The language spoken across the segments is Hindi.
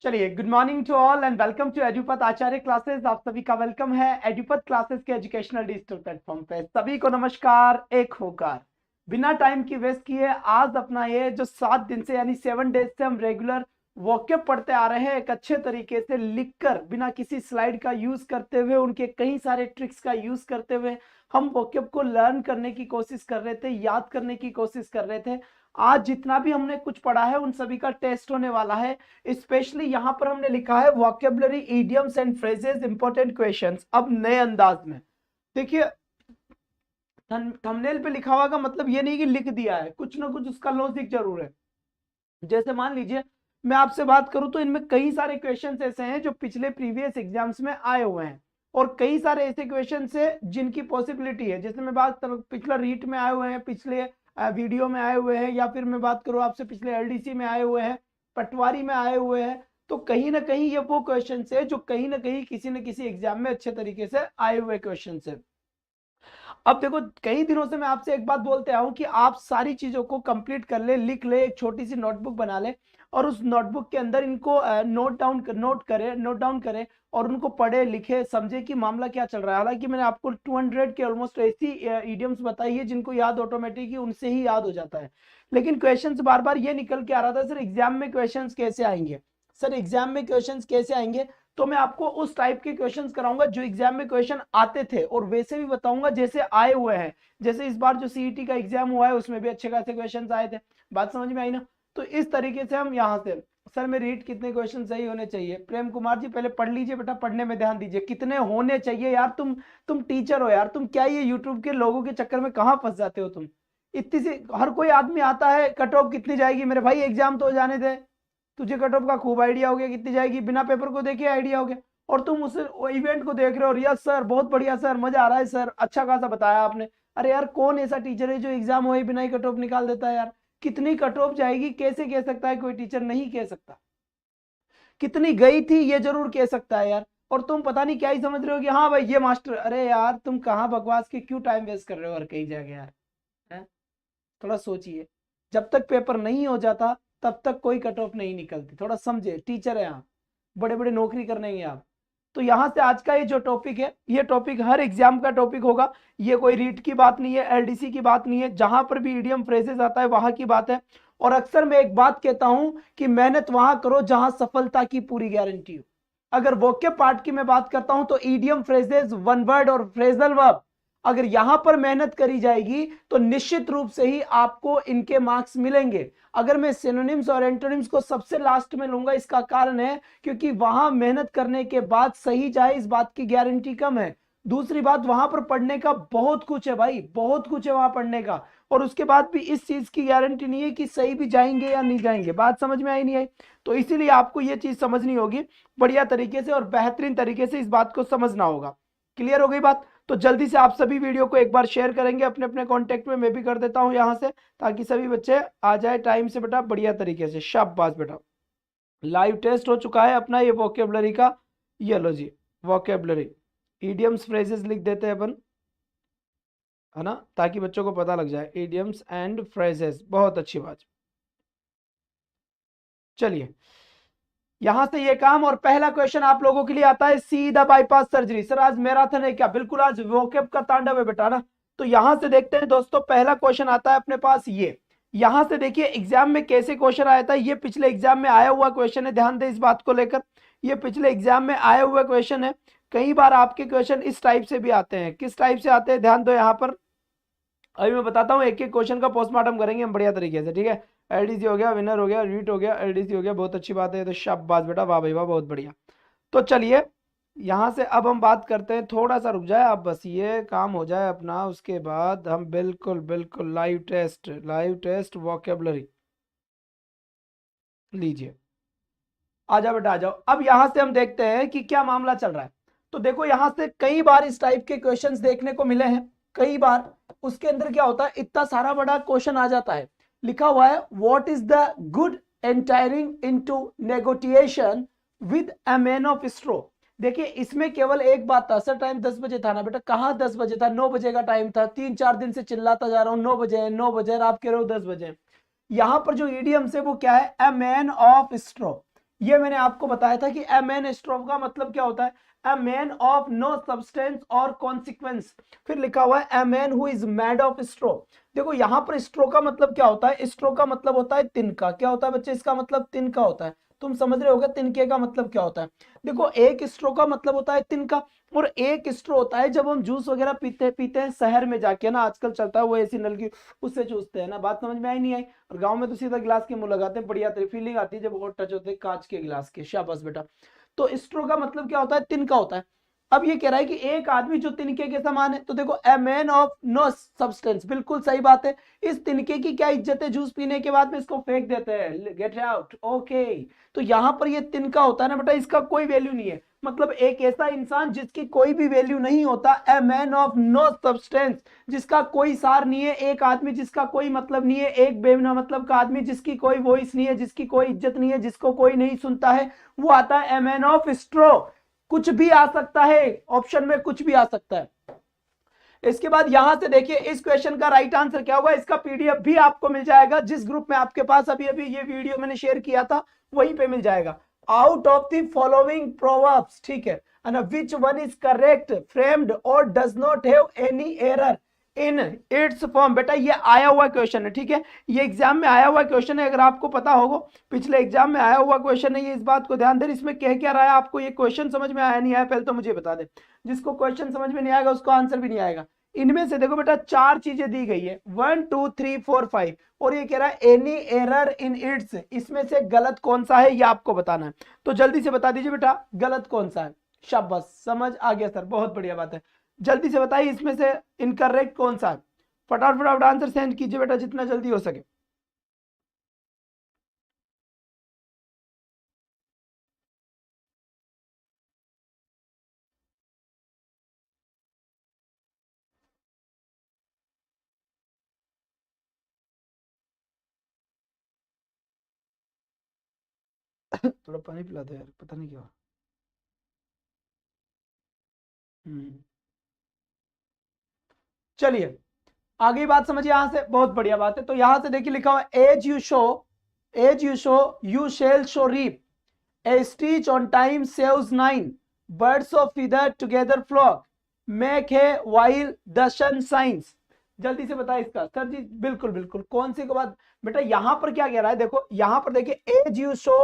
चलिए, good morning to all and welcome to Edupath Acharya classes. आप सभी का वेलकम है एजुपथ क्लासेस के एजुकेशनल डिजिटल प्लेटफॉर्म पे। सभी को नमस्कार, एक होकर बिना टाइम की वेस्ट किए आज अपना ये जो 7 दिन से यानी 7 डेज से हम रेगुलर वॉकअप पढ़ते आ रहे हैं, एक अच्छे तरीके से लिखकर बिना किसी स्लाइड का यूज करते हुए, उनके कई सारे ट्रिक्स का यूज करते हुए हम वॉकअप को लर्न करने की कोशिश कर रहे थे, याद करने की कोशिश कर रहे थे। आज जितना भी हमने कुछ पढ़ा है उन सभी का टेस्ट होने वाला है। स्पेशली यहां पर हमने लिखा है vocabulary, idioms and phrases, important questions. अब नए अंदाज में देखिए, थंबनेल पे लिखा हुआ का मतलब ये नहीं कि लिख दिया है, कुछ ना कुछ उसका लॉजिक जरूर है। जैसे मान लीजिए मैं आपसे बात करूं तो इनमें कई सारे क्वेश्चंस ऐसे हैं जो पिछले प्रीवियस एग्जाम्स में आए हुए हैं, और कई सारे ऐसे क्वेश्चन है जिनकी पॉसिबिलिटी है। जैसे मैं बात करूं पिछला रीट में आए हुए हैं, पिछले वीडियो में आए हुए हैं, या फिर मैं बात करूं आपसे पिछले एलडीसी में आए हुए हैं, पटवारी में आए हुए हैं। तो कहीं ना कहीं ये वो क्वेश्चन है जो कहीं ना कहीं किसी न किसी एग्जाम में अच्छे तरीके से आए हुए क्वेश्चन है। अब देखो, कई दिनों से मैं आपसे एक बात बोलते आया हूं कि आप सारी चीजों को कंप्लीट कर ले, लिख ले, एक छोटी सी नोटबुक बना ले और उस नोटबुक के अंदर इनको नोट डाउन करें और उनको पढ़े, लिखे, समझे कि मामला क्या चल रहा है। हालांकि मैंने आपको 200 के ऑलमोस्ट ऐसी इडियम्स बताई है जिनको याद ऑटोमेटिक उनसे ही याद हो जाता है। लेकिन क्वेश्चंस बार बार ये निकल के आ रहा था, सर एग्जाम में क्वेश्चंस कैसे आएंगे, सर एग्जाम में क्वेश्चंस कैसे आएंगे। तो मैं आपको उस टाइप के क्वेश्चंस कराऊंगा जो एग्जाम में क्वेश्चन आते थे, और वैसे भी बताऊंगा जैसे आए हुए हैं। जैसे इस बार जो सीईटी का एग्जाम हुआ है उसमें भी अच्छे खासे क्वेश्चंस आए थे। बात समझ में आई ना। तो इस तरीके से हम यहाँ से, सर में रीड कितने क्वेश्चन सही होने चाहिए, प्रेम कुमार जी पहले पढ़ लीजिए बेटा, पढ़ने में ध्यान दीजिए, कितने होने चाहिए यार। तुम टीचर हो यार, तुम क्या ये यूट्यूब के लोगों के चक्कर में कहाँ फंस जाते हो तुम। इतनी सी हर कोई आदमी आता है, कट ऑफ कितनी जाएगी मेरे भाई, एग्जाम तो हो जाने दे। तुझे कट ऑफ का खूब आइडिया हो गया कितनी जाएगी, बिना पेपर को देखे आइडिया हो गया। और तुम उस इवेंट को देख रहे हो, यस सर बहुत बढ़िया सर, मजा आ रहा है सर, अच्छा खासा बताया आपने। अरे यार, कौन ऐसा टीचर है जो एग्जाम हुए बिना ही कट ऑफ निकाल देता है यार। कितनी कट ऑफ जाएगी कैसे कह सकता है कोई टीचर, नहीं कह सकता। कितनी गई थी ये जरूर कह सकता है यार। और तुम पता नहीं क्या ही समझ रहे हो कि हाँ भाई ये मास्टर। अरे यार, तुम कहाँ बकवास के क्यों टाइम वेस्ट कर रहे हो हर कई जगह यार, है? थोड़ा सोचिए। जब तक पेपर नहीं हो जाता तब तक कोई कट ऑफ नहीं निकलती, थोड़ा समझे। टीचर है आप, बड़े बड़े नौकरी करने हैं आप। तो यहां से आज का ये जो टॉपिक है, ये टॉपिक हर एग्जाम का टॉपिक होगा। ये कोई रीट की बात नहीं है, एलडीसी की बात नहीं है, जहां पर भी ईडीएम फ्रेजेस आता है वहां की बात है। और अक्सर मैं एक बात कहता हूं कि मेहनत वहां करो जहां सफलता की पूरी गारंटी हो। अगर वोकैब पार्ट की मैं बात करता हूं तो ईडीएम फ्रेजेस, वन वर्ड और फ्रेजल वर्ब, अगर यहां पर मेहनत करी जाएगी तो निश्चित रूप से ही आपको इनके मार्क्स मिलेंगे। अगर मैं सिनोनिम्स और एंटोनिम्स को सबसे लास्ट में लूंगा, इसका कारण है क्योंकि वहां मेहनत करने के बाद सही जाए इस बात की गारंटी कम है। दूसरी बात, वहां पर पढ़ने का बहुत कुछ है भाई, बहुत कुछ है वहां पढ़ने का। और उसके बाद भी इस चीज की गारंटी नहीं है कि सही भी जाएंगे या नहीं जाएंगे। बात समझ में आई नहीं आई? तो इसीलिए आपको यह चीज समझनी होगी बढ़िया तरीके से और बेहतरीन तरीके से, इस बात को समझना होगा। क्लियर हो गई बात? तो जल्दी से आप सभी वीडियो को एक बार शेयर करेंगे अपने अपने कांटेक्ट में, मैं भी कर देता हूं यहां से, ताकि सभी बच्चे आ जाए टाइम से बेटा, बढ़िया तरीके से। शाबाश बेटा। लाइव टेस्ट हो चुका है अपना ये वोकेबलरी का। ये लो जी, वोकेबलरी, इडियम्स फ्रेजेस लिख देते हैं अपन, है ना, ताकि बच्चों को पता लग जाए। इडियम्स एंड फ्रेजेस, बहुत अच्छी बात। चलिए, यहां से ये काम। और पहला क्वेश्चन आप लोगों के लिए आता है, सीधा बाईपास सर्जरी। सर आज मैराथन है क्या? बिल्कुल, आज वोकेब का तांडव है बेटा ना। तो यहां से देखते हैं दोस्तों, पहला क्वेश्चन आता है अपने पास ये। यहां से देखिए एग्जाम में कैसे क्वेश्चन आया था, ये पिछले एग्जाम में आया हुआ क्वेश्चन है, ध्यान दें इस बात को लेकर। ये पिछले एग्जाम में आया हुआ क्वेश्चन है। कई बार आपके क्वेश्चन इस टाइप से भी आते हैं। किस टाइप से आते हैं ध्यान दो यहाँ पर। अभी मैं बताता हूँ, एक एक क्वेश्चन का पोस्टमार्टम करेंगे हम बढ़िया तरीके से, ठीक है। एलडीसी हो गया, विनर हो गया, रीट हो गया, एलडीसी हो गया, बहुत अच्छी बात है। तो शाबाश बेटा, वाह भाई वाह, बहुत बढ़िया। तो चलिए, यहां से अब हम बात करते हैं, थोड़ा सा रुक जाए अब, बस ये काम हो जाए अपना, उसके बाद हम बिल्कुल बिल्कुल लाइव टेस्ट वोकेबलरी लीजिए। आ जाओ बेटा, आ जाओ। अब यहां से हम देखते हैं कि क्या मामला चल रहा है। तो देखो, यहां से कई बार इस टाइप के क्वेश्चंस देखने को मिले हैं, कई बार। उसके अंदर क्या होता है, इतना सारा बड़ा क्वेश्चन आ जाता है, लिखा हुआ है what is the good entering into negotiation with a man of straw. देखिए, इसमें केवल एक बात था, सर टाइम 10 बजे था ना बेटा। कहाँ 10 बजे था, 9 बजे का टाइम था। 3-4 दिन से चिल्लाता जा रहा हूं 9 बजे है, 9 बजे है, आप कह रहे हो 10 बजे। यहां पर जो ईडियम्स है वो क्या है, अ मैन ऑफ स्ट्रो। ये मैंने आपको बताया था कि ए मैन स्ट्रो का मतलब क्या होता है, a man of no substance और कॉन्सिक्वेंस। फिर लिखा हुआ है a man who is made of straw. देखो यहाँ पर स्ट्रो का मतलब क्या होता है, स्ट्रो का मतलब होता है तिनका। क्या होता है बच्चे, इसका मतलब तिनका होता है। तुम समझ रहे होगे तिनके का मतलब क्या होता है। देखो एक स्ट्रो का मतलब होता है तिनका, और एक स्ट्रो होता है जब हम जूस वगैरह पीते हैं शहर में जाके ना, आजकल चलता है वो ऐसी नल की, उससे चूसते हैं ना। बात समझ में आई नहीं आई? और गांव में तो सीधा गिलास के मुंह लगाते हैं, बढ़िया फीलिंग आती है जब वो टच होते हैं कांच के गिलास के। शाबाश बेटा। तो स्ट्रो का मतलब क्या होता है, तिनका होता है। अब ये कह रहा है कि एक आदमी जो तिनके के समान है, तो देखो a man of no substance, बिल्कुल सही बात है। इस तिनके की क्या इज्जत है, जूस पीने के बाद में इसको फेंक देते हैं, गेट आउट। ओके, तो यहां पर ये तिनका होता है ना बेटा, इसका कोई वैल्यू नहीं है। मतलब एक ऐसा इंसान जिसकी कोई भी वैल्यू नहीं होता, a man of no substance, जिसका कोई सार नहीं है, एक आदमी जिसका कोई मतलब नहीं है, एक बेमना मतलब का आदमी जिसकी कोई वॉइस नहीं है, जिसकी कोई इज्जत नहीं है, जिसको कोई नहीं सुनता है, वो आता है ए मैन ऑफ स्ट्रो। कुछ भी आ सकता है, ऑप्शन में कुछ भी आ सकता है। इसके बाद यहां से देखिए इस क्वेश्चन का राइट आंसर क्या होगा, इसका पीडीएफ भी आपको मिल जाएगा जिस ग्रुप में आपके पास अभी अभी ये वीडियो मैंने शेयर किया था, वहीं पे मिल जाएगा। Out of the following proverbs, ठीक है, and which one is correct, framed और does not have any error in its form. बेटा ये आया हुआ क्वेश्चन है, ठीक है, ये एग्जाम में आया हुआ क्वेश्चन है, अगर आपको पता होगा पिछले एग्जाम में आया हुआ क्वेश्चन है ये, इस बात को ध्यान दें। इसमें कह क्या रहा है आपको, ये क्वेश्चन समझ में आया नहीं आया पहले तो मुझे बता दे। जिसको क्वेश्चन समझ में नहीं आएगा उसको आंसर भी नहीं आएगा। इनमें से देखो बेटा चार चीजें दी गई है, 1 2 3 4 5, और ये कह रहा है एनी एरर इन इट्स, इसमें से गलत कौन सा है ये आपको बताना है। तो जल्दी से बता दीजिए बेटा गलत कौन सा है। शाबाश, समझ आ गया सर, बहुत बढ़िया बात है। जल्दी से बताइए इसमें से इनकरेक्ट कौन सा है। फटाफट फटाफट आंसर सेंड कीजिए बेटा जितना जल्दी हो सके। थोड़ा पानी पिला दो यार, पता नहीं क्या। हम्म, चलिए आगे बात समझिए यहां से, बहुत बढ़िया बात है। तो यहां से देखिए लिखा हुआ as you sow you shall sow reap, A stitch on time saves 9. Birds of feather together flock. Make hay while the sun shines. जल्दी से बताए इसका सर जी। बिल्कुल बिल्कुल, कौन सी के बाद बेटा यहां पर क्या कह रहा है, देखो यहां पर देखिए एज यू शो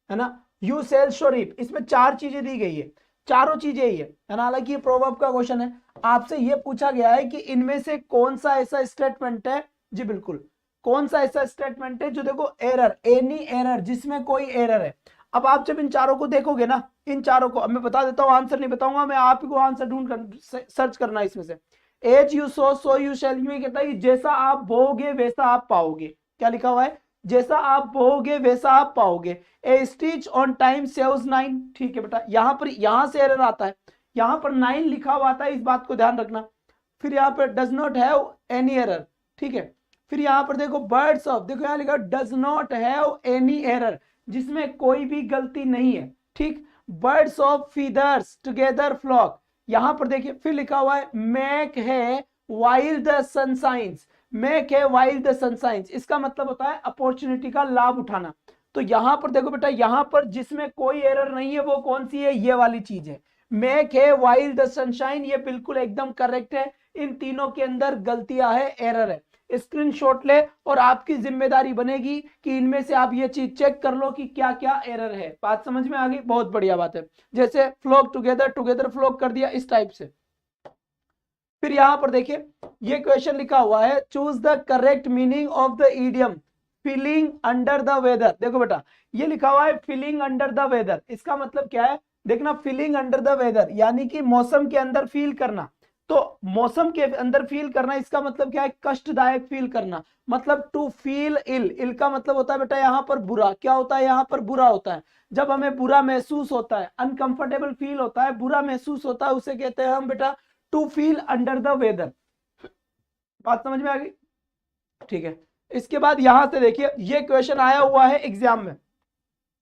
है ना, यू सेल शो रीप, इसमें चार चीजें दी गई है, चारों चीजें ही है ना। हालांकि ये प्रोवर्ब का क्वेश्चन है, आपसे ये पूछा गया है कि इनमें से कौन सा ऐसा स्टेटमेंट है, जी बिल्कुल, कौन सा ऐसा स्टेटमेंट है जो देखो एरर, एनी एरर, जिसमें कोई एरर है। अब आप जब इन चारों को देखोगे ना, इन चारों को, अब मैं बता देता हूं, आंसर नहीं बताऊंगा मैं, आप ही को आंसर ढूंढ कर सर्च करना है इसमें से। As you sow you shall, यू कहता है जैसा आप बोओगे वैसा आप पाओगे। क्या लिखा हुआ है, जैसा आप बोओगे वैसा आप पाओगे। ए स्टिच ऑन टाइम सेव्स 9, ठीक है बेटा, यहां पर यहां से एरर आता है, यहां पर 9 लिखा हुआ आता है, इस बात को ध्यान रखना। फिर यहाँ पर does not have any error, ठीक है। फिर यहां पर देखो बर्ड्स ऑफ, देखो यहां लिखा does not have any error, जिसमें कोई भी गलती नहीं है, ठीक। Birds of feathers together flock, यहां पर देखिए फिर लिखा हुआ है make hay while the sun shines, make hay while the sun shines, इसका मतलब होता है अपॉर्चुनिटी का लाभ उठाना। तो यहां पर देखो बेटा, यहां पर जिसमें कोई एरर नहीं है वो कौन सी है, ये वाली चीज है, make hay while the sunshine, ये बिल्कुल एकदम करेक्ट है। इन तीनों के अंदर गलतियां है, एरर है। स्क्रीनशॉट ले और आपकी जिम्मेदारी बनेगी कि इनमें से आप ये चीज चेक कर लो कि क्या क्या एरर है। बात समझ में आ गई, बहुत बढ़िया बात है। जैसे फ्लोक टुगेदर, टुगेदर फ्लोक कर दिया, इस टाइप से। फिर यहां पर देखिए ये क्वेश्चन लिखा हुआ है, choose the correct meaning of the idiom feeling under the weather. देखो बेटा ये लिखा हुआ है फीलिंग अंडर द वेदर, इसका मतलब क्या है, देखना, फीलिंग अंडर द वेदर यानी कि मौसम के अंदर फील करना। तो मौसम के अंदर फील करना, इसका मतलब क्या है, कष्टदायक फील करना, मतलब टू फील इल, इल का मतलब होता है बेटा यहाँ पर बुरा। क्या होता है, यहाँ पर बुरा होता है, जब हमें बुरा महसूस होता है, अनकंफर्टेबल फील होता है, बुरा महसूस होता है, उसे कहते हैं हम बेटा to feel under the weather. बात समझ में आ गई, ठीक है। इसके बाद यहां से देखिए ये क्वेश्चन आया हुआ है एग्जाम में,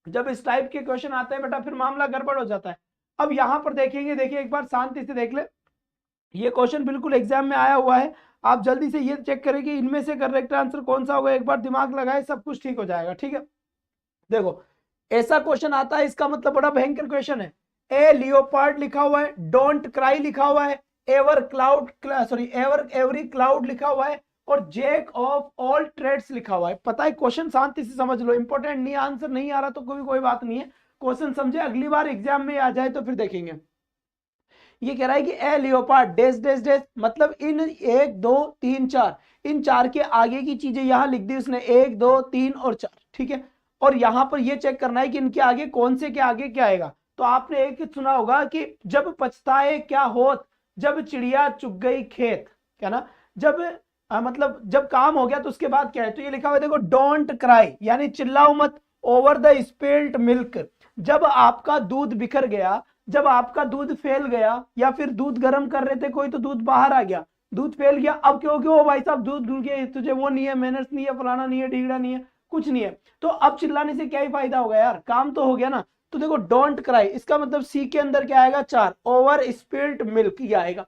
जब इस टाइप के क्वेश्चन आते हैं बेटा फिर मामला गड़बड़ हो जाता है। अब यहां पर देखेंगे, देखिए एक बार शांति से देख ले, ये क्वेश्चन बिल्कुल एग्जाम में आया हुआ है, आप जल्दी से ये चेक करें कि इनमें से करेक्ट आंसर कौन सा होगा, एक बार दिमाग लगाए सब कुछ ठीक हो जाएगा, ठीक है। देखो ऐसा क्वेश्चन आता है, इसका मतलब बड़ा भयंकर क्वेश्चन है। ए लियोपार्ड लिखा हुआ है, डोंट क्राई लिखा हुआ है, एवरी क्लाउड लिखा हुआ है, और जैक ऑफ ऑल ट्रेड्स लिखा हुआ है। पता है क्वेश्चन शांति से समझ लो, इंपॉर्टेंट नहीं, आंसर नहीं आ रहा तो कोई बात नहीं है, क्वेश्चन समझे, अगली बार एग्जाम में आ जाए तो फिर देखेंगे। ये कह रहा है कि ए लियोपार्ड डेस डेस डेस, मतलब इन 1 2 3 4, इन 4 के आगे की चीजें यहां लिख दी उसने, 1 2 3 और 4, ठीक है। और यहां पर ये चेक करना है कि इनके आगे कौन से के आगे क्या आएगा। तो आपने एक सुना होगा कि जब पछताए क्या होत, जब चिड़िया चुग गई खेत, क्या ना, जब मतलब जब काम हो गया तो उसके बाद क्या है, तो ये लिखा हुआ है देखो, डोंट क्राई, यानी चिल्लाओ मत, ओवर द स्पिल्ड मिल्क, जब आपका दूध बिखर गया, जब आपका दूध फैल गया, या फिर दूध गर्म कर रहे थे कोई तो दूध बाहर आ गया, दूध फैल गया, अब क्यों क्यों भाई साहब दूध ढूंढ के, तुझे वो नहीं है, मैनर्स नहीं है, फलाना नहीं है, ढीगड़ा नहीं है, कुछ नहीं है, तो अब चिल्लाने से क्या ही फायदा होगा यार, काम तो हो गया ना। तो देखो डोंट क्राई, इसका मतलब सी के अंदर क्या आएगा, 4, ओवर स्पिल्ड मिल्क ये आएगा।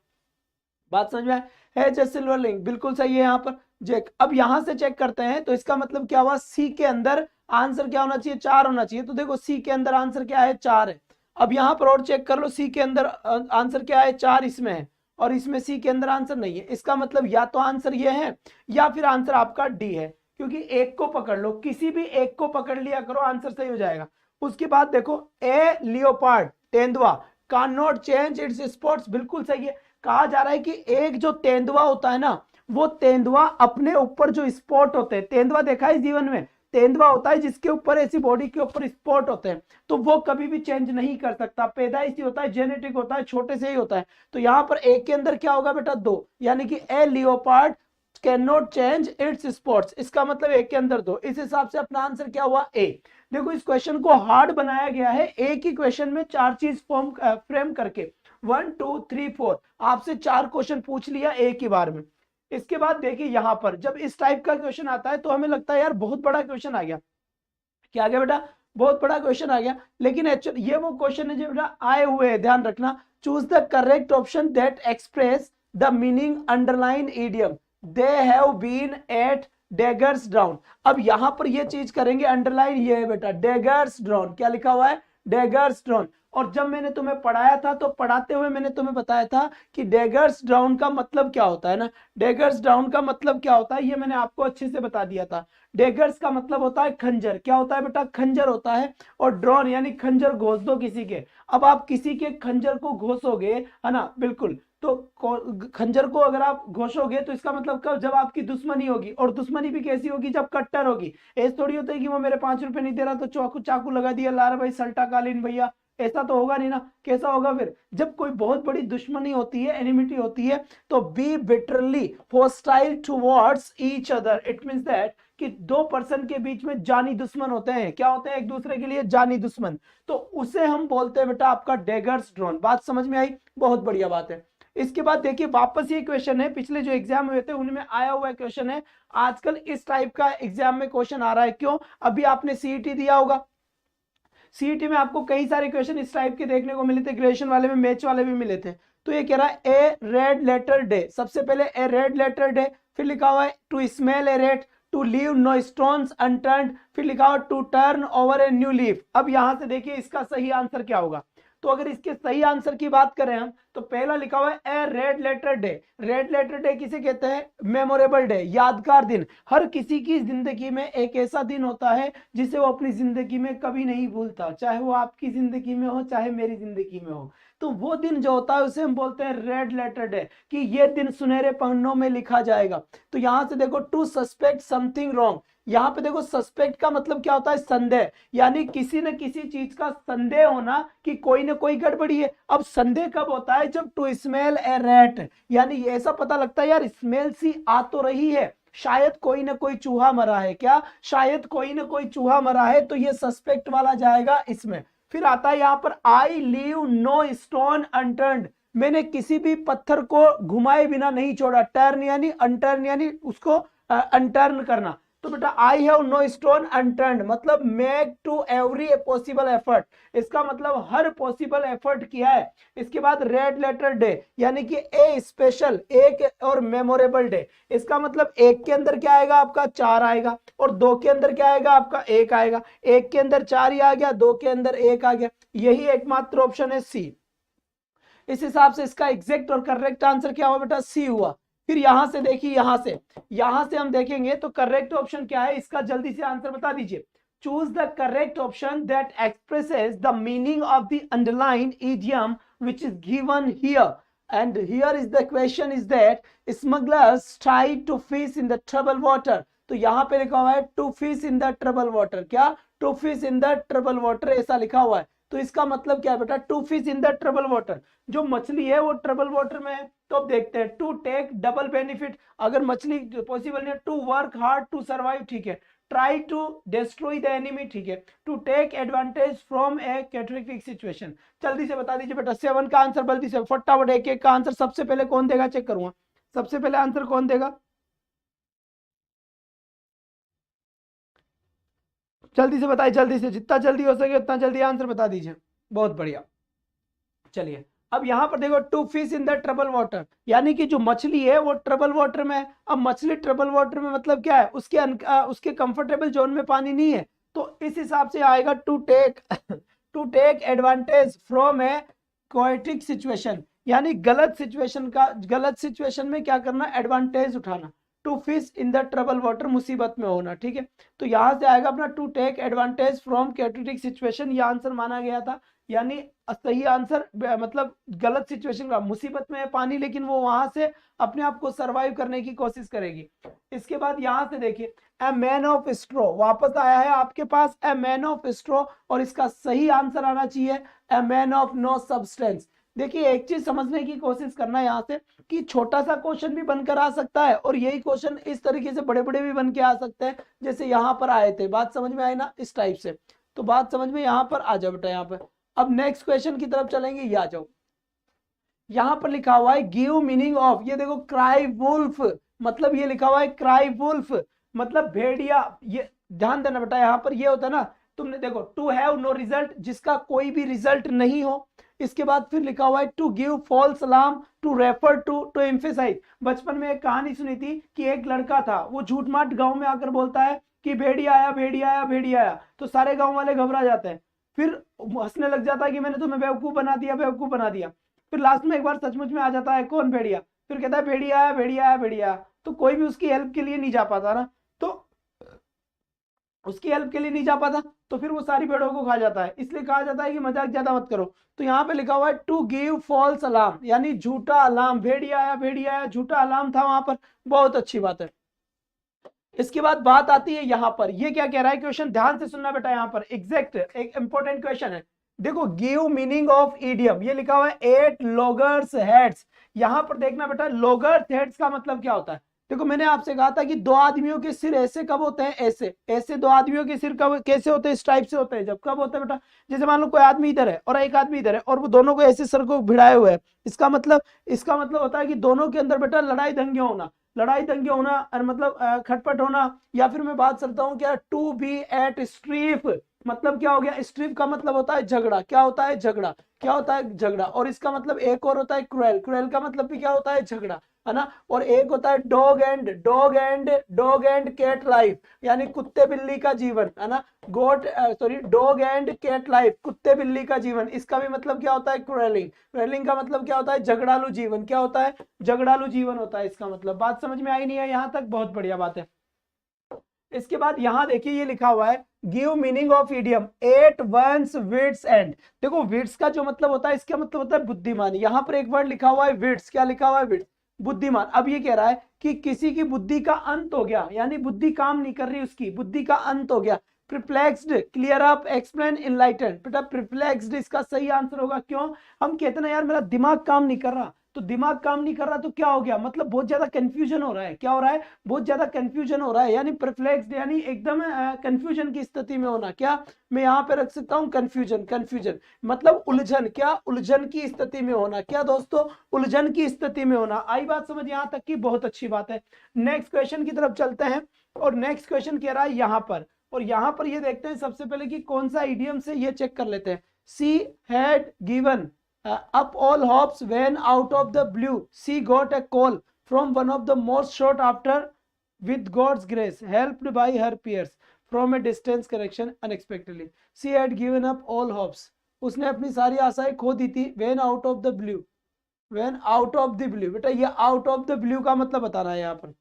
बात समझ में है जस्ट सिल्वर लिंक, बिल्कुल सही है यहाँ पर जेक। अब यहां से चेक करते हैं, तो इसका मतलब क्या हुआ, सी के अंदर आंसर क्या होना चाहिए, 4 होना चाहिए। तो देखो सी के अंदर आंसर क्या है, 4 है। अब यहां पर और चेक कर लो, सी के अंदर आंसर क्या है, 4 इसमें है, और इसमें सी के अंदर आंसर नहीं है। इसका मतलब या तो आंसर ये है, या फिर आंसर आपका डी है, क्योंकि एक को पकड़ लो, किसी भी एक को पकड़ लिया करो, आंसर सही हो जाएगा। उसके बाद देखो, ए लियोपार्ड तेंदुआ can not change its spots, बिल्कुल सही है। कहा जा रहा है कि एक जो तेंदुआ होता है ना, वो तेंदुआ अपने ऊपर जो स्पॉट होते हैं, तेंदुआ देखा है जीवन में, तेंदुआ होता है जिसके ऊपर ऐसी बॉडी के ऊपर स्पॉट होते हैं, तो वो कभी भी चेंज नहीं कर सकता, पैदाइशी होता है, जेनेटिक होता है, छोटे से ही होता है। तो यहां पर एक के अंदर क्या होगा बेटा, 2, यानी कि a leopard can not change its spots, इसका मतलब एक के अंदर 2, इस हिसाब से अपना आंसर क्या हुआ, ए। देखो इस क्वेश्चन को हार्ड बनाया गया है, एक ही क्वेश्चन में 4 चीज फ्रेम करके, 1 2 3 4, आपसे 4 क्वेश्चन पूछ लिया एक ही बार में। इसके बाद देखिए यहां पर जब इस टाइप का क्वेश्चन आता है तो हमें लगता है यार बहुत बड़ा क्वेश्चन आ गया, क्या आ गया बेटा, बहुत बड़ा क्वेश्चन आ गया। लेकिन एक्चुअली ये वो क्वेश्चन है जो बेटा आए हुए हैं, ध्यान रखना, choose the correct option that express the meaning underline idiom, they have been at daggers drawn. अब यहां पर ये चीज करेंगे, अंडरलाइन ये है बेटा, डेगर्स ड्राउन, क्या लिखा हुआ है, डेगर्स ड्राउन। और जब मैंने तुम्हें पढ़ाया था तो पढ़ाते हुए मैंने तुम्हें बताया था कि डेगर्स डाउन का मतलब क्या होता है ना, डेगर्स डाउन का मतलब क्या होता है ये मैंने आपको अच्छे से बता दिया था। डेगर्स का मतलब होता है खंजर, क्या होता है बेटा, खंजर होता है, और ड्रॉन यानी खंजर घोस दो किसी के। अब आप किसी के खंजर को घोसोगे, है ना, बिल्कुल, तो खंजर को अगर आप घोषोगे तो इसका मतलब कब, जब आपकी दुश्मनी होगी, और दुश्मनी भी कैसी होगी, जब कट्टर होगी। ऐसे थोड़ी होता है कि वो मेरे 5 रुपए नहीं दे रहा तो चाकू चाकू लगा दिया, ला रहा भाई सल्टा कालीन भैया, ऐसा तो होगा नहीं ना। कैसा होगा फिर, जब कोई बहुत बड़ी दुश्मनी होती है, एनिमिटी होती है, तो be bitterly hostile towards each other, it means that कि 2 पर्सन के बीच में जानी दुश्मन होते हैं, क्या होते हैं, एक दूसरे के लिए जानी दुश्मन, तो उसे हम बोलते हैं बेटा आपका डेगर्स ड्रोन। बात समझ में आई, बहुत बढ़िया बात है। इसके बाद देखिए वापस ये क्वेश्चन है, पिछले जो एग्जाम हुए थे उनमें आया हुआ क्वेश्चन है, आजकल इस टाइप का एग्जाम में क्वेश्चन आ रहा है। क्यों, अभी आपने सीईटी दिया होगा, सीईटी में आपको कई सारे क्वेश्चन इस टाइप के देखने को मिले थे, ग्रेजुएशन वाले में, मैथ्स वाले भी मिले थे। तो ये कह रहा है ए रेड लेटर डे, सबसे पहले ए रेड लेटर डे, फिर लिखा हुआ है to smell a rat, to leave no stones unturned, फिर लिखा हुआ to turn over a new leaf. अब यहां से देखिए इसका सही आंसर क्या होगा। तो अगर इसके सही आंसर की बात करें हम, तो पहला लिखा हुआ है a red letter day. Red letter day किसे कहते हैं, मेमोरेबल डे, यादगार दिन। हर किसी की जिंदगी में एक ऐसा दिन होता है जिसे वो अपनी जिंदगी में कभी नहीं भूलता, चाहे वो आपकी जिंदगी में हो चाहे मेरी जिंदगी में हो। तो वो दिन जो होता है उसे हम बोलते हैं रेड लेटर डे, कि ये दिन सुनहरे पन्नों में लिखा जाएगा। तो यहां से देखो, टू सस्पेक्ट समथिंग रॉन्ग, यहां पे देखो सस्पेक्ट का मतलब क्या होता है, संदेह, यानी किसी न किसी चीज का संदेह होना कि कोई ना कोई गड़बड़ी है। अब संदेह कब होता है, जब टू स्मेल ए रैट, यानी ऐसा पता लगता है यार स्मेल सी आ तो रही है, शायद कोई ना कोई चूहा मरा है, क्या, शायद कोई ना कोई चूहा मरा है, तो ये सस्पेक्ट वाला जाएगा इसमें। फिर आता है यहां पर I leave no stone unturned, मैंने किसी भी पत्थर को घुमाए बिना नहीं छोड़ा, टर्न यानी अनटर्न यानी उसको अनटर्न करना। तो बेटा I have no stone unturned मतलब make to every possible effort, इसका मतलब हर पॉसिबल एफर्ट किया है। इसके बाद रेड लेटर डे यानी कि ए स्पेशल, एक और मेमोरेबल डे, इसका मतलब एक के अंदर क्या आएगा आपका 4 आएगा और 2 के अंदर क्या आएगा आपका 1 आएगा, एक के अंदर 4 ही आ गया, 2 के अंदर 1 आ गया, यही एकमात्र ऑप्शन है सी। इस हिसाब से इसका एग्जैक्ट और करेक्ट आंसर क्या हुआ बेटा, सी हुआ। फिर यहां से देखिए, यहां से हम देखेंगे तो करेक्ट ऑप्शन क्या है, इसका जल्दी से आंसर बता दीजिए। Choose the correct option that expresses the meaning of the underline idiom which is given here, and here is the question is that smugglers tried to fish in the troubled water, तो यहां पे लिखा हुआ है to fish in the trouble water, क्या to fish in the trouble water ऐसा लिखा हुआ है, तो इसका मतलब क्या है बेटा, to fish in the trouble water, जो मछली है वो ट्रबल वाटर में है। तो अब देखते हैं, टू टेक डबल बेनिफिट, अगर मछली पॉसिबल नहीं है, to work hard to survive, ठीक है, try to destroy the enemy, ठीक है, to take advantage from a catastrophic situation. जल्दी से बता दीजिए बेटा 7 का आंसर, जल्दी से फटाफट एक एक का आंसर सबसे पहले कौन देगा चेक करूंगा, सबसे पहले आंसर कौन देगा, जल्दी से बताइए, जल्दी से जितना जल्दी हो सके उतना जल्दी आंसर बता दीजिए, बहुत बढ़िया। चलिए अब यहां पर देखो, to fish in the trouble water यानी कि जो मछली है वो ट्रबल वाटर में है। अब मछली ट्रबल वाटर में मतलब क्या है, उसके कंफर्टेबल जोन में पानी नहीं है, तो इस हिसाब से आएगा to take to take advantage from a chaotic situation, यानी गलत सिचुएशन में क्या करना, एडवांटेज उठाना। To fish in the trouble water मुसीबत में होना, ठीक है, तो यहां से आएगा अपना to take advantage from chaotic situation, ये आंसर माना गया था, यानी सही आंसर मतलब गलत सिचुएशन का, मुसीबत में है पानी लेकिन वो वहां से अपने आप को सरवाइव करने की कोशिश करेगी। इसके बाद यहां से देखिए, ए मैन ऑफ स्ट्रो वापस आया है आपके पास, ए मैन ऑफ स्ट्रो, और इसका सही आंसर आना चाहिए a man of no substance. देखिए एक चीज समझने की कोशिश करना है यहाँ से कि छोटा सा क्वेश्चन भी बनकर आ सकता है और यही क्वेश्चन इस तरीके से बड़े बड़े भी बन के आ सकते हैं, जैसे यहाँ पर आए थे। बात समझ में आई ना, इस टाइप से, तो बात समझ में यहाँ पर आ जाओ बेटा। यहाँ पर अब नेक्स्ट क्वेश्चन की तरफ चलेंगे, ये आ जाओ, यहां पर लिखा हुआ है गिव मीनिंग ऑफ, ये देखो क्राई वुल्फ, मतलब ये लिखा हुआ है क्राई वुल्फ मतलब भेड़िया। ये ध्यान देना बेटा, यहाँ पर ये होता है ना, तुमने देखो टू हैव नो रिजल्ट, जिसका कोई भी रिजल्ट नहीं हो। इसके बाद फिर लिखा हुआ है to give false alarm, to refer to emphasize. बचपन में एक कहानी सुनी थी कि एक लड़का था, वो झूठ माठ गांव में आकर बोलता है कि भेड़िया आया भेड़िया आया भेड़िया आया, तो सारे गांव वाले घबरा जाते हैं, फिर हंसने लग जाता है कि मैंने तुम्हें बेवकूफ बना दिया, बेवकूफ बना दिया। फिर लास्ट में एक बार सचमुच में आ जाता है, कौन, भेड़िया। फिर कहता है भेड़िया आया भेड़िया आया भेड़िया, तो कोई भी उसकी हेल्प के लिए नहीं जा पाता ना, तो उसकी हेल्प के लिए नहीं जा पाता, तो फिर वो सारी भेड़ों को खा जाता है। इसलिए कहा जाता है कि मजाक ज्यादा मत करो। तो यहाँ पे लिखा हुआ है टू गिव फॉल्स अलार्म, यानी झूठा अलार्म, भेड़िया आया झूठा अलार्म था वहां पर, बहुत अच्छी बात है। इसके बाद बात आती है यहाँ पर, ये क्या कह रहा है क्वेश्चन, ध्यान से सुनना बेटा, यहाँ पर एग्जैक्ट एक इंपॉर्टेंट क्वेश्चन है। देखो गिव मीनिंग ऑफ इडियम, ये लिखा हुआ है 8 लॉगर्स हेड्स। यहाँ पर देखना बेटा, लॉगर्स हेड्स का मतलब क्या होता है। देखो मैंने आपसे कहा था कि दो आदमियों के सिर ऐसे कब होते हैं, ऐसे ऐसे दो आदमियों के सिर कब कैसे होते हैं, इस टाइप से होते हैं। जब कब होते हैं बेटा, जैसे मान लो कोई आदमी इधर है और एक आदमी इधर है और वो दोनों को ऐसे सर को भिड़ाए हुए है, इसका मतलब होता है कि दोनों के अंदर बेटा लड़ाई दंगे होना, मतलब खटपट होना। या फिर मैं बात करता हूँ क्या, टू बी एट स्ट्रीफ, मतलब क्या हो गया, स्ट्रीफ का मतलब होता है झगड़ा, क्या होता है झगड़ा, क्या होता है झगड़ा। और इसका मतलब एक और होता है क्रुएल, क्रुएल का मतलब भी क्या होता है झगड़ा, है ना। और एक होता है डॉग एंड कैट लाइफ, यानी कुत्ते बिल्ली का जीवन, है ना। डॉग एंड कैट लाइफ, कुत्ते बिल्ली का जीवन, इसका भी मतलब क्या होता है क्रुएलिंग। क्रुएलिंग का मतलब क्या होता है, झगड़ालू जीवन, क्या होता है, झगड़ालू जीवन होता है इसका मतलब। बात समझ में आई नहीं है यहाँ तक, बहुत बढ़िया बात है। इसके बाद यहां देखिए ये लिखा हुआ है give meaning of idiom 8 one's wits end. देखो विट्स का जो मतलब होता है, इसका मतलब होता है बुद्धिमान। यहाँ पर एक वर्ड लिखा हुआ है विट्स, क्या लिखा हुआ है, विट्स, बुद्धिमान। अब ये कह रहा है कि किसी की बुद्धि का अंत हो गया, यानी बुद्धि काम नहीं कर रही, उसकी बुद्धि का अंत हो गया। प्रिप्लेक्स्ड, क्लियर अप, एक्सप्लेन, इनलाइटन। बेटा प्रिप्लेक्स्ड इसका सही आंसर होगा। क्यों, हम कहते ना यार मेरा दिमाग काम नहीं कर रहा, तो दिमाग काम नहीं कर रहा तो क्या हो गया, मतलब बहुत ज्यादा कंफ्यूजन हो रहा है। क्या हो रहा है, बहुत ज्यादा कंफ्यूजन हो रहा है, यानी परप्लेक्स्ड, यानी एकदम कंफ्यूजन की स्थिति में होना। क्या मैं यहाँ पे रख सकता हूँ, कंफ्यूजन, कंफ्यूजन मतलब उलझन, क्या उलझन की स्थिति में होना, क्या दोस्तों, उलझन की स्थिति में होना। आई बात समझ यहाँ तक की, बहुत अच्छी बात है। नेक्स्ट क्वेश्चन की तरफ चलते हैं, और नेक्स्ट क्वेश्चन कह रहा है यहाँ पर, और यहाँ पर ये देखते हैं सबसे पहले कि कौन सा इडियम से, ये चेक कर लेते हैं। She had given up all hopes when out of the blue she got a call from one of the most sought after, with God's grace helped by her peers from a distance correction unexpectedly. She had given up all hopes. उसने अपनी सारी आशाएं खो दी थी। when out of the blue, when out of the blue, बेटा ये out of the blue का मतलब बताना है यहाँ पर।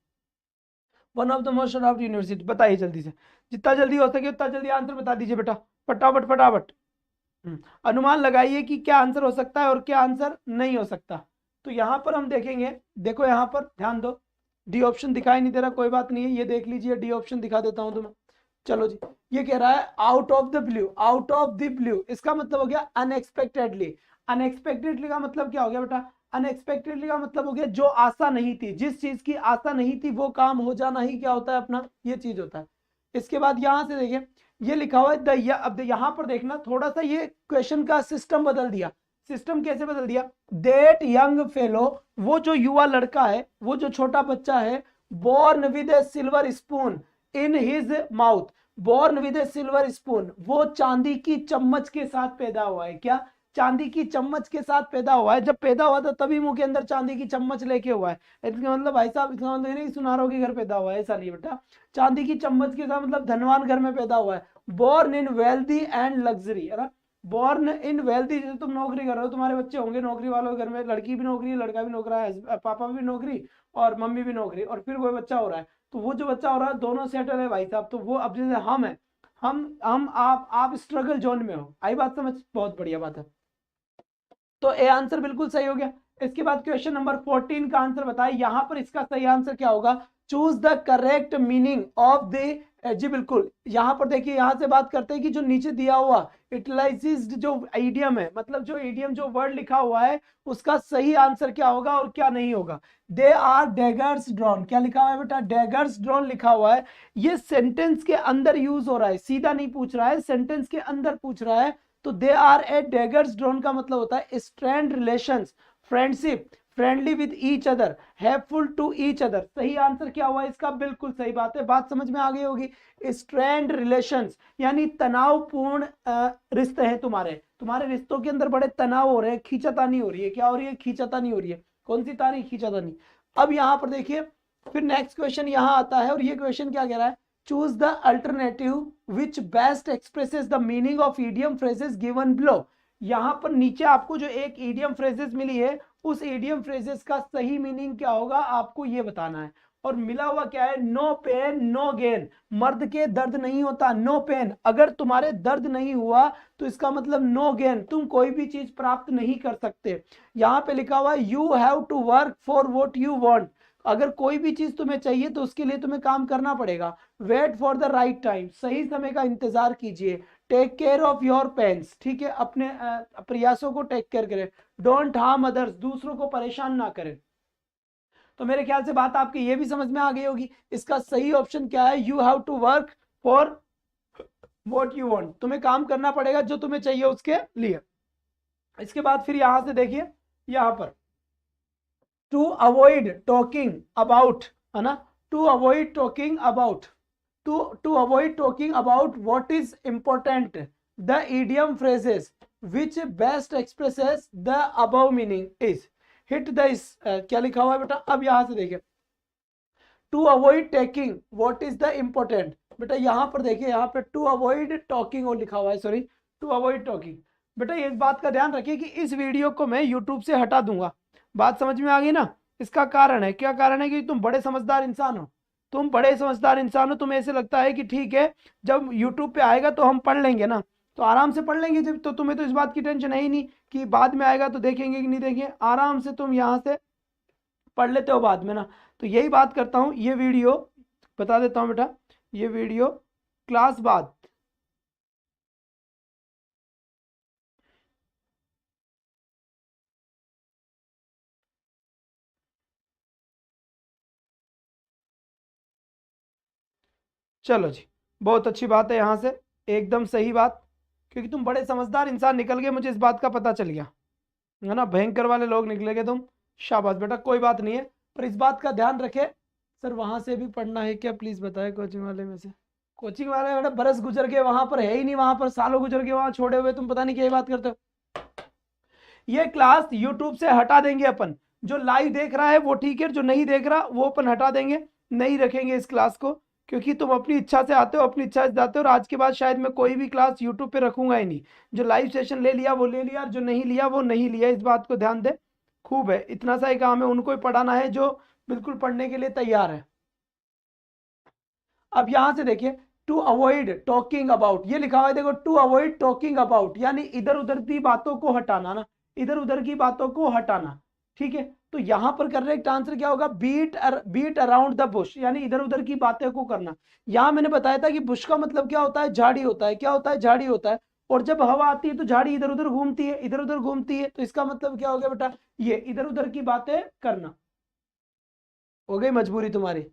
One of the most sought after university, बताइए जल्दी से, जितना जल्दी हो सके उतना जल्दी आंसर बता दीजिए बेटा, फटाफट फटाफट। अनुमान लगाइए कि क्या आंसर हो सकता है और क्या आंसर नहीं हो सकता। तो यहां पर हम देखेंगे, देखो यहां पर ध्यान दो, डी ऑप्शन दिखाई नहीं दे रहा, कोई बात नहीं है, ये देख लीजिए, डी ऑप्शन दिखा देता हूं तुम्हें। चलो जी, ये कह रहा है out of the blue, out of the blue, इसका मतलब हो गया अनएक्सपेक्टेडली। अनएक्सपेक्टेडली का मतलब क्या हो गया बेटा, अनएक्सपेक्टेडली का मतलब हो गया जो आशा नहीं थी, जिस चीज की आशा नहीं थी वो काम हो जाना ही क्या होता है अपना, ये चीज होता है। इसके बाद यहां से देखिए, ये लिखा हुआ है अब यहां पर देखना थोड़ा सा, ये क्वेश्चन का सिस्टम बदल दिया। सिस्टम कैसे बदल दिया, दैट यंग फेलो, वो जो युवा लड़का है, वो जो छोटा बच्चा है, born with a silver spoon in his mouth, born with a silver spoon, वो चांदी की चम्मच के साथ पैदा हुआ है। क्या, चांदी की चम्मच के साथ पैदा हुआ है। जब पैदा हुआ था तभी मुंह के अंदर चांदी की चम्मच लेके हुआ है। इसका मतलब भाई साहब, इसका मतलब नहीं सुनारों के घर पैदा हुआ है, ऐसा नहीं बेटा। चांदी की चम्मच के साथ मतलब धनवान घर में पैदा हुआ है। Born in wealthy and luxury, है ना, बोर्न इन वेल्दी, जैसे तुम नौकरी कर रहे हो, तुम्हारे बच्चे होंगे नौकरी वालों के घर में, लड़की भी नौकरी है, लड़का भी नौकरा है, पापा भी नौकरी और मम्मी भी नौकरी, और फिर कोई बच्चा हो रहा है, तो वो जो बच्चा हो रहा है दोनों सेटल है भाई साहब। तो वो अब जैसे हम है, हम आप स्ट्रगल जोन में हो। आई बात समझ, बहुत बढ़िया बात है। तो ए आंसर बिल्कुल सही हो गया। इसके बाद क्वेश्चन नंबर 14 का आंसर बताए। यहां पर इसका सही आंसर क्या होगा, choose the correct meaning of the, जी बिल्कुल, यहां पर देखिए, यहां से बात करते हैं कि जो नीचे दिया हुआ यूटिलाइज्ड जो इडियम है, मतलब जो इडियम जो वर्ड लिखा हुआ है, उसका सही आंसर क्या होगा और क्या नहीं होगा। दे आर डैगर्स ड्रॉन, क्या लिखा हुआ है बेटा, डैगर्स ड्रॉन लिखा हुआ है। ये सेंटेंस के अंदर यूज हो रहा है, सीधा नहीं पूछ रहा है, सेंटेंस के अंदर पूछ रहा है। तो they are a daggers drawn का मतलब होता है strained relations, friendship, friendly with each other, helpful to each other. सही आंसर क्या हुआ इसका, बिल्कुल सही बात है, बात समझ में आ गई होगी। स्ट्रेंड रिलेशंस यानी तनावपूर्ण रिश्ते हैं तुम्हारे, तुम्हारे रिश्तों के अंदर बड़े तनाव हो रहे हैं, खींचातानी हो रही है। क्या हो रही है, खींचातानी हो रही है। कौन सी तानी, खींचातानी। अब यहां पर देखिए, फिर नेक्स्ट क्वेश्चन यहां आता है, और ये क्वेश्चन क्या कह रहा है, choose the alternative which best expresses the meaning of idiom phrases given below। यहां पर नीचे आपको जो एक idiom phrases मिली है, उस idiom phrases का सही मीनिंग क्या होगा आपको ये बताना है। और मिला हुआ क्या है, नो पेन नो गेन, मर्द के दर्द नहीं होता, नो पेन, अगर तुम्हारे दर्द नहीं हुआ तो इसका मतलब नो गेन, तुम कोई भी चीज प्राप्त नहीं कर सकते। यहां पे लिखा हुआ है you have to work for what you want, अगर कोई भी चीज तुम्हें चाहिए तो उसके लिए तुम्हें काम करना पड़ेगा। Wait for the right time, सही समय का इंतजार कीजिए। Take care of your pains, ठीक है, अपने प्रयासों को टेक केयर करें। डोंट हार्म अदर्स, दूसरों को परेशान ना करें। तो मेरे ख्याल से बात आपकी ये भी समझ में आ गई होगी। इसका सही ऑप्शन क्या है, you have to work for what you want, तुम्हें काम करना पड़ेगा जो तुम्हें चाहिए उसके लिए। इसके बाद फिर यहां से देखिए, यहां पर टू अवॉइड टॉकिंग अबाउट, है ना, to avoid talking about, to avoid talking about what is important, the idiom phrases which best expresses the above meaning is hit the क्या लिखा हुआ है बेटा, अब यहां से देखिए, to avoid taking what is the important, बेटा यहां पर देखिए, यहां पर टू अवॉइड टॉकिंग और लिखा हुआ है, सॉरी, टू अवॉइड टॉकिंग। बेटा इस बात का ध्यान रखिए कि इस वीडियो को मैं यूट्यूब से हटा दूंगा। बात समझ में आ गई ना। इसका कारण है, क्या कारण है, कि तुम बड़े समझदार इंसान हो, तुम बड़े समझदार इंसान हो, तुम्हें ऐसे लगता है कि ठीक है जब यूट्यूब पे आएगा तो हम पढ़ लेंगे ना, तो आराम से पढ़ लेंगे जब, तो तुम्हें तो इस बात की टेंशन है ही नहीं कि बाद में आएगा तो देखेंगे कि नहीं देखेंगे, आराम से तुम यहाँ से पढ़ लेते हो बाद में ना। तो यही बात करता हूँ, ये वीडियो बता देता हूँ बेटा, ये वीडियो क्लास बाद चलो जी, बहुत अच्छी बात है, यहाँ से एकदम सही बात, क्योंकि तुम बड़े समझदार इंसान निकल गए, मुझे इस बात का पता चल गया है ना, भयंकर वाले लोग निकलेगे तुम। शाबाश बेटा, कोई बात नहीं है, पर इस बात का ध्यान रखे। सर वहां से भी पढ़ना है क्या, प्लीज बताए कोचिंग वाले में से। कोचिंग वाले बेटा बरस गुजर गए, वहां पर है ही नहीं, वहां पर सालों गुजर गए, वहां छोड़े हुए, तुम पता नहीं क्या बात करते हो। ये क्लास यूट्यूब से हटा देंगे अपन, जो लाइव देख रहा है वो ठीक है, जो नहीं देख रहा वो अपन हटा देंगे, नहीं रखेंगे इस क्लास को, क्योंकि तुम अपनी इच्छा से आते हो, अपनी इच्छा से जाते हो, और आज के बाद शायद मैं कोई भी क्लास यूट्यूब पे रखूंगा ही नहीं। जो लाइव सेशन ले लिया वो ले लिया, जो नहीं लिया वो नहीं लिया, इस बात को ध्यान दे। खूब है, इतना सा ही काम है, उनको ही पढ़ाना है जो बिल्कुल पढ़ने के लिए तैयार है। अब यहां से देखिए, टू अवॉइड टॉकिंग अबाउट, ये लिखा हुआ है देखो, टू अवॉइड टॉकिंग अबाउट, यानी इधर उधर की बातों को हटाना ना, इधर उधर की बातों को हटाना, ठीक है। तो यहां पर करेक्ट आंसर क्या होगा, बीट अराउंड द बुश, यानी इधर उधर की बातें को करना। यहां मैंने बताया था कि बुश का मतलब क्या होता है, झाड़ी होता है, क्या होता है, झाड़ी होता है, और जब हवा आती है तो झाड़ी इधर उधर घूमती है, इधर उधर घूमती है, तो इसका मतलब क्या हो गया बेटा, ये इधर उधर की बातें करना। हो गई मजबूरी तुम्हारी।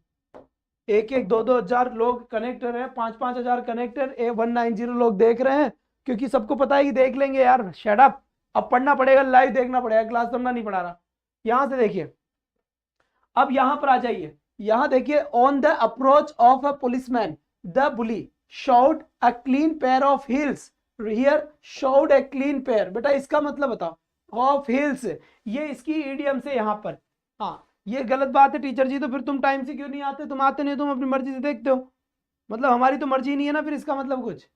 एक एक दो दो हजार लोग कनेक्टर हैं, 5-5 हजार कनेक्टर, 190 लोग देख रहे हैं, क्योंकि सबको पता है कि देख लेंगे यार, शट अप। अब पढ़ना पड़ेगा, लाइव देखना पड़ेगा, क्लास तो नहीं पढ़ा रहा। यहां से देखिए, अब यहां पर आ जाइए, यहां देखिए, on the approach of a policeman the bully shot a clean pair of heels, here shot a clean pair, बेटा इसका मतलब बताओ, ऑफ हील्स, ये इसकी ईडियम से यहां पर। हाँ, ये गलत बात है टीचर जी, तो फिर तुम टाइम से क्यों नहीं आते, तुम आते नहीं, तुम अपनी मर्जी से देखते हो, मतलब हमारी तो मर्जी नहीं है ना, फिर इसका मतलब कुछ।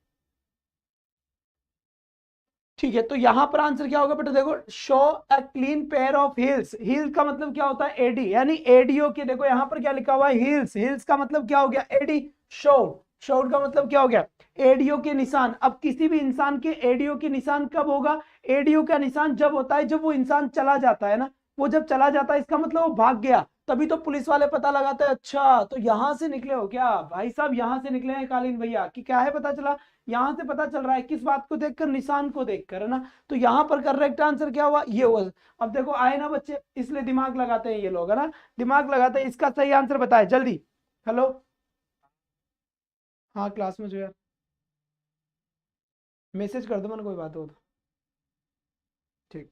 ठीक है, तो यहां पर आंसर क्या होगा बेटा, देखो, show a clean pair of heels, heels का मतलब क्या होता है, एडी, यानी एडीओ के, देखो यहां पर क्या लिखा हुआ है, हील्स, हील्स का मतलब क्या हो गया, एडी। शोड, शोड का मतलब क्या हो गया, एडीओ के निशान। अब किसी भी इंसान के एडीओ के निशान कब होगा, एडीओ का निशान जब होता है जब वो इंसान चला जाता है ना, वो जब चला जाता है इसका मतलब वो भाग गया, तभी तो पुलिस वाले पता लगाते हैं। अच्छा, तो यहां से निकले हो क्या भाई साहब, यहां से निकले हैं कालीन भैया, कि क्या है पता चला, यहां से पता चल रहा है, किस बात को देखकर, निशान को देखकर, है ना। तो यहां पर करेक्ट आंसर क्या हुआ, ये हुआ। अब देखो आए ना बच्चे, इसलिए दिमाग लगाते हैं ये लोग, है ना, दिमाग लगाते हैं। इसका सही आंसर बताए जल्दी। हेलो, हाँ क्लास में जो यार, मैसेज कर दो, मैंने कोई बात हो तो। ठीक।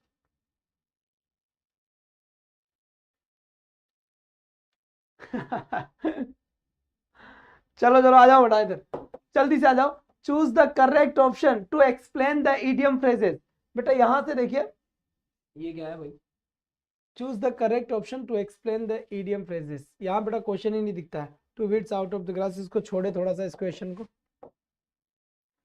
चलो चलो, आ जाओ बेटा इधर, जल्दी से आ जाओ। Choose the correct option to explain the idiom phrases, बेटा यहां से देखिए, ये क्या है भाई, choose the correct option to explain the idiom phrases, यहां बेटा क्वेश्चन ही नहीं दिखता है, to bits out of the grass, इसको छोड़े थोड़ा सा इस क्वेश्चन को।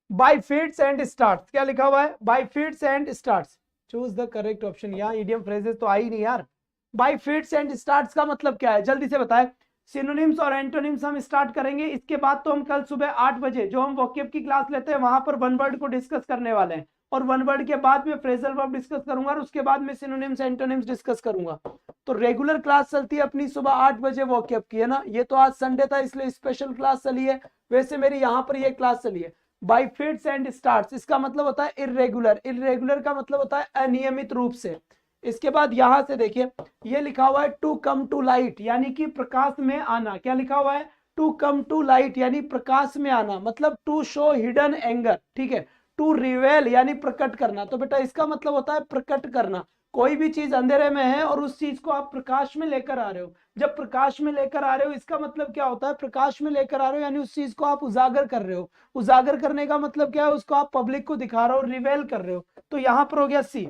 बाय फीट्स एंड स्टार्ट्स, क्या लिखा हुआ है, by fits and starts, choose the correct option, यहाँ इडियम फ्रेजेस तो आई नहीं यार। बाय फीट्स एंड स्टार्ट्स का मतलब क्या है, जल्दी से बताए। सिनोनिम्स और एंटोनिम्स हम स्टार्ट करेंगे, इसके बाद तो हम कल सुबह 8 बजे जो हम वोकेब की क्लास लेते हैं वहां पर वन वर्ड को डिस्कस करने वाले हैं, और वन वर्ड के बाद में फ्रेजल वर्ब डिस्कस करूंगा, और उसके बाद में सिनोनिम्स एंटोनिम्स डिस्कस करूंगा। तो रेगुलर क्लास चलती है अपनी सुबह 8 बजे वोकेब की, है ना, ये तो आज संडे था इसलिए स्पेशल क्लास चली है, वैसे मेरी यहाँ पर ये क्लास चली है। बाई फिट्स एंड स्टार्ट्स, इसका मतलब होता है इरेगुलर, इरेगुलर का मतलब होता है अनियमित रूप से। इसके बाद यहां से देखिए, ये लिखा हुआ है टू कम टू लाइट, यानी कि प्रकाश में आना, क्या लिखा हुआ है, टू कम टू लाइट, यानी प्रकाश में आना, मतलब टू शो हिडन एंगर, ठीक है। टू रिवेल यानी प्रकट करना, तो बेटा इसका मतलब होता है प्रकट करना, कोई भी चीज अंधेरे में है और उस चीज को आप प्रकाश में लेकर आ रहे हो, जब प्रकाश में लेकर आ रहे हो इसका मतलब क्या होता है, प्रकाश में लेकर आ रहे हो यानी उस चीज को आप उजागर कर रहे हो, उजागर करने का मतलब क्या है, उसको आप पब्लिक को दिखा रहे हो, रिवेल कर रहे हो। तो यहां पर हो गया सी।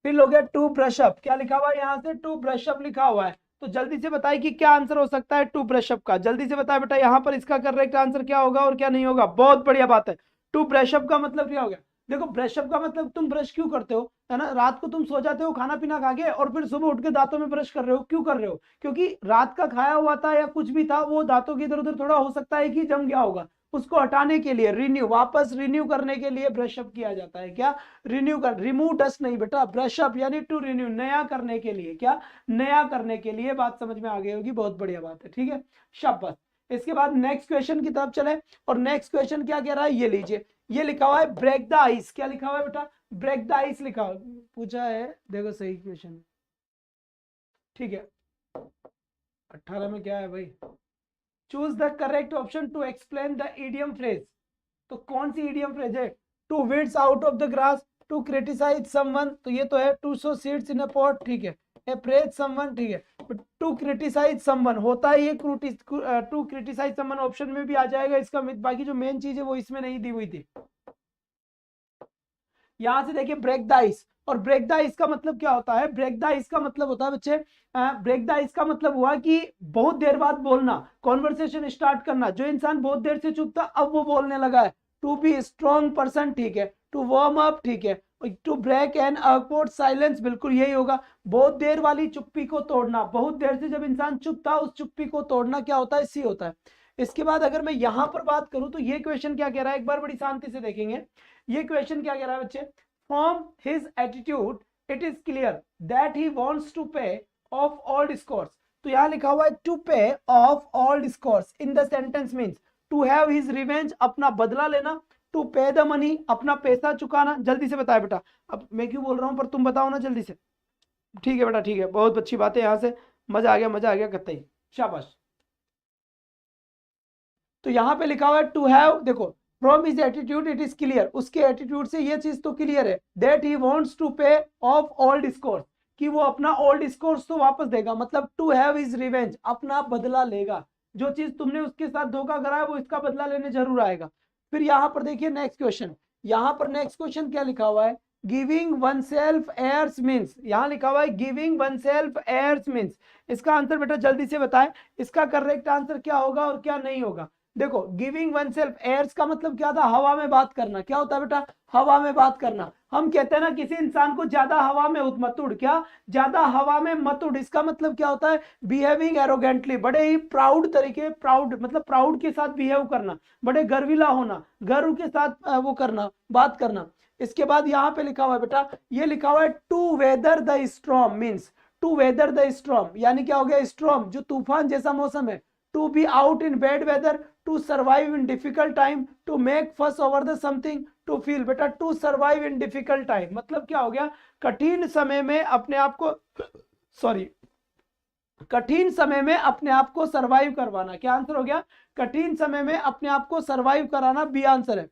फिर हो गया टू ब्रश अप, क्या लिखा हुआ है यहाँ से, टू ब्रश अप लिखा हुआ है, तो जल्दी से बताइए कि क्या आंसर हो सकता है टू ब्रश अप का, जल्दी से बताए बेटा, यहाँ पर इसका करेक्ट आंसर क्या होगा और क्या नहीं होगा, बहुत बढ़िया बात है। टू ब्रश अप का मतलब क्या हो गया, देखो ब्रश अप का मतलब तुम ब्रश क्यों करते हो, है ना, रात को तुम सो जाते हो खाना पीना खा के, और फिर सुबह उठ के दांतों में ब्रश कर रहे हो, क्यों कर रहे हो, क्योंकि रात का खाया हुआ था या कुछ भी था वो दांतों के इधर उधर थोड़ा हो सकता है कि जम गया होगा, उसको हटाने के लिए, रिन्यू, वापस रिन्यू करने के लिए ब्रश अप किया जाता है, क्या, रिन्यू कर, रिमूव डस्ट नहीं बेटा, ब्रश अप यानी टू रिन्यू, नया करने के लिए, क्या, नया करने के लिए, बात समझ में आ गई होगी, बहुत बढ़िया बात है, ठीक है, शाबाश। इसके बाद नेक्स्ट क्वेश्चन की तरफ चले, और नेक्स्ट क्वेश्चन क्या कह रहा है, ये लीजिए, ये लिखा हुआ है ब्रेक द आइस, क्या लिखा हुआ है बेटा, ब्रेक द आइस लिखा हुआ, पूछा है, देखो सही क्वेश्चन, ठीक है। 18 में क्या है भाई, choose the correct option to explain the idiom phrase. तो कौन सी इडियम फ्रेज है? To weeds out of the grass, to criticise someone, तो ये तो है to sow seeds in a pot, ठीक है। अप्रेज समवन, ठीक है। टू क्रिटिसाइज समवन होता है ये, टू क्रिटिसाइज समवन ऑप्शन में भी आ जाएगा इसका, बाकी जो मेन चीज है वो इसमें नहीं दी हुई थी। यहां से देखिए ब्रेक द आइस, और ब्रेक द आइस का मतलब क्या होता है? ब्रेक द आइस का मतलब होता है बच्चे, ब्रेक द आइस का मतलब हुआ कि बहुत देर बाद बोलना, कॉन्वर्सेशन स्टार्ट करना। जो इंसान बहुत देर से चुप था अब वो बोलने लगा है। टू बी स्ट्रॉन्ग पर्सन, ठीक है। टू वार्म अप, ठीक है। To break an awkward silence, बिल्कुल यही होगा। बहुत देर वाली चुप्पी को तोड़ना, बहुत देर से जब इंसान चुप था उस चुप्पी को तोड़ना क्या होता है? सी होता है। इसके बाद अगर मैं यहां पर बात करूं तो ये क्वेश्चन क्या कह रहा है, एक बार बड़ी शांति से देखेंगे। ये क्वेश्चन क्या कह रहा है बच्चे? From his attitude it is clear that he wants to pay off all discourse. तो यहां लिखा हुआ है to pay off all discourse in the sentence means to have his revenge, अपना बदला लेना। टू पे द मनी, अपना पैसा चुकाना। जल्दी से बताए बेटा, अब मैं क्यों बोल रहा हूं पर तुम बताओ ना जल्दी से। ठीक है बेटा, ठीक है, बहुत अच्छी बात है, यहां से मजा आ गया, मजा आ गया, कतई शाबाश। तो यहां पे लिखा हुआ है टू हैव, देखो from his attitude it is clear, उसके एटीट्यूड से ये चीज तो क्लियर है, that he wants to pay off all discourse, कि वो अपना ऑल डिस्कोर्स तो वापस देगा, मतलब टू हैव हिज रिवेंज, अपना बदला लेगा। जो चीज तुमने उसके साथ धोखा कराया वो इसका बदला लेने जरूर आएगा। फिर यहां पर देखिए नेक्स्ट क्वेश्चन, यहां पर नेक्स्ट क्वेश्चन क्या लिखा हुआ है? Giving oneself airs means, यहां लिखा हुआ है giving oneself airs means. इसका आंसर बेटा जल्दी से बताएं, इसका करेक्ट आंसर क्या होगा और क्या नहीं होगा? देखो गिविंग वन सेल्फ एयर्स का मतलब क्या था? हवा में बात करना। क्या होता है बेटा? हवा में बात करना। हम कहते हैं ना किसी इंसान को ज्यादा हवा में मत उड़, क्या ज्यादा हवा में मत उड़, इसका मतलब क्या होता है? बिहेविंग एरोगेंटली, बड़े ही प्राउड तरीके, प्राउड मतलब प्राउड के साथ बिहेव करना, बड़े गर्विला होना, गर्व के साथ वो करना, बात करना। इसके बाद यहाँ पे लिखा हुआ है बेटा, ये लिखा हुआ है to weather the storm means, to weather the storm यानी क्या हो गया? स्टॉर्म जो तूफान जैसा मौसम है। To be out in bad weather, to survive in difficult time, to make fuss over the something, to feel. बेटा to survive in difficult time मतलब क्या हो गया? कठिन समय में अपने आप को, सॉरी, कठिन समय में अपने आप को सर्वाइव करवाना। क्या आंसर हो गया? कठिन समय में अपने आप को सर्वाइव कराना, बी आंसर है।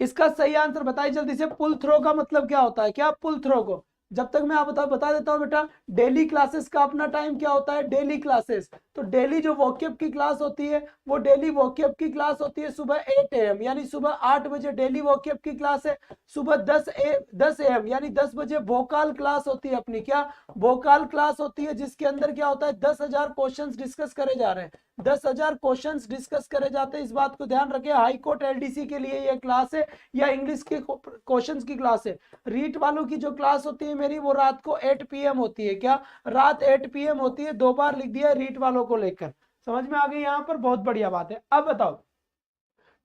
इसका सही आंसर बताइए जल्दी से। पुल थ्रो का मतलब क्या होता है? क्या पुल थ्रो को जब तक मैं आप बता देता हूं बेटा, डेली क्लासेस का अपना टाइम क्या होता है? डेली क्लासेस, तो डेली जो वोकैब की क्लास होती है वो डेली वोकैब की क्लास होती है सुबह 8 AM यानी सुबह 8 बजे डेली वोकैब की क्लास है। सुबह 10 AM यानी 10 बजे वोकाल क्लास होती है अपनी। क्या वोकाल क्लास होती है? जिसके अंदर क्या होता है? 10,000 क्वेश्चंस डिस्कस करे जा रहे हैं, 10,000 क्वेश्चंस डिस्कस करे जाते हैं। इस बात को ध्यान रखें, हाई कोर्ट LDC के लिए ये क्लास है या इंग्लिश के क्वेश्चंस की क्लास है। रीट वालों की जो क्लास होती है मेरी वो रात को 8 PM होती है। क्या रात 8 PM होती है? 2 बार लिख दिया रीट वालों को लेकर, समझ में आ गई यहाँ पर? बहुत बढ़िया बात है। अब बताओ,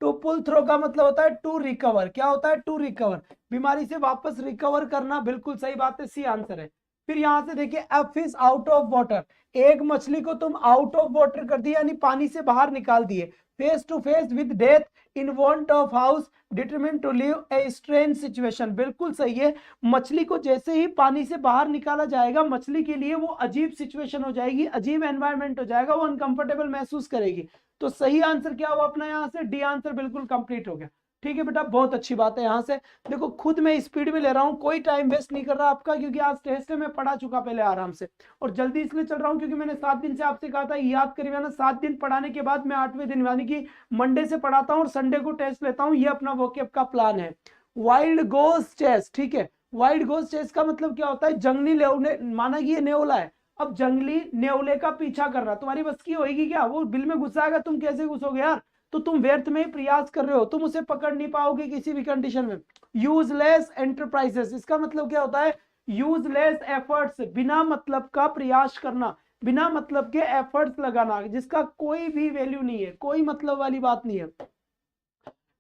टू पुल थ्रो का मतलब होता है टू रिकवर। क्या होता है? टू रिकवर, बीमारी से वापस रिकवर करना, बिल्कुल सही बात है, सी आंसर है। फिर यहां से देखिए a fish out of water, एक मछली को तुम आउट ऑफ वाटर कर दिया यानी पानी से बाहर निकाल दिए। Face to face with death in want of house, determine to live a strange situation, बिल्कुल सही है। मछली को जैसे ही पानी से बाहर निकाला जाएगा मछली के लिए वो अजीब सिचुएशन हो जाएगी, अजीब एनवायरनमेंट हो जाएगा, वो अनकंफर्टेबल महसूस करेगी। तो सही आंसर क्या हुआ अपना? यहाँ से डी आंसर बिल्कुल कंप्लीट हो गया। ठीक है बेटा, बहुत अच्छी बात है। यहाँ से देखो खुद मैं स्पीड में ले रहा हूँ, कोई टाइम वेस्ट नहीं कर रहा आपका, क्योंकि आज टेस्ट है, मैं पढ़ा चुका पहले आराम से, और जल्दी इसलिए चल रहा हूँ क्योंकि मैंने 7 दिन से आपसे कहा था याद करिए ना। 7 दिन पढ़ाने के बाद मैं 8वें दिन यानी कि मंडे से पढ़ाता हूँ और संडे को टेस्ट लेता हूँ, ये अपना वोकैब का प्लान है। वाइल्ड गोस चेस, ठीक है, वाइल्ड गोस चेस का मतलब क्या होता है? जंगली नेवले, माना कि ये नेवला है, अब जंगली नेवले का पीछा करना तुम्हारी बस की होगी क्या? वो बिल में घुसाएगा, तुम कैसे घुसोगे यार? तो तुम व्यर्थ में ही प्रयास कर रहे हो, तुम उसे पकड़ नहीं पाओगे किसी भी कंडीशन में। यूजलेस एंटरप्राइजेस, इसका मतलब क्या होता है? यूजलेस एफर्ट्स, बिना मतलब का प्रयास करना, बिना मतलब के एफर्ट्स लगाना, जिसका कोई भी वैल्यू नहीं है, कोई मतलब वाली बात नहीं है।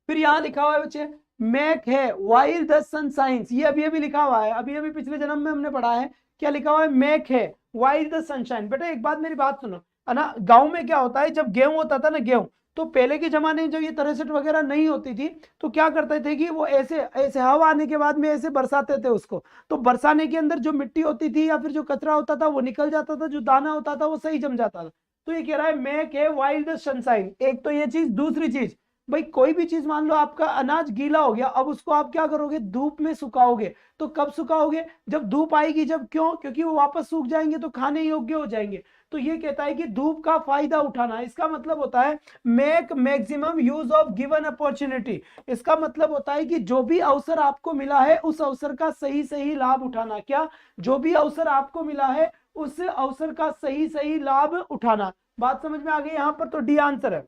फिर यहां लिखा हुआ है बच्चे मैक है वाइल द सन साइंस, ये अभी अभी लिखा हुआ है, अभी अभी पिछले जन्म में हमने पढ़ा है। क्या लिखा हुआ है? Make hay while the sunshine. बेटा एक बात मेरी बात सुनो, है ना, गांव में क्या होता है जब गेहूं होता था ना, गेहूं, तो पहले के जमाने में जब ये थ्रेशर वगैरह नहीं होती थी तो क्या करते थे कि वो ऐसे ऐसे हवा आने के बाद में ऐसे बरसाते थे उसको, तो बरसाने के अंदर जो मिट्टी होती थी या फिर जो कचरा होता था वो निकल जाता था, जो दाना होता था वो सही जम जाता था। तो ये कह रहा है मेक ए वाइल्ड सनशाइन, एक तो ये चीज। दूसरी चीज भाई कोई भी चीज, मान लो आपका अनाज गीला हो गया, अब उसको आप क्या करोगे, धूप में सुखाओगे। तो कब सुखाओगे, जब धूप आएगी, जब, क्यों, क्योंकि वो वापस सूख जाएंगे तो खाने योग्य हो जाएंगे। तो ये कहता है कि धूप का फायदा उठाना, इसका मतलब होता है make maximum use of given opportunity. इसका मतलब होता है कि जो भी अवसर आपको मिला है उस अवसर का सही सही लाभ उठाना। क्या, जो भी अवसर आपको मिला है उस अवसर का सही सही लाभ उठाना। बात समझ में आ गई यहाँ पर, तो डी आंसर है।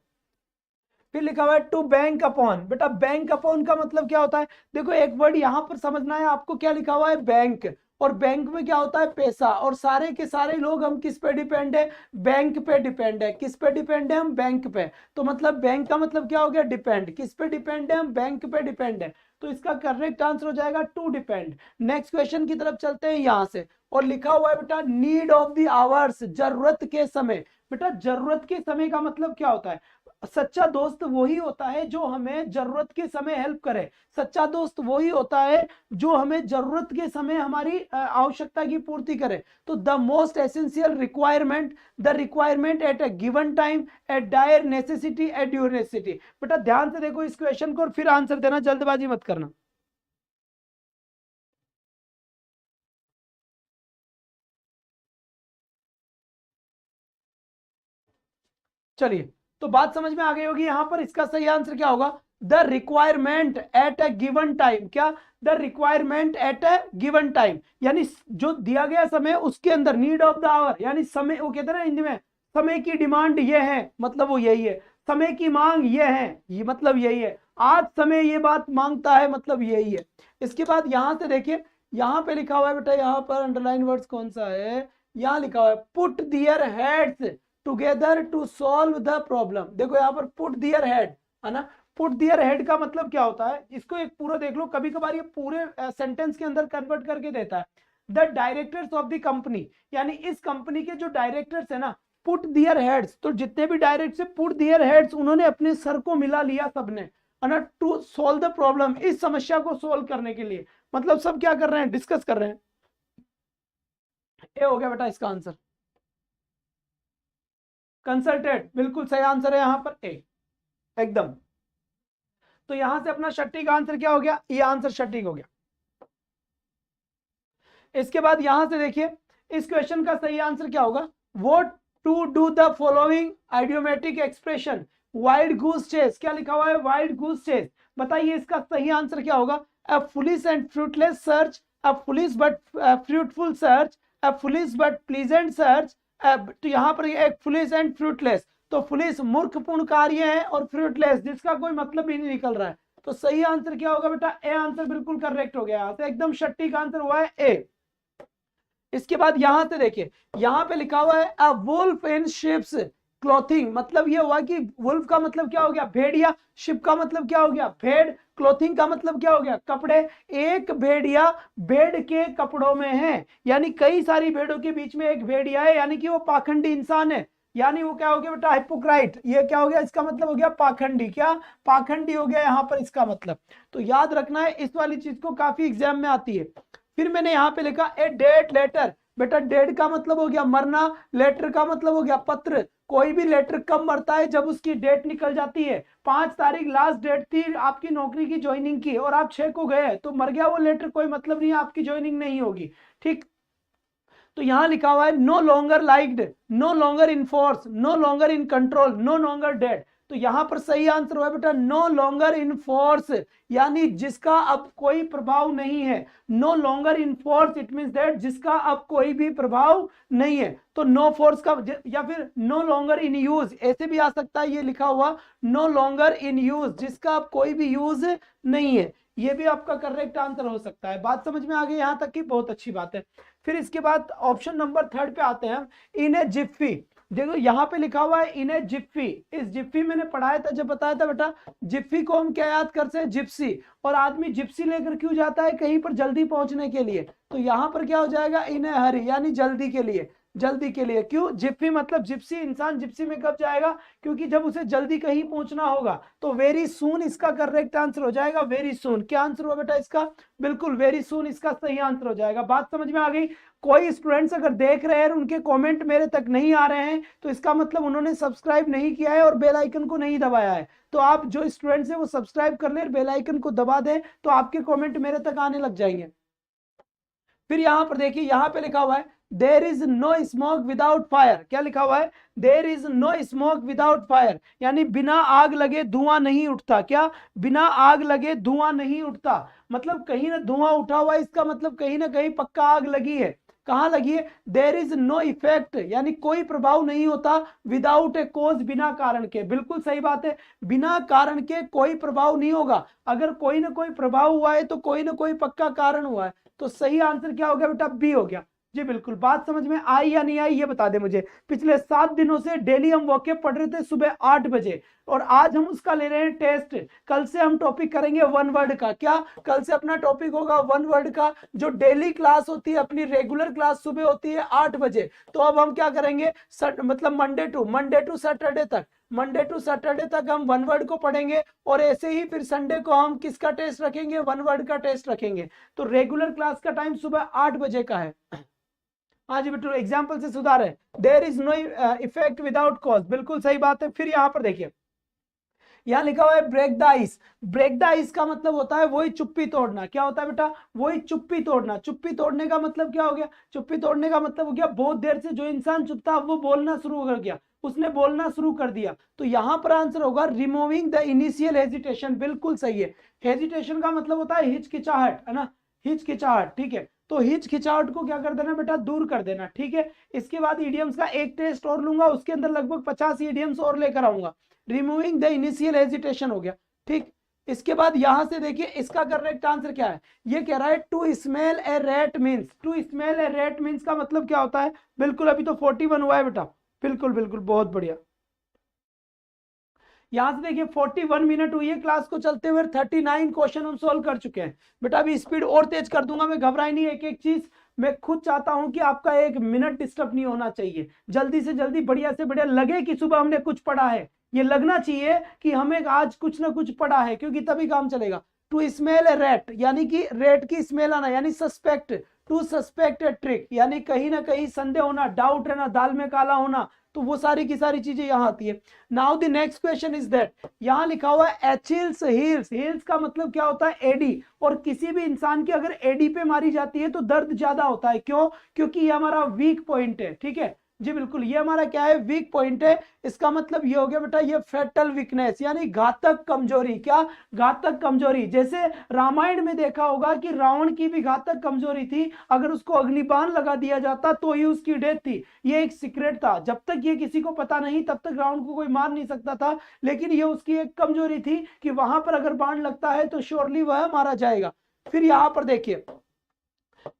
फिर लिखा हुआ है टू बैंक अपॉन। बेटा बैंक अपॉन का मतलब क्या होता है, देखो एक वर्ड यहां पर समझना है आपको, क्या लिखा हुआ है, बैंक। और बैंक में क्या होता है, पैसा। और सारे के सारे लोग हम किस पे डिपेंड है, बैंक पे डिपेंड है। किस पे डिपेंड है, हम बैंक पे। तो मतलब बैंक का मतलब क्या हो गया, डिपेंड। किस पे डिपेंड है, हम बैंक पे डिपेंड है। तो इसका करेक्ट आंसर हो जाएगा टू डिपेंड। नेक्स्ट क्वेश्चन की तरफ चलते हैं यहां से। और लिखा हुआ है बेटा नीड ऑफ द आवर्स, जरूरत के समय। बेटा जरूरत के समय का मतलब क्या होता है, सच्चा दोस्त वही होता है जो हमें जरूरत के समय हेल्प करे। सच्चा दोस्त वही होता है जो हमें जरूरत के समय हमारी आवश्यकता की पूर्ति करे। तो the most essential requirement, the requirement at a given time, at dire necessity, at due necessity. बेटा ध्यान से देखो इस क्वेश्चन को और फिर आंसर देना, जल्दबाजी मत करना। चलिए, तो बात समझ में आ गई होगी यहां पर। इसका सही आंसर क्या होगा, the requirement at a given time. क्या, the requirement at a given time, यानी जो दिया गया समय उसके अंदर। नीड ऑफ द आवर यानी समय, वो कहते हैं ना हिंदी में, समय की डिमांड ये है, मतलब वो यही है। समय की मांग ये है, ये मतलब यही है। आज समय ये बात मांगता है, मतलब यही है। इसके बाद यहां से देखिए, यहां पे लिखा हुआ है बेटा, यहां पर अंडरलाइन वर्ड्स कौन सा है, यहां लिखा हुआ है put their heads together to solve the problem. देखो यहाँ पर पुट दियर हेड है ना। पुट दियर हेड का मतलब क्या होता है, इसको एक पूरा देख लो। कभी कभार ये पूरे सेंटेंस के अंदर कन्वर्ट करके देता है। The directors of the company, यानी इस कंपनी के जो डायरेक्टर्स है ना, पुट दियर हेड्स, तो जितने भी डायरेक्ट से पुट दियर हेड्स, उन्होंने अपने सर को मिला लिया सबने, है ना, टू सॉल्व द प्रॉब्लम, इस समस्या को सोल्व करने के लिए। मतलब सब क्या कर रहे हैं, डिस्कस कर रहे हैं। ये हो गया बेटा इसका आंसर, कंसल्टेड। बिल्कुल सही आंसर है यहां पर, ए, एकदम। तो यहां से अपना सटीक आंसर क्या हो गया, ये आंसर सटीक हो गया। इसके बाद यहां से देखिए इस क्वेश्चन का सही आंसर क्या होगा, what to do the following idiomatic expression, wild goose chase. क्या लिखा हुआ है, वाइल्ड गूस चेस। बताइए इसका सही आंसर क्या होगा, a foolish and fruitless search, a foolish but fruitful search, a foolish but pleasant search. तो यहां पर एक फुलिश एंड फ्रूटलेस, तो फुलिश मूर्खपूर्ण कार्य है और फ्रूटलेस जिसका कोई मतलब ही नहीं निकल रहा है। तो सही आंसर क्या होगा बेटा, ए आंसर बिल्कुल करेक्ट हो गया। यहां से एकदम सटीक आंसर हुआ है ए। इसके बाद यहां से देखिए, यहां पे लिखा हुआ है a wolf in sheep's clothing. मतलब ये हुआ कि वुल्फ का मतलब क्या हो गया, भेड़िया। शिप का मतलब क्या हो गया, भेड़। क्लोथिंग का मतलब क्या हो गया, कपड़े। एक भेड़िया भेड़ के कपड़ों में है, यानी कई सारी भेड़ों के बीच में एक भेड़िया है, यानी कि वो पाखंडी इंसान है। यानी वो क्या हो गया बेटा, हिपोक्राइट। ये क्या हो गया, इसका मतलब हो गया पाखंडी। क्या, पाखंडी हो गया यहां पर इसका मतलब। तो याद रखना है, इस वाली चीज को काफी एग्जाम में आती है। फिर मैंने यहां पे लिखा ए डेट लेटर। बेटा डेट का मतलब हो गया मरना, लेटर का मतलब हो गया पत्र। कोई भी लेटर कब मरता है, जब उसकी डेट निकल जाती है। 5 तारीख लास्ट डेट थी आपकी नौकरी की ज्वाइनिंग की, और आप 6 को गए तो मर गया वो लेटर, कोई मतलब नहीं है, आपकी ज्वाइनिंग नहीं होगी। ठीक, तो यहां लिखा हुआ है no longer liked, no longer in force, no longer in control, no longer dead. तो यहां पर सही आंसर हुआ बेटा नो लॉन्गर इन फोर्स, यानी जिसका अब कोई प्रभाव नहीं है। No longer in force it means that जिसका अब कोई भी प्रभाव नहीं है। तो नो फोर्स का, या फिर नो लॉन्गर इन यूज, ऐसे भी आ सकता है। ये लिखा हुआ नो लॉन्गर इन यूज, जिसका अब कोई भी यूज नहीं है। ये भी आपका करेक्ट आंसर हो सकता है। बात समझ में आ गई यहां तक की, बहुत अच्छी बात है। फिर इसके बाद ऑप्शन नंबर 3 पे आते हैं, इन ए जिप्फी। देखो यहाँ पे लिखा हुआ है इन ए जिप्फी। इस जिप्फी मैंने पढ़ाया था, जब बताया था बेटा, जिप्फी को हम क्या याद करते हैं, जिप्सी। और आदमी जिप्सी लेकर क्यों जाता है, कहीं पर जल्दी पहुंचने के लिए। तो यहाँ पर क्या हो जाएगा, इन ए हरी, यानी जल्दी के लिए। जल्दी के लिए, क्यों, जिप्फी मतलब जिप्सी इंसान जिप्सी में कब जाएगा, क्योंकि जब उसे जल्दी कहीं पहुंचना होगा। तो वेरी सून इसका करेक्ट आंसर हो जाएगा, वेरी सून। क्या आंसर हुआ बेटा इसका, बिल्कुल वेरी सून इसका सही आंसर हो जाएगा। बात समझ में आ गई। कोई स्टूडेंट्स अगर देख रहे हैं और उनके कमेंट मेरे तक नहीं आ रहे हैं तो इसका मतलब उन्होंने सब्सक्राइब नहीं किया है और बेल आइकन को नहीं दबाया है। तो आप जो स्टूडेंट्स हैं वो सब्सक्राइब कर ले, बेल आइकन को दबा दें तो आपके कमेंट मेरे तक आने लग जाएंगे। फिर यहां पर देखिए, यहां पे लिखा हुआ है there is no smoke without fire. क्या लिखा हुआ है? There is no smoke without fire, यानी बिना आग लगे धुआं नहीं उठता। क्या? बिना आग लगे धुआं नहीं उठता, मतलब कहीं ना धुआं उठा हुआ है, इसका मतलब कहीं ना कहीं पक्का आग लगी है। कहां लगी है? देर इज नो इफेक्ट, यानी कोई प्रभाव नहीं होता विदाउट ए कोज, बिना कारण के। बिल्कुल सही बात है, बिना कारण के कोई प्रभाव नहीं होगा। अगर कोई ना कोई प्रभाव हुआ है तो कोई ना कोई पक्का कारण हुआ है। तो सही आंसर क्या हो गया बेटा? बी हो गया जी। बिल्कुल, बात समझ में आई या नहीं आई ये बता दे मुझे। पिछले 7 दिनों से डेली हम वोकैब पढ़ रहे थे सुबह 8 बजे, और आज हम उसका ले रहे हैं टेस्ट। कल से हम टॉपिक करेंगे वन वर्ड का। क्या? कल से अपना टॉपिक होगा वन वर्ड का, जो डेली क्लास होती है, अपनी रेगुलर क्लास सुबह होती है 8 बजे। तो अब हम क्या करेंगे, मतलब मंडे टू सैटरडे तक, मंडे टू सैटरडे तक हम वन वर्ड को पढ़ेंगे, और ऐसे ही फिर संडे को हम किसका टेस्ट रखेंगे? वन वर्ड का टेस्ट रखेंगे। तो रेगुलर क्लास का टाइम सुबह 8 बजे का है। हाँ जी बेटू, एग्जाम्पल से सुधार है। There is no effect without cause, बिल्कुल सही बात है। फिर यहाँ पर देखिए, यहाँ लिखा हुआ है break the ice. Break the ice का मतलब होता है वही चुप्पी तोड़ना। क्या होता है बेटा? वही चुप्पी तोड़ना। चुप्पी तोड़ने का मतलब क्या हो गया? चुप्पी तोड़ने का मतलब हो गया बहुत देर से जो इंसान चुप था वो बोलना शुरू कर गया, उसने बोलना शुरू कर दिया। तो यहां पर आंसर होगा रिमूविंग द इनिशियल हेजिटेशन। बिल्कुल सही है। हेजिटेशन का मतलब होता है हिचकिचाहट, है ना? हिचकिचाहट, ठीक है। तो हिचकिचाहट को क्या कर देना बेटा? दूर कर देना, ठीक है। इसके बाद इडियम्स का एक टेस्ट और लूंगा, उसके अंदर लगभग 50 इडियम्स और लेकर आऊंगा। रिमूविंग द इनिशियल हेजिटेशन हो गया, ठीक। इसके बाद यहां से देखिए इसका करेक्ट आंसर क्या है। ये कह रहा है to smell a rat means. To smell a rat means का मतलब क्या होता है? बिल्कुल, अभी तो 41 हुआ है बेटा। बिल्कुल बिल्कुल, बहुत बढ़िया। यहां से देखिए 41 मिनट हुई है क्लास को चलते हुए, 39 क्वेश्चन हम सोल्व कर चुके हैं। बेटा अभी स्पीड और तेज कर दूंगा मैं, घबराई नहीं। एक एक चीज मैं खुद चाहता हूं कि आपका 1 मिनट डिस्टर्ब नहीं होना चाहिए। जल्दी से जल्दी, बढ़िया से बढ़िया लगे कि सुबह हमने कुछ पढ़ा है, ये लगना चाहिए कि हमें आज कुछ ना कुछ पढ़ा है, क्योंकि तभी काम चलेगा। टू स्मेल ए रैट, यानी कि रेट की स्मेल आना, यानी suspect. To suspect a trick, यानी कहीं ना कहीं संदेह होना, डाउट रहना, दाल में काला होना। तो वो सारी की सारी चीजें यहां आती है। Now the next question is that, यहां लिखा हुआ है एचिल्स हील्स। हील्स का मतलब क्या होता है? एडी। और किसी भी इंसान की अगर एडी पे मारी जाती है तो दर्द ज्यादा होता है। क्यों? क्योंकि ये हमारा वीक पॉइंट है, ठीक है जी। बिल्कुल, ये हमारा क्या है? वीक पॉइंट है। इसका मतलब ये हो गया बेटा, ये फेटल वीकनेस, यानी घातक कमजोरी। क्या? घातक कमजोरी। जैसे रामायण में देखा होगा कि रावण की भी घातक कमजोरी थी, अगर उसको अग्निबाण लगा दिया जाता तो ही उसकी डेथ थी। ये एक सीक्रेट था, जब तक ये किसी को पता नहीं तब तक रावण को कोई मार नहीं सकता था, लेकिन ये उसकी एक कमजोरी थी कि वहां पर अगर बाण लगता है तो श्योरली वह मारा जाएगा। फिर यहां पर देखिए,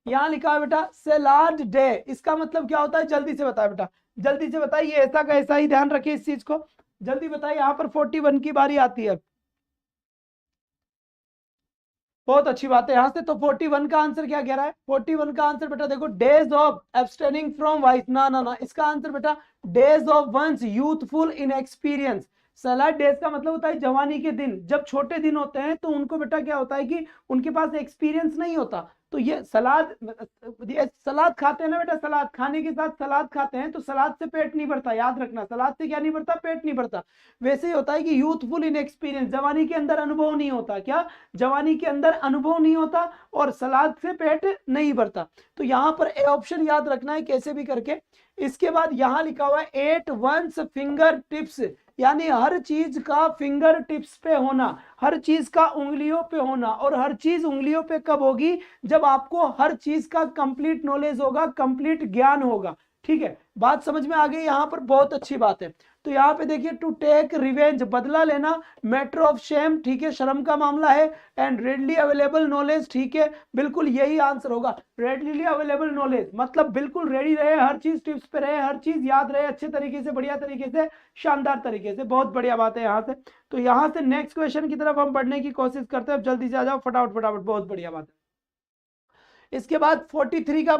यहां लिखा है बेटा सेलाड डे। इसका मतलब क्या होता है? जल्दी से बताए बेटा, जल्दी से बताइए। ऐसा का ऐसा ही ध्यान रखिए इस चीज को, जल्दी बताइए। यहां पर 41 की बारी आती है। बहुत अच्छी बात है। यहां से तो 41 का आंसर क्या कह रहा है? 41 का आंसर बेटा देखो, days of abstaining from vice. ना ना ना, इसका आंसर बेटा days of one's youthful inexperience. Salad days का मतलब होता है जवानी के दिन। जब छोटे दिन होते हैं तो उनको बेटा क्या होता है कि उनके पास एक्सपीरियंस नहीं होता। तो ये सलाद खाते हैं ना बेटा, सलाद खाने के साथ सलाद खाते हैं तो सलाद से पेट नहीं भरता, याद रखना। सलाद से क्या नहीं भरता? पेट नहीं भरता। वैसे ही होता है कि यूथफुल इन एक्सपीरियंस, जवानी के अंदर अनुभव नहीं होता। क्या? जवानी के अंदर अनुभव नहीं होता और सलाद से पेट नहीं भरता। तो यहां पर ए ऑप्शन याद रखना है कैसे भी करके। इसके बाद यहां लिखा हुआ है 8 वंस फिंगर टिप्स, यानी हर चीज का फिंगर टिप्स पे होना, हर चीज का उंगलियों पे होना। और हर चीज उंगलियों पे कब होगी? जब आपको हर चीज का कंप्लीट नॉलेज होगा, कंप्लीट ज्ञान होगा, ठीक है। बात समझ में आ गई? यहां पर बहुत अच्छी बात है। तो यहाँ पे देखिए टू टेक रिवेंज, बदला लेना। मैटर ऑफ शेम, ठीक है, शर्म का मामला है। एंड रेडली अवेलेबल नॉलेज, ठीक है, बिल्कुल यही आंसर होगा। रेडली अवेलेबल नॉलेज मतलब बिल्कुल रेडी रहे, हर चीज टिप्स पे रहे, हर चीज याद रहे अच्छे तरीके से, बढ़िया तरीके से, शानदार तरीके से। बहुत बढ़िया बात है यहाँ से। तो यहाँ से नेक्स्ट क्वेश्चन की तरफ हम बढ़ने की कोशिश करते हैं। जल्दी से आ जाओ, फटाफट फटाफट, बहुत बढ़िया बात है। इसके बाद 43 का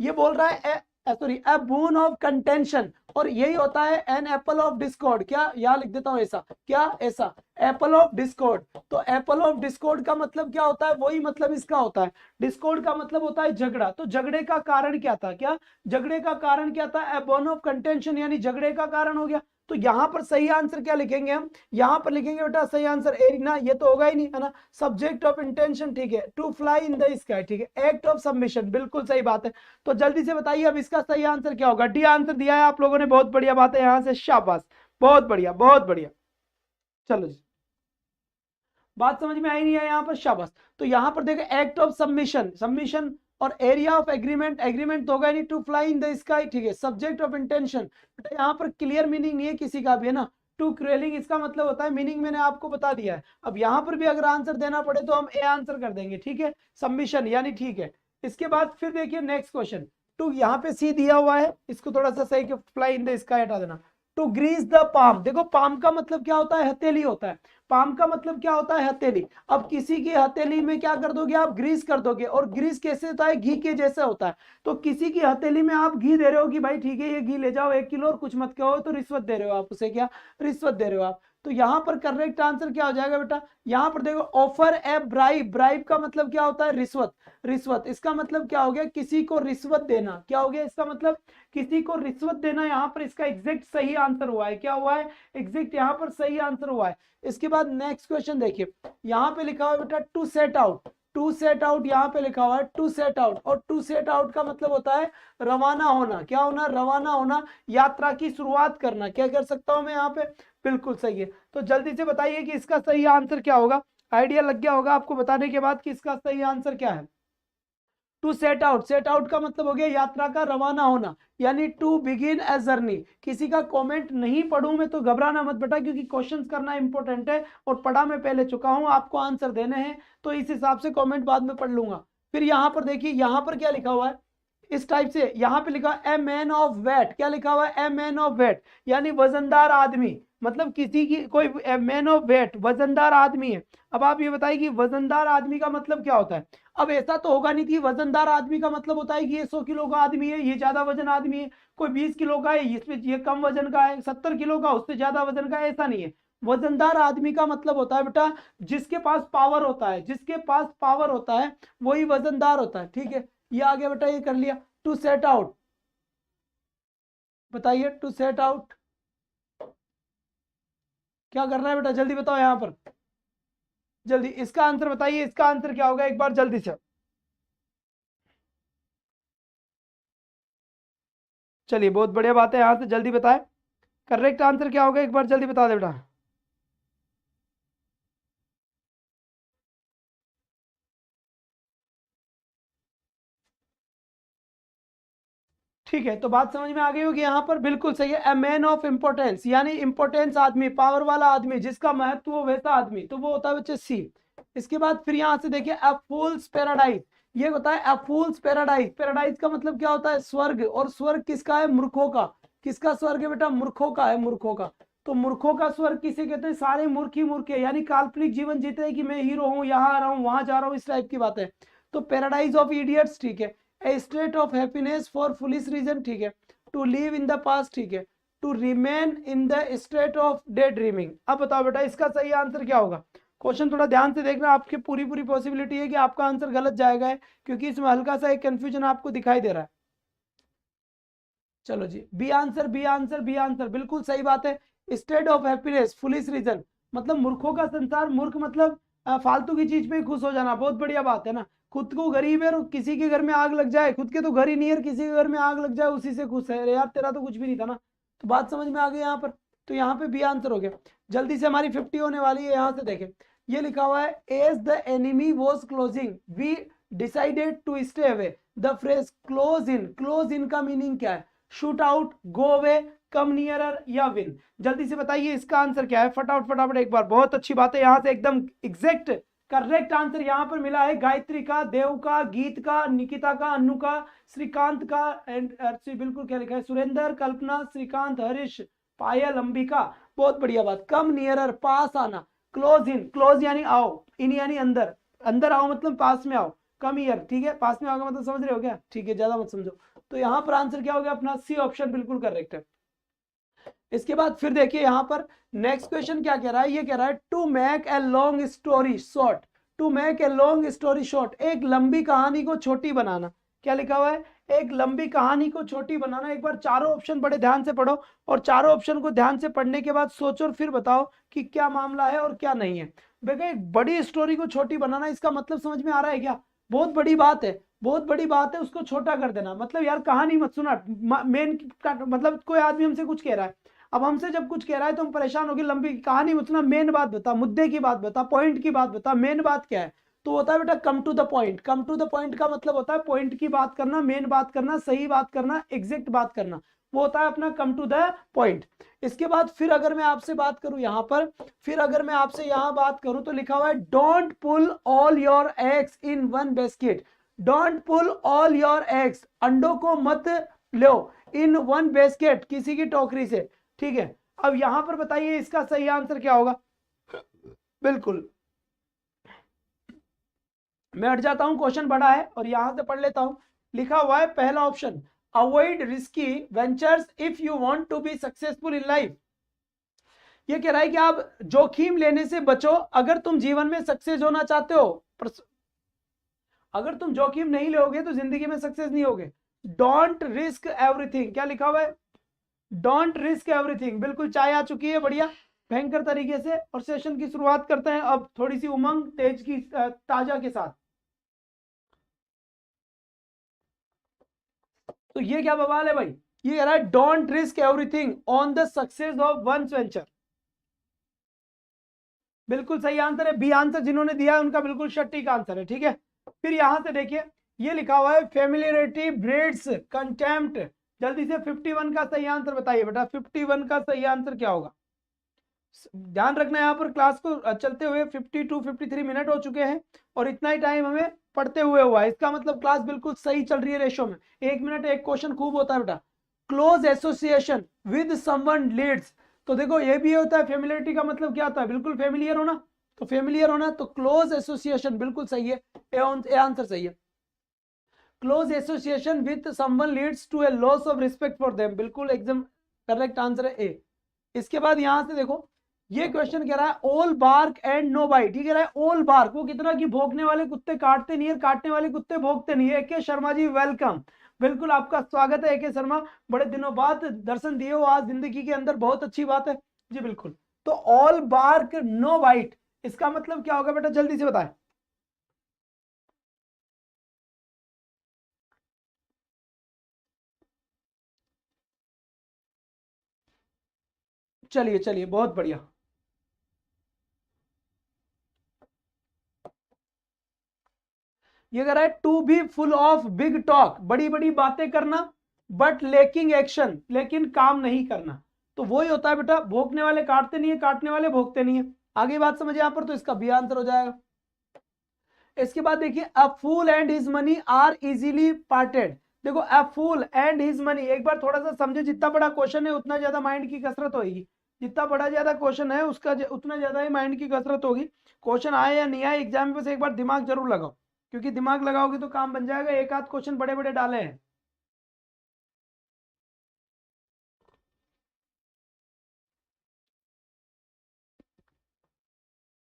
ये बोल रहा है sorry, a bone of contention. और यही होता है एन एप्पल ऑफ डिस्कॉर्ड। क्या यहाँ लिख देता हूं ऐसा, क्या ऐसा, एप्पल ऑफ डिस्कॉर्ड। तो एप्पल ऑफ डिस्कॉर्ड का मतलब क्या होता है, वही मतलब इसका होता है। डिस्कॉर्ड का मतलब होता है झगड़ा। तो झगड़े का कारण क्या था, क्या झगड़े का कारण क्या था, ए बोन ऑफ कंटेंशन, यानी झगड़े का कारण हो गया। तो यहां पर सही आंसर क्या लिखेंगे हम, यहां पर लिखेंगे बेटा सही आंसर एरिना, ये तो होगा ही नहीं है ना। सब्जेक्ट ऑफ इंटेंशन, ठीक है, to fly in the sky, ठीक है, एक्ट ऑफ सबमिशन, बिल्कुल सही बात है। तो जल्दी से बताइए अब इसका सही आंसर क्या होगा। डी आंसर दिया है आप लोगों ने, बहुत बढ़िया बात है, यहां से शाबाश, बहुत बढ़िया बहुत बढ़िया। चलो जी, बात समझ में आई नहीं है यहाँ पर, शाबाश। तो यहाँ पर देखो एक्ट ऑफ सबमिशन, सबमिशन, और एरिया ऑफ एग्रीमेंट, एग्रीमेंट तो होगा नहीं, to fly in the sky, ठीक है। सब्जेक्ट ऑफ इंटेंशन, यहाँ पर क्लियर मीनिंग नहीं है किसी का भी, है ना। टू क्रेलिंग इसका मतलब होता है, मीनिंग मैंने आपको बता दिया है। अब यहाँ पर भी अगर आंसर देना पड़े तो हम ए आंसर कर देंगे, ठीक है, सबमिशन यानी, ठीक है। इसके बाद फिर देखिए नेक्स्ट क्वेश्चन, टू यहाँ पे सी दिया हुआ है, इसको थोड़ा सा सही, फ्लाई इन द स्काई हटा देना। टू ग्रीस द पाम, देखो पाम का मतलब क्या होता है, हथेली होता है। पाम का मतलब क्या होता है, हथेली। अब किसी की हथेली में क्या कर दोगे आप, ग्रीस कर दोगे, और ग्रीस कैसे होता है, घी के जैसे होता है। तो किसी की हथेली में आप घी दे रहे हो कि भाई ठीक है ये घी ले जाओ 1 किलो और कुछ मत कहो, तो रिश्वत दे रहे हो आप उसे, क्या रिश्वत दे रहे हो आप। तो यहाँ पर करेक्ट आंसर क्या हो जाएगा बेटा, यहाँ पर देखो ऑफर ए ब्राइब, ब्राइब का मतलब क्या होता है, रिश्वत, रिश्वत, इसका मतलब क्या हो गया, किसी को रिश्वत देना, क्या हो गया इसका मतलब, किसी को रिश्वत देना। यहाँ पर इसका एग्जैक्ट सही आंसर हुआ है, क्या हुआ है, एग्जैक्ट यहाँ पर सही आंसर हुआ है। इसके बाद नेक्स्ट क्वेश्चन देखिए, यहाँ पे लिखा हुआ है बेटा to set out, to set out यहाँ पे लिखा हुआ है टू सेट आउट, और टू सेट आउट का मतलब होता है रवाना होना, क्या होना, रवाना होना, यात्रा की शुरुआत करना। क्या कर सकता हूं मैं यहाँ पे, बिल्कुल सही है। तो जल्दी से बताइए कि इसका सही आंसर क्या होगा। आइडिया लग गया होगा आपको बताने के बाद कि इसका सही आंसर क्या है। To set out, set out का मतलब हो गया यात्रा का रवाना होना, यानी टू बिगिन ए जर्नी। किसी का कमेंट नहीं पढ़ूं मैं तो घबराना मत बेटा, क्योंकि क्वेश्चंस करना इंपॉर्टेंट है, और पढ़ा मैं पहले चुका हूं, आपको आंसर देने हैं, तो इस हिसाब से कमेंट बाद में पढ़ लूंगा। फिर यहाँ पर देखिए, यहाँ पर क्या लिखा हुआ है, इस टाइप से यहाँ पे लिखा ए मैन ऑफ वेट, क्या लिखा हुआ है, ए मैन ऑफ वेट, यानी वजनदार आदमी, मतलब किसी की कोई मैन ऑफ वेट वजनदार आदमी है। अब आप ये बताइए कि वजनदार आदमी का मतलब क्या होता है। अब ऐसा तो होगा नहीं कि वजनदार आदमी का मतलब होता है कि ये 100 किलो का आदमी है, ये ज्यादा वजन आदमी है, कोई 20 किलो का है, इसमें ये कम वजन का है, 70 किलो का उससे ज्यादा वजन का है, ऐसा नहीं है। वजनदार आदमी का मतलब होता है बेटा जिसके पास पावर होता है, जिसके पास पावर होता है वही वजनदार होता है, ठीक है। ये आ गया बेटा, ये कर लिया। टू सेट आउट, बताइए टू सेट आउट क्या करना है बेटा, जल्दी बताओ यहां पर, जल्दी इसका आंसर बताइए, इसका आंसर क्या होगा एक बार जल्दी से। चलिए बहुत बढ़िया बात है, यहां से जल्दी बताए, करेक्ट आंसर क्या होगा एक बार जल्दी बता दे बेटा। ठीक है, तो बात समझ में आ गई होगी यहाँ पर, बिल्कुल सही है। ए मैन ऑफ इंपोर्टेंस, यानी इंपोर्टेंस आदमी, पावर वाला आदमी, जिसका महत्व हो वैसा आदमी, तो वो होता है बच्चे सी। इसके बाद फिर यहाँ से देखिए अ फूल्स पैराडाइज, ये होता है अ फूल्स पैराडाइज। पैराडाइज का मतलब क्या होता है, स्वर्ग, और स्वर्ग किसका है, मूर्खों का। किसका स्वर्ग है बेटा, मूर्खों का है, मूर्खों का। तो मूर्खों का स्वर्ग किसे कहते हैं, सारे मूर्ख ही मूर्ख है, यानी काल्पनिक जीवन जीते हैं कि मैं हीरो हूँ, यहाँ आ रहा हूँ वहां जा रहा हूँ, इस टाइप की बात है। तो पैराडाइज ऑफ इडियट्स, ठीक है। A state of happiness for foolish reason, ठीक है। To live in the past, ठीक है। To remain in the state of day dreaming. अब बताओ बेटा इसका सही आंसर क्या होगा। क्वेश्चन थोड़ा ध्यान से देखना, आपकी पूरी पूरी पॉसिबिलिटी है कि आपका आंसर गलत जाएगा है, क्योंकि इसमें हल्का सा एक कंफ्यूजन आपको दिखाई दे रहा है। चलो जी, B answer, B answer, B answer, बिल्कुल सही बात है। State of happiness foolish reason, मतलब मूर्खों का संसार, मूर्ख मतलब फालतू की चीज पे खुश हो जाना, बहुत बढ़िया बात है ना। खुद को गरीब है और किसी के घर में आग लग जाए, खुद के तो घर ही नहीं है, किसी के घर में आग लग जाए उसी से खुश है, यार तेरा तो कुछ भी नहीं था ना। तो बात समझ में आ गई यहाँ पर, तो यहाँ पे बी आंसर हो गया। जल्दी से हमारी 50 होने वाली है, यहाँ से देखें, ये लिखा हुआ है as the enemy was closing we decided to stay away. The phrase close in, close in का मीनिंग क्या है, shoot out, go away, come nearer, या विन। जल्दी से बताइए इसका आंसर क्या है, फटाफट फटाफट एक बार, बहुत अच्छी बात है, यहाँ से एकदम एग्जैक्ट करेक्ट आंसर यहाँ पर मिला है। गायत्री का, देव का, गीत का, निकिता का, अनु का, श्रीकांत का, एंड बिल्कुल क्या लिखा है, सुरेंद्र, कल्पना, श्रीकांत, हरीश, पायल, अंबिका, बहुत बढ़िया बात। कम नियरर, पास आना, क्लोज इन, क्लोज यानी आओ, इन यानी अंदर, अंदर आओ मतलब पास में आओ, कम ईयर, ठीक है, पास में आओगे मतलब समझ रहे हो क्या, ठीक है, ज्यादा मत समझो। तो यहाँ पर आंसर क्या हो गया अपना, सी ऑप्शन बिल्कुल करेक्ट है। इसके बाद फिर देखिए यहाँ पर नेक्स्ट क्वेश्चन क्या कह रहा है, ये कह रहा है to make a long story short, to make a long story short, एक लंबी कहानी को छोटी बनाना। क्या लिखा हुआ है, एक लंबी कहानी को छोटी बनाना। एक बार चारों ऑप्शन बड़े ध्यान से पढ़ो और चारों ऑप्शन को ध्यान से पढ़ने के बाद सोचो और फिर बताओ कि क्या मामला है और क्या नहीं है। देखिए एक बड़ी स्टोरी को छोटी बनाना, इसका मतलब समझ में आ रहा है क्या, बहुत बड़ी बात है, बहुत बड़ी बात है, उसको छोटा कर देना। मतलब यार कहानी मत सुना, मेन मतलब कोई आदमी हमसे कुछ कह रहा है, अब हमसे जब कुछ कह रहा है तो हम परेशान हो गए, लंबी कहानी मत सुना, मेन बात बता, मुद्दे की बात बता, पॉइंट की बात बता, मेन बात क्या है। तो होता है बेटा come to the point. Come to the point का मतलब होता है पॉइंट की बात करना, मेन बात करना, सही बात करना, एग्जैक्ट बात करना, वो होता है अपना कम टू द पॉइंट। इसके बाद फिर अगर मैं आपसे बात करूं यहां पर, फिर अगर मैं आपसे यहां बात करूं तो लिखा हुआ है don't pull all your eggs in one basket. Don't pull all your eggs, अंडों को मत लो इन वन बास्केट, किसी की टोकरी से। ठीक है, अब यहां पर बताइए इसका सही आंसर क्या होगा। बिल्कुल मैं हट जाता हूं, क्वेश्चन बड़ा है और यहां से पढ़ लेता हूं। लिखा हुआ है पहला option, avoid risky ventures if you want to be successful in life. ये कह रहा है कि आप जोखिम लेने से बचो अगर तुम जीवन में सक्सेस होना चाहते हो। अगर तुम जोखिम नहीं लोगे तो जिंदगी में सक्सेस नहीं होगे। डोंट रिस्क एवरीथिंग, क्या लिखा हुआ है, डोंट रिस्क एवरीथिंग। बिल्कुल चाय आ चुकी है बढ़िया भयंकर तरीके से, और सेशन की शुरुआत करते हैं अब थोड़ी सी उमंग तेज की ताजा के साथ। तो ये क्या बवाल है भाई, ये कह रहा है don't risk everything on the success of one venture. बिल्कुल सही आंसर है, बी आंसर जिन्होंने दिया है उनका बिल्कुल सटीक आंसर है। ठीक है, फिर यहां से देखिए ये लिखा हुआ है फेमिलियरिटी ब्रीड्स कंटेम्प्ट। जल्दी से 51 का सही आंसर बताइए बेटा, 51 का सही आंसर क्या होगा। ध्यान रखना यहाँ पर क्लास को चलते हुए 52 53 मिनट हो चुके हैं और इतना ही टाइम हमें पढ़ते हुए हुआ है, इसका मतलब क्लास बिल्कुल सही चल रही है रेशो में। 1 मिनट एक क्वेश्चन खूब होता है बेटा। Close association with someone leads, तो देखो ये भी होता है, फेमिलियरिटी का मतलब क्या होता है, बिल्कुल फेमिलियर होना, तो फेमिलियर होना, तो क्लोज एसोसिएशन बिल्कुल सही है, ए आंसर सही है। Close association with someone leads to a loss of respect for them, बिल्कुल एकदम करेक्ट आंसर है ए। इसके बाद यहां से देखो ये क्वेश्चन कह रहा है all bark and no bite. ठीक है, ऑल बार्क वो कितना कि भौंकने वाले कुत्ते काटते नहीं है, काटने वाले कुत्ते भौंकते नहीं है। AK शर्मा जी वेलकम, बिल्कुल आपका स्वागत है AK शर्मा, बड़े दिनों बाद दर्शन दिए हो आज जिंदगी के अंदर, बहुत अच्छी बात है जी बिल्कुल। तो ऑल बार्क नो बाइट, इसका मतलब क्या होगा बेटा, जल्दी से बताएं। चलिए चलिए बहुत बढ़िया। ये कह रहा है to be full of big talk, बड़ी बड़ी बातें करना, बट लेकिंग एक्शन, लेकिन काम नहीं करना। तो वही होता है बेटा, भोंकने वाले काटते नहीं है, काटने वाले भोंकते नहीं है। आगे बात समझे यहां पर, तो इसका बी आंसर हो जाएगा। इसके बाद देखिए a fool and his money are easily parted. देखो a fool and his money, एक बार थोड़ा सा समझो, जितना बड़ा क्वेश्चन है उतना ज्यादा माइंड की कसरत होगी, जितना बड़ा ज्यादा क्वेश्चन है उसका उतना ज्यादा ही माइंड की कसरत होगी। क्वेश्चन आए या नहीं आए एग्जाम में, बस एक बार दिमाग जरूर लगाओ, क्योंकि दिमाग लगाओगे तो काम बन जाएगा। एक आध क्वेश्चन बड़े बड़े डाले हैं।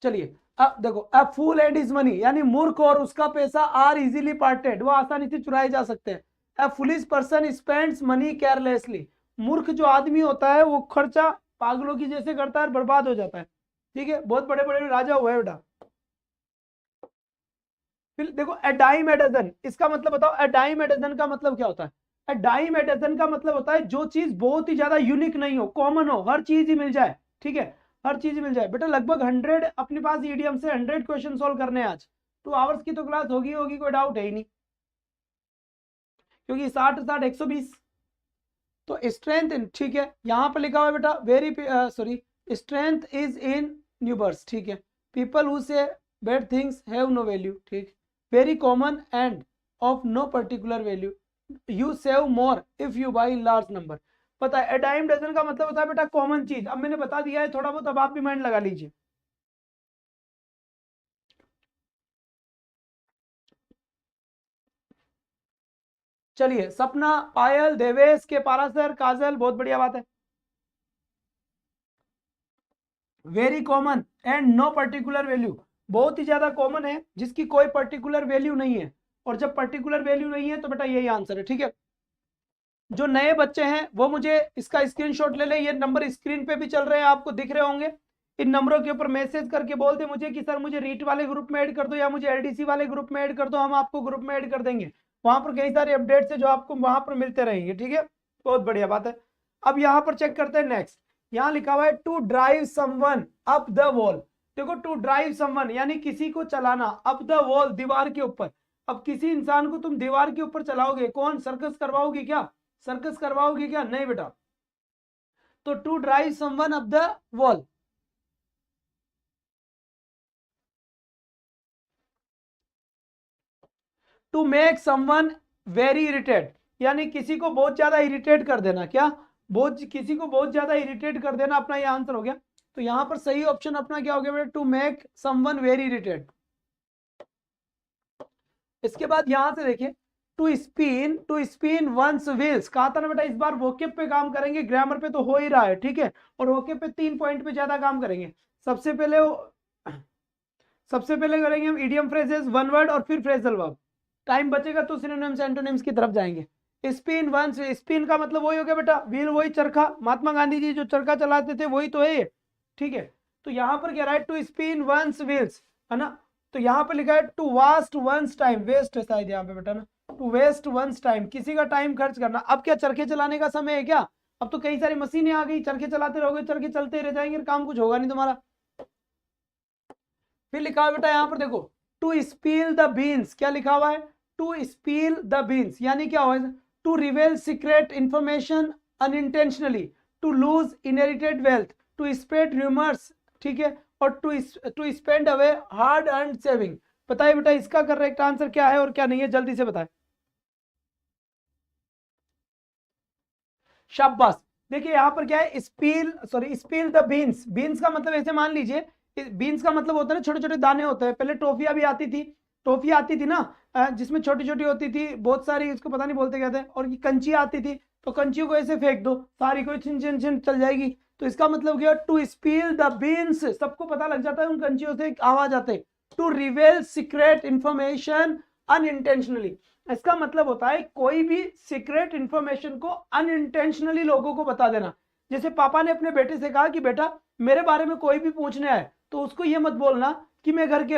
चलिए अब देखो a fool and is money, यानी मूर्ख और उसका पैसा आर इजीली पार्टेड, वो आसानी से चुराए जा सकते हैं। A foolish person spends money carelessly, मूर्ख जो आदमी होता है वो खर्चा पागलों की जैसे करता है, बर्बाद हो जाता है। ठीक है, बहुत बड़े बड़े राजा हुए बेटा। फिर देखो अ डाइम ए डजन, इसका मतलब बताओ, अ डाइम ए डजन का मतलब क्या होता है। अ डाइम ए डजन का मतलब होता है जो चीज बहुत ही ज्यादा यूनिक नहीं हो, कॉमन हो, हर चीज ही मिल जाए। ठीक है, हर चीज मिल जाए बेटा। लगभग 100 अपने पास ईडीएम से 100 क्वेश्चन सॉल्व करने हैं आज। 2 आवर्स की तो क्लास होगी होगी, कोई डाउट है ही नहीं, क्योंकि 60 60 120। तो स्ट्रेंथ, ठीक है, यहां पर लिखा हुआ है बेटा very sorry, strength is in numbers. ठीक है, people who say bad things have no value. ठीक, very common and of no particular value, you save more if you buy large number. पता है डाइम डजन का मतलब होता है बेटा कॉमन चीज। अब मैंने बता दिया है थोड़ा बहुत, अब आप भी माइंड लगा लीजिए। चलिए सपना, पायल, देवेश के, पारासर, काजल, बहुत बढ़िया बात है। Very common and no particular value, बहुत ही ज्यादा कॉमन है जिसकी कोई पर्टिकुलर वैल्यू नहीं है, और जब पर्टिकुलर वैल्यू नहीं है तो बेटा यही आंसर है। ठीक है, जो नए बच्चे हैं वो मुझे इसका स्क्रीनशॉट ले ले, ये नंबर स्क्रीन पे भी चल रहे हैं, आपको दिख रहे होंगे। इन नंबरों के ऊपर मैसेज करके बोल दे मुझे कि सर मुझे रीट वाले ग्रुप में ऐड कर दो या मुझे एलडीसी वाले ग्रुप में ऐड कर दो, हम आपको ग्रुप में ऐड कर देंगे। वहां पर कई सारे अपडेट्स है जो आपको वहां पर मिलते रहेंगे। ठीक है, बहुत बढ़िया बात है। अब यहाँ पर चेक करते हैं नेक्स्ट, यहाँ लिखा हुआ है to drive someone up the wall. देखो टू ड्राइव समवन यानी किसी को चलाना, अप द वॉल दीवार के ऊपर। अब किसी इंसान को तुम दीवार के ऊपर चलाओगे, कौन सर्कस करवाओगे क्या? सर्कस करवाओगे क्या? नहीं बेटा। तो to drive someone up the wall, to make someone very irritate यानी किसी को बहुत ज्यादा इरिटेट कर देना। क्या? बहुत, किसी को बहुत ज्यादा इरिटेट कर देना, अपना ये आंसर हो गया। तो यहां पर सही ऑप्शन अपना क्या हो गया बेटा? To make someone very irritate. इसके बाद यहां से देखिए टू स्पिन वंस व्हील्स, कहा था ना बेटा इस बार वोकेब पे काम करेंगे, ग्रामर पे तो हो ही रहा है। ठीक है, और वोकेब पे 3 पॉइंट पे ज्यादा काम करेंगे। सबसे पहले करेंगे हम इडियम फ्रेजेस, वन वर्ड और फिर फ्रेजल वर्ब। टाइम बचेगा तो सिनोनिम्स एंटोनिम्स की तरफ जाएंगे। स्पिन वंस, स्पिन का मतलब वही हो गया बेटा, व्हील वही चरखा, महात्मा गांधी जी जो चरखा चलाते थे वही तो है ये। ठीक है, तो यहां पर क्या रहा है? टू स्पिन वंस व्हील्स, है ना। तो यहाँ पे लिखा है to waste one's time, waste है शायद यहाँ पे बेटा ना, टू वेस्ट वंस टाइम, किसी का टाइम खर्च करना। अब क्या चरखे चलाने का समय है क्या? अब तो कई सारी मशीनें आ गई, चरखे चलाते रहोगे, चरखे चलते रह जाएंगे, काम कुछ होगा नहीं तुम्हारा। फिर लिखा हुआ बेटा यहाँ पर देखो टू स्पील द बीन्स, क्या लिखा हुआ है? टू स्पील द बीन्स यानी क्या हुआ? To reveal secret information unintentionally, to lose inherited wealth, to spread rumours. ठीक है, और to spend away hard earn saving. बताइए बेटा इसका करेक्ट आंसर क्या है और क्या नहीं है, जल्दी से बताएं। शाबाश। देखिए यहाँ पर क्या है? स्पील द बीन्स, बीन्स का मतलब ऐसे मान लीजिए, बीन्स का मतलब होता है ना छोटे छोटे दाने होते हैं। पहले टॉफिया भी आती थी, टॉफी आती थी ना, जिसमें छोटी छोटी होती थी बहुत सारी, इसको पता नहीं बोलते क्या थे, और ये कंची आती थी, तो कंचियों को ऐसे फेंक दो, सारी कोई छिन छिन छिन चल जाएगी। तो इसका मतलब क्या? टू स्पील द बीन्स, सबको पता लग जाता है उन कंचियों से आवाज आते। To reveal secret information unintentionally, इसका मतलब होता है कोई भी सीक्रेट इंफॉर्मेशन को अनइंटेंशनली लोगों को बता देना। जैसे पापा ने अपने बेटे से कहा कि बेटा मेरे बारे में कोई भी पूछने आए तो उसको ये मत बोलना कि मैं घर के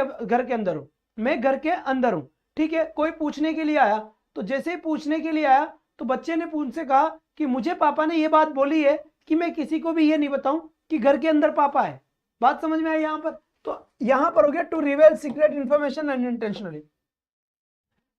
अंदर हूं, मैं घर के अंदर हूं। ठीक है, कोई पूछने के लिए आया, तो जैसे ही पूछने के लिए आया तो बच्चे ने उनसे कहा कि मुझे पापा ने ये बात बोली है कि मैं किसी को भी ये नहीं बताऊं कि घर के अंदर पापा है। बात समझ में आई यहाँ पर? तो यहां पर हो गया to reveal secret information unintentionally.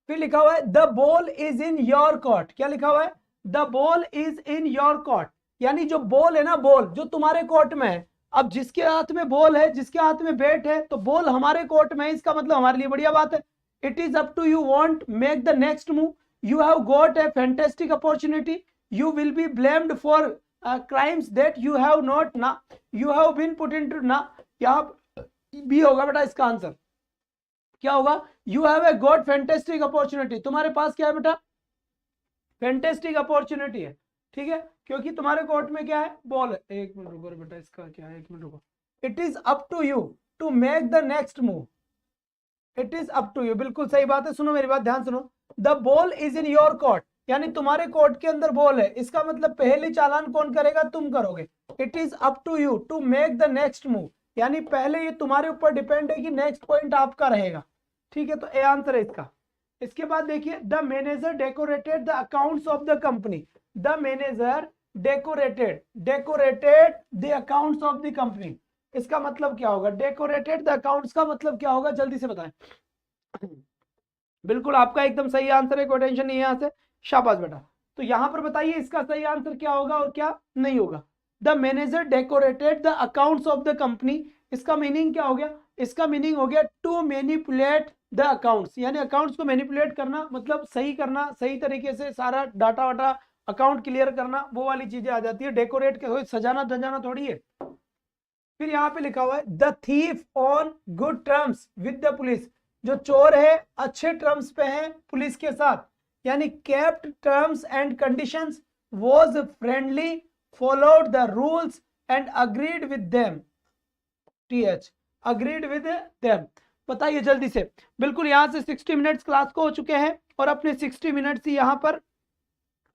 फिर लिखा हुआ है the ball is in your court, क्या लिखा हुआ है? The ball is in your court यानी जो बॉल है ना, बॉल जो तुम्हारे कोर्ट में है। अब जिसके हाथ में बॉल है, जिसके हाथ में बैट है, तो बॉल हमारे कोर्ट में है, इसका मतलब हमारे लिए बढ़िया बात है। It is up to you, won't make the next move, you have got a fantastic opportunity, you will be blamed for crimes that you have not ना, you have been put into ना। यहाँ भी होगा बेटा इसका आंसर, क्या होगा? You have a got fantastic opportunity, तुम्हारे पास क्या है बेटा? फैंटेस्टिक अपॉर्चुनिटी है। ठीक है, क्योंकि तुम्हारे कोर्ट में क्या है? बॉल है। एक मिनट रुको बेटा, इसका क्या है, एक मिनट रुको। It is up to you to make the next move, it is up to you, बिल्कुल सही बात है। सुनो मेरी बात, ध्यान सुनो। The ball is in your court यानी तुम्हारे कोर्ट के अंदर बॉल है, इसका मतलब पहली चालान कौन करेगा? तुम करोगे। It is up to you to make the next move यानी पहले ये तुम्हारे ऊपर डिपेंड है कि नेक्स्ट पॉइंट आपका रहेगा। ठीक है, तो ए आंसर है इसका। इसके बाद देखिए the manager decorated the accounts of the company, the manager decorated the accounts of the company, इसका मतलब क्या होगा? डेकोरेटेड द अकाउंट्स का मतलब क्या होगा, जल्दी से बताएं। बिल्कुल आपका एकदम सही आंसर है, कोई टेंशन नहीं है यहाँ से, शाबाश बेटा। तो यहां पर बताइए इसका सही आंसर क्या होगा और क्या नहीं होगा। The manager decorated the accounts of the company, इसका मीनिंग क्या हो गया? इसका मीनिंग हो गया टू मैनिपुलेट द अकाउंट्स यानी अकाउंट्स को मैनिपुलेट करना, मतलब सही करना, सही तरीके से सारा डाटा वाटा अकाउंट क्लियर करना, वो वाली चीजें आ जाती है। डेकोरेट के सजाना धजाना थोड़ी है। फिर यहाँ पे लिखा हुआ है the thief on good terms with the police, जो चोर है अच्छे टर्म्स पे है पुलिस के साथ, यानी kept terms and conditions, was friendly, followed the rules and agreed with them. TH, agreed with them. बताइए जल्दी से। बिल्कुल यहाँ से 60 मिनट्स क्लास को हो चुके हैं और अपने 60 मिनट्स यहाँ पर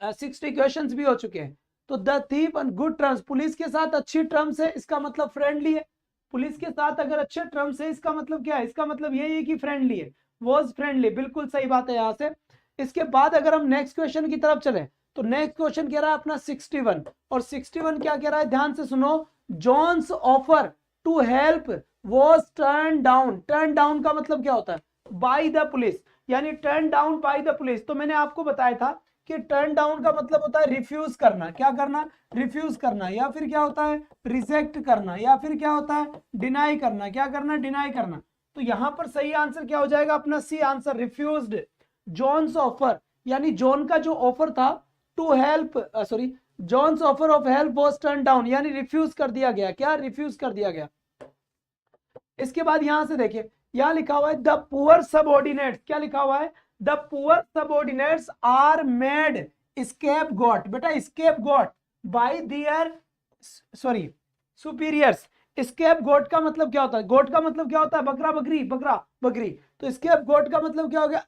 60 क्वेश्चंस भी हो चुके हैं। तो the thief and good terms, police के साथ अच्छी टर्म्स है, इसका मतलब फ्रेंडली है। पुलिस के साथ अगर अच्छे टर्म्स है, इसका मतलब क्या है? इसका मतलब यही है कि फ्रेंडली है, वॉज फ्रेंडली। बिल्कुल सही बात है यहाँ से। इसके बाद अगर हम नेक्स्ट क्वेश्चन की तरफ चले तो नेक्स्ट क्वेश्चन कह रहा है अपना 61, और 61 क्या कह रहा है? ध्यान से सुनो। John's offer to help was turn down. Turn down का मतलब क्या होता है? बाय द पुलिस, यानी turn down by the police. तो मैंने आपको बताया था कि टर्न डाउन का मतलब होता है रिफ्यूज करना। क्या करना? रिफ्यूज करना। या फिर क्या होता है? रिजेक्ट करना। या फिर क्या होता है? डिनाई करना। क्या करना? डिनाई करना। तो यहां पर सही आंसर क्या हो जाएगा? अपना C answer, refused John's offer, यानी जॉन का जो ऑफर था to help, sorry, John's offer of help was turn down, यानी रिफ्यूज कर दिया गया। क्या? रिफ्यूज कर दिया गया। इसके बाद यहां से देखिए, यहां लिखा हुआ है द पुअर सबऑर्डिनेट्स। क्या लिखा हुआ है? The poor subordinates are made scapegoat. बेटा scapegoat by their, sorry, superiors. Scapegoat का मतलब क्या होता है? गोट का मतलब क्या होता है? बकरा, बकरी, बकरा, बकरी। तो स्केप गोट का मतलब क्या हो गया?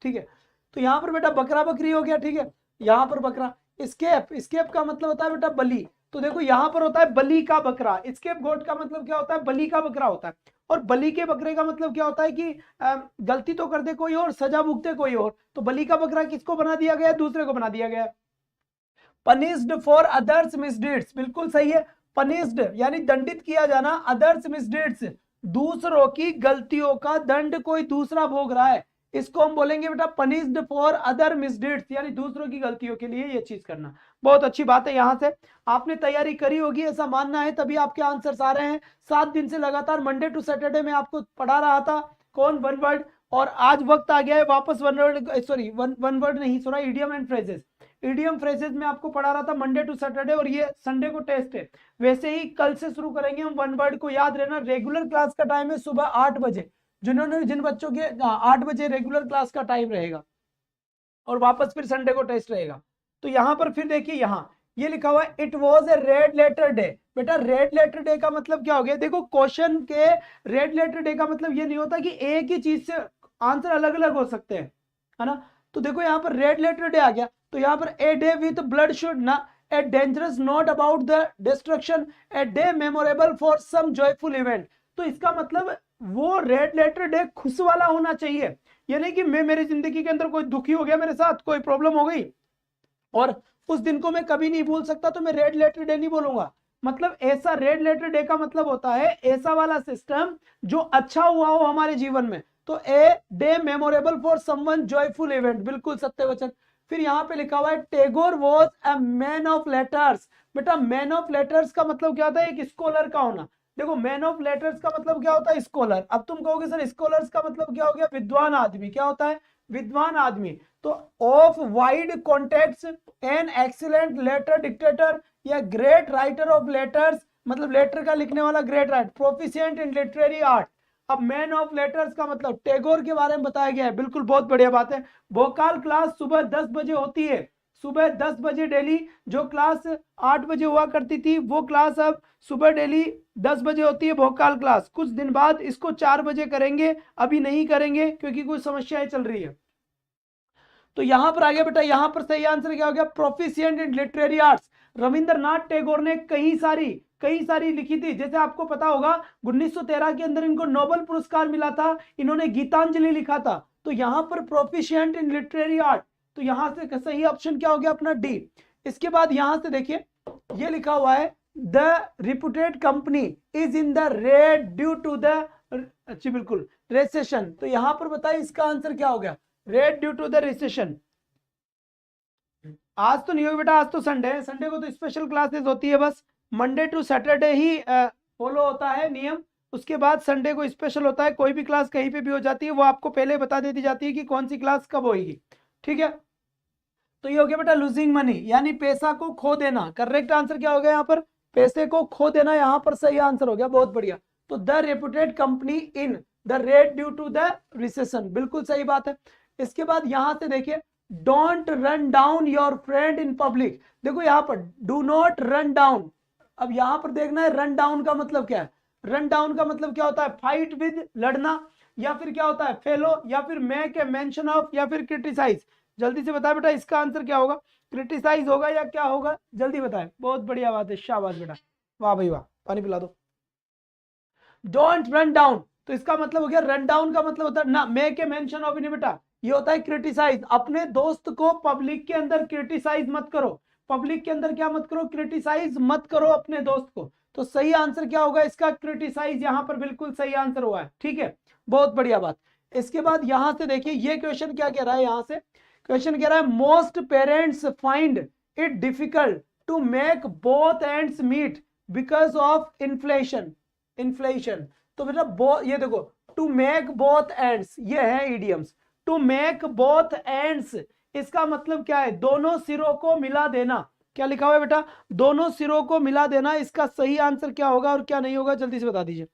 ठीक है, तो यहां पर बेटा बकरा बकरी हो गया। ठीक है, यहां पर बकरा। स्केप, स्केप का मतलब होता है बेटा बलि। तो देखो यहां पर होता है बलि का बकरा। स्केप गोट का मतलब क्या होता है? बलि का बकरा होता है। और बलि के बकरे का मतलब क्या होता है कि गलती तो कर दे कोई और, सजा भुगते कोई और। तो बलि का बकरा किसको बना दिया गया? दूसरे को बना दिया गया। पनिश्ड फॉर अदर्स मिसडीड्स, बिल्कुल सही है। पनिश्ड यानी दंडित किया जाना, अदर्स मिसडीड्स दूसरों की गलतियों का दंड कोई दूसरा भोग रहा है, इसको हम बोलेंगे बेटा पनिश्ड फॉर अदर मिसडीड्स, यानी दूसरों की गलतियों के लिए ये चीज करना। बहुत अच्छी बात है। यहां से आपने तैयारी करी होगी ऐसा मानना है, तभी आपके आंसर्स आ रहे हैं। 7 दिन से लगातार मंडे टू सैटरडे में आपको पढ़ा रहा था कौन? One word. और आज वक्त आ गया है वापस one word, sorry one word नहीं, sorry, idiom and phrases. Idiom phrases में आपको पढ़ा रहा था मंडे टू सैटरडे, और ये संडे को टेस्ट है। वैसे ही कल से शुरू करेंगे हम वन वर्ड को। याद रहना रेगुलर क्लास का टाइम है सुबह 8 बजे। जिन बच्चों के 8 बजे रेगुलर क्लास का टाइम रहेगा, और वापस फिर संडे को टेस्ट रहेगा। तो यहां पर फिर देखिए, यहां ये लिखा हुआ है it was a red letter day. बेटा रेड लेटर डे का मतलब क्या हो गया? देखो क्वेश्चन के रेड लेटर डे का मतलब ये नहीं होता कि एक ही चीज से आंसर अलग अलग हो सकते हैं, है ना। तो देखो यहाँ पर रेड लेटर डे आ गया, तो यहाँ पर a day with bloodshed ना, a dangerous note about the destruction, a day memorable for some joyful event. तो इसका मतलब वो रेड लेटर डे खुश वाला होना चाहिए। ये नहीं कि मैं, मेरी जिंदगी के अंदर कोई दुखी हो गया, मेरे साथ कोई प्रॉब्लम हो गई और उस दिन को मैं कभी नहीं भूल सकता, तो मैं रेड लेटर डे नहीं बोलूंगा। मतलब ऐसा रेड लेटर डे का मतलब होता है ऐसा वाला सिस्टम जो अच्छा हुआ हो हमारे जीवन में। तो ए day memorable for someone joyful event, बिल्कुल सत्य वचन। फिर यहाँ पे लिखा हुआ है Tagore was a man of letters. बेटा मैन ऑफ लेटर्स का मतलब क्या होता है? एक स्कॉलर का होना। देखो मैन ऑफ लेटर्स का मतलब क्या होता है? स्कॉलर। अब तुम कहोगे सर स्कॉलर्स का मतलब क्या हो गया? विद्वान आदमी। क्या होता है? विद्वान आदमी। तो of wide contacts, an excellent letter dictator, या ग्रेट राइटर ऑफ लेटर्स, मतलब लेटर का लिखने वाला great writer, proficient in literary art. अब मैन ऑफ लेटर्स का मतलब टैगोर के बारे में बताया गया है। बिल्कुल बहुत बढ़िया बात है। वोकाल क्लास सुबह 10 बजे होती है, सुबह 10 बजे डेली। जो क्लास 8 बजे हुआ करती थी वो क्लास अब सुबह डेली 10 बजे होती है वोकाल क्लास। कुछ दिन बाद इसको 4 बजे करेंगे, अभी नहीं करेंगे क्योंकि कुछ समस्याएं चल रही है। तो यहां पर आ गया बेटा, यहां पर सही आंसर क्या हो गया? Proficient in literary arts. Rabindranath Tagore ने कई सारी लिखी थी। जैसे आपको पता होगा 1913 के अंदर इनको नोबेल पुरस्कार मिला था, इन्होंने गीतांजलि लिखा था। तो यहां पर प्रोफिशिएंट इन लिटरेरी आर्ट, तो यहां से सही ऑप्शन क्या हो गया? अपना डी। इसके बाद यहां से देखिए ये लिखा हुआ है the reputed company is in the red due to the, अच्छी बिल्कुल, रेसेशन। तो यहां पर बताइए इसका आंसर क्या हो गया? Red due to the recession. आज तो नहीं होगी बेटा, आज तो संडे है, संडे को तो स्पेशल क्लासेस होती है। बस मंडे टू सैटरडे ही फॉलो होता है नियम, उसके बाद संडे को स्पेशल होता है। कोई भी क्लास कहीं पे भी हो जाती है, वो आपको पहले बता देती जाती है कि कौन सी क्लास कब होगी। ठीक है, तो ये हो गया बेटा लूजिंग मनी, यानी पैसा को खो देना। करेक्ट आंसर क्या हो गया यहाँ पर? पैसे को खो देना, यहाँ पर सही आंसर हो गया। बहुत बढ़िया। तो the reputed company in the red due to the recession, बिल्कुल सही बात है। इसके बाद यहां से देखिए don't run down your friend in public. देखो यहाँ पर डू नॉट रन डाउन। अब यहां पर देखना है रन डाउन का मतलब क्या है। रन डाउन का मतलब क्या होता है? फाइट विद, लड़ना, या फिर क्या होता है? फेलो, या फिर मेक ए मेंशन ऑफ, या फिर क्रिटिसाइज। जल्दी से बताए बेटा इसका आंसर क्या होगा? क्रिटिसाइज होगा या क्या होगा? जल्दी बताए। बहुत बढ़िया बात है, शाबाश बेटा, वाह भाई वाह, पानी पिला दो। डोंट रन डाउन, तो इसका मतलब हो गया, रन डाउन का मतलब होता है ना मेक ए मेंशन ऑफ, नहीं बेटा, ये होता है क्रिटिसाइज। अपने दोस्त को पब्लिक के अंदर क्रिटिसाइज मत करो, पब्लिक के अंदर क्या मत करो? क्रिटिसाइज मत करो अपने दोस्त को। तो सही आंसर क्या होगा इसका? क्रिटिसाइज, यहां पर बिल्कुल सही आंसर हुआ है। ठीक है, बहुत बढ़िया बात। इसके बाद यहां से देखिए ये क्वेश्चन क्या कह रहा है, यहां से क्वेश्चन कह रहा है most parents find it difficult to make both ends meet because of inflation. Inflation, तो बेटा ये देखो, टू मेक बोथ एंड्स, ये है idioms. To make both ends, इसका मतलब क्या है? दोनों सिरों को मिला देना। क्या लिखा हुआ है बेटा? दोनों सिरों को मिला देना। इसका सही आंसर क्या होगा और क्या नहीं होगा, जल्दी से बता दीजिए।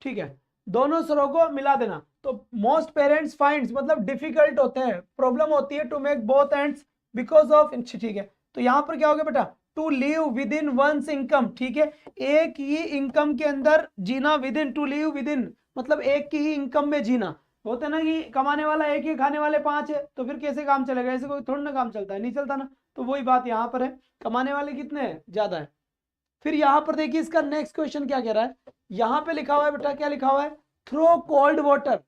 ठीक है, दोनों सिरों को मिला देना। तो मोस्ट पेरेंट्स फाइंड्स मतलब डिफिकल्ट होते हैं, प्रॉब्लम होती है to make both ends because of. ठीक है, तो यहां पर क्या होगा बेटा? To live within one's income. ठीक है, एक ही इनकम के अंदर जीना, within, to live within मतलब एक की ही इनकम में जीना। होता है ना कि कमाने वाला एक ही, खाने वाले 5 है, तो फिर कैसे काम चलेगा? ऐसे कोई थोड़ा ना काम चलता है, नहीं चलता ना। तो वही बात यहां पर है, कमाने वाले कितने हैं? ज्यादा है। फिर यहां पर देखिए इसका नेक्स्ट क्वेश्चन क्या कह रहा है, यहां पे लिखा हुआ है बेटा, क्या लिखा हुआ है? Throw cold water.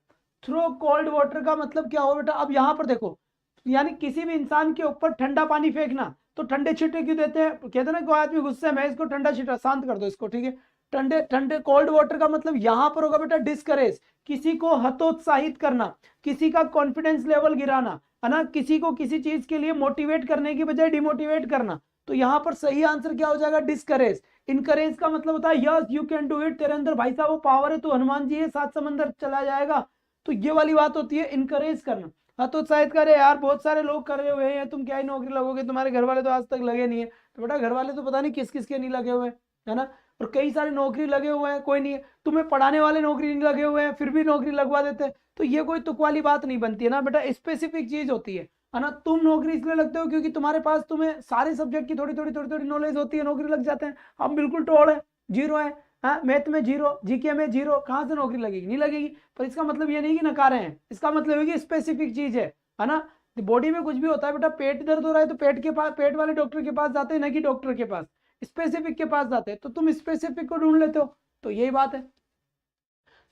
Throw cold water का मतलब क्या होगा बेटा? अब यहां पर देखो, यानी किसी भी इंसान के ऊपर ठंडा पानी फेंकना, तो ठंडे छींटे क्यों देते हैं? कहते हैं ना कोई आदमी गुस्से में, इसको ठंडा छींटा, शांत कर दो इसको। ठीक है, ठंडे ठंडे कोल्ड वाटर का मतलब यहां पर होगा बेटा डिस्करेज, किसी को हतोत्साहित करना, किसी का कॉन्फिडेंस लेवल गिराना, है ना, किसी को किसी चीज के लिए मोटिवेट करने की बजाय डिमोटिवेट करना। तो यहां पर सही आंसर क्या हो जाएगा? डिस्करेज। इनकरेज का मतलब होता है yes you can do it, तेरे अंदर भाई साहब वो पावर है, तू हनुमान जी है, 7 समंदर चला जाएगा। तो ये वाली बात होती है इनकरेज करना। हतोत्साहित करे, यार बहुत सारे लोग कर रहे हुए हैं, तुम क्या ही नौकरी लगोगे, तुम्हारे घर वाले तो आज तक लगे नहीं है। तो बेटा घर वाले तो पता नहीं किस किस के नहीं लगे हुए है ना, और कई सारे नौकरी लगे हुए हैं, कोई नहीं है। तुम्हें पढ़ाने वाले नौकरी नहीं लगे हुए हैं, फिर भी नौकरी लगवा देते हैं। तो ये कोई तुक वाली बात नहीं बनती है ना बेटा, स्पेसिफिक चीज होती है ना। तुम नौकरी इसलिए लगते हो क्योंकि तुम्हारे पास, तुम्हें सारे सब्जेक्ट की थोड़ी थोड़ी थोड़ी थोड़ी नॉलेज होती है, नौकरी लग जाते हैं। हम बिल्कुल टोड़ है, जीरो है, हाँ, मैथ में जीरो, जीके में जीरो, कहाँ से नौकरी लगेगी? नहीं लगेगी। पर इसका मतलब ये नहीं कि नकारे हैं, इसका मतलब है कि स्पेसिफिक चीज है ना। बॉडी में कुछ भी होता है बेटा, पेट दर्द हो रहा है तो पेट के पास, पेट वाले डॉक्टर के पास जाते हैं, ना कि डॉक्टर के पास, स्पेसिफिक के पास जाते हैं। तो तुम स्पेसिफिक को ढूंढ लेते हो, तो यही बात है।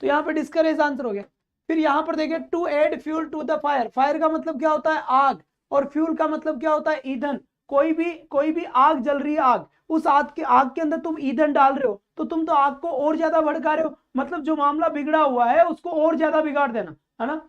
तो यहाँ पे डिस्करेज आंसर हो गया। फिर यहाँ पर देखिए to add fuel to the fire. Fire का मतलब क्या होता है? आग, और फ्यूल का मतलब क्या होता है? ईंधन। कोई भी आग जल रही है, आग, उस आग के अंदर तुम ईंधन डाल रहे हो, तो तुम तो आग को और ज्यादा भड़का रहे हो। मतलब जो मामला बिगड़ा हुआ है उसको और ज्यादा बिगाड़ देना, है ना,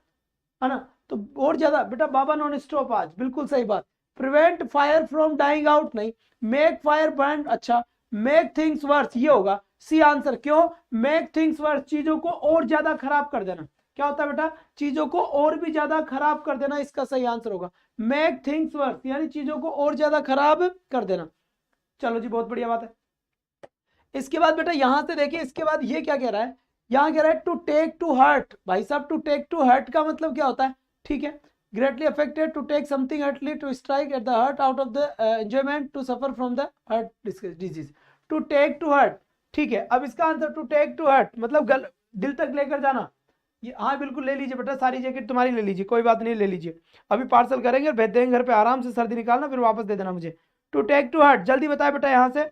है ना। तो और ज्यादा बेटा, बाबा नॉन स्टॉप आज, बिल्कुल सही बात। Prevent fire from dying out नहीं, मेक फायर बर्न, अच्छा, मेक थिंग्स वर्स ये होगा सी आंसर। क्यों? मेक थिंग्स वर्स, चीजों को और ज्यादा खराब कर देना। क्या होता है बेटा? चीजों को और भी ज्यादा खराब कर देना, इसका सही आंसर होगा मेक थिंग्स वर्स, यानी चीजों को और ज्यादा खराब कर देना। चलो जी, बहुत बढ़िया बात है। इसके बाद बेटा यहां से देखिए, इसके बाद ये क्या कह रहा है, यहां कह रहा है टू टेक टू हर्ट। भाई साहब टू टेक टू हर्ट का मतलब क्या होता है? ठीक है, greatly affected, to take something heartily, to strike at the heart out of the enjoyment, to suffer from the heart disease. To take to heart, ठीक है। अब इसका answer to take to heart मतलब दिल तक लेकर जाना। ये हाँ बिल्कुल, ले लीजिए बेटा, सारी जैकेट तुम्हारी ले लीजिए, कोई बात नहीं, ले लीजिए। अभी पार्सल करेंगे और भेज देंगे घर पे, आराम से सर्दी निकालना, फिर वापस दे देना मुझे। टू टेक टू हर्ट, जल्दी बताए बेटा यहां से।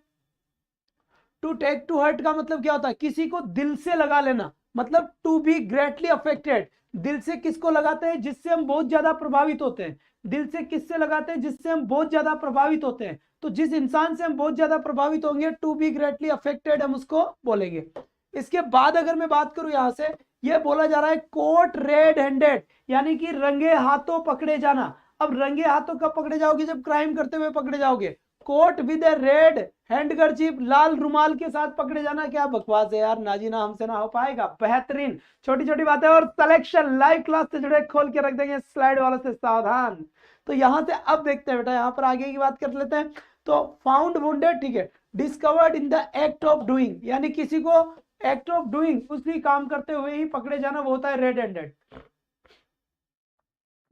टू टेक टू हर्ट का मतलब क्या होता है? किसी को दिल से लगा लेना, मतलब टू बी ग्रेटली अफेक्टेड। दिल से किसको लगाते हैं? जिससे हम बहुत ज्यादा प्रभावित होते हैं। दिल से किससे लगाते हैं? जिससे हम बहुत ज्यादा प्रभावित होते हैं। तो जिस इंसान से हम बहुत ज्यादा प्रभावित होंगे, टू बी ग्रेटली अफेक्टेड हम उसको बोलेंगे। इसके बाद अगर मैं बात करूं यहां से, यह बोला जा रहा है कोट रेड हैंडेड, यानी कि रंगे हाथों पकड़े जाना। अब रंगे हाथों कब पकड़े जाओगे? जब क्राइम करते हुए पकड़े जाओगे। Coat with a red handkerchief, लाल रुमाल के साथ पकड़े जाना। क्या बकवास है यार, नाजीना हमसे ना हो पाएगा। बेहतरीन, छोटी छोटी बातें और सिलेक्शन लाइव क्लास से जुड़े खोल के रख देंगे, स्लाइड वालों से सावधान। तो यहां से अब देखते हैं बेटा, यहां पर आगे की बात कर लेते हैं। तो फाउंड वुंडेड, ठीक है, discovered in the act of doing, यानी किसी को एक्ट ऑफ डूइंग, उसी काम करते हुए ही पकड़े जाना, वो होता है रेड हैंडेड।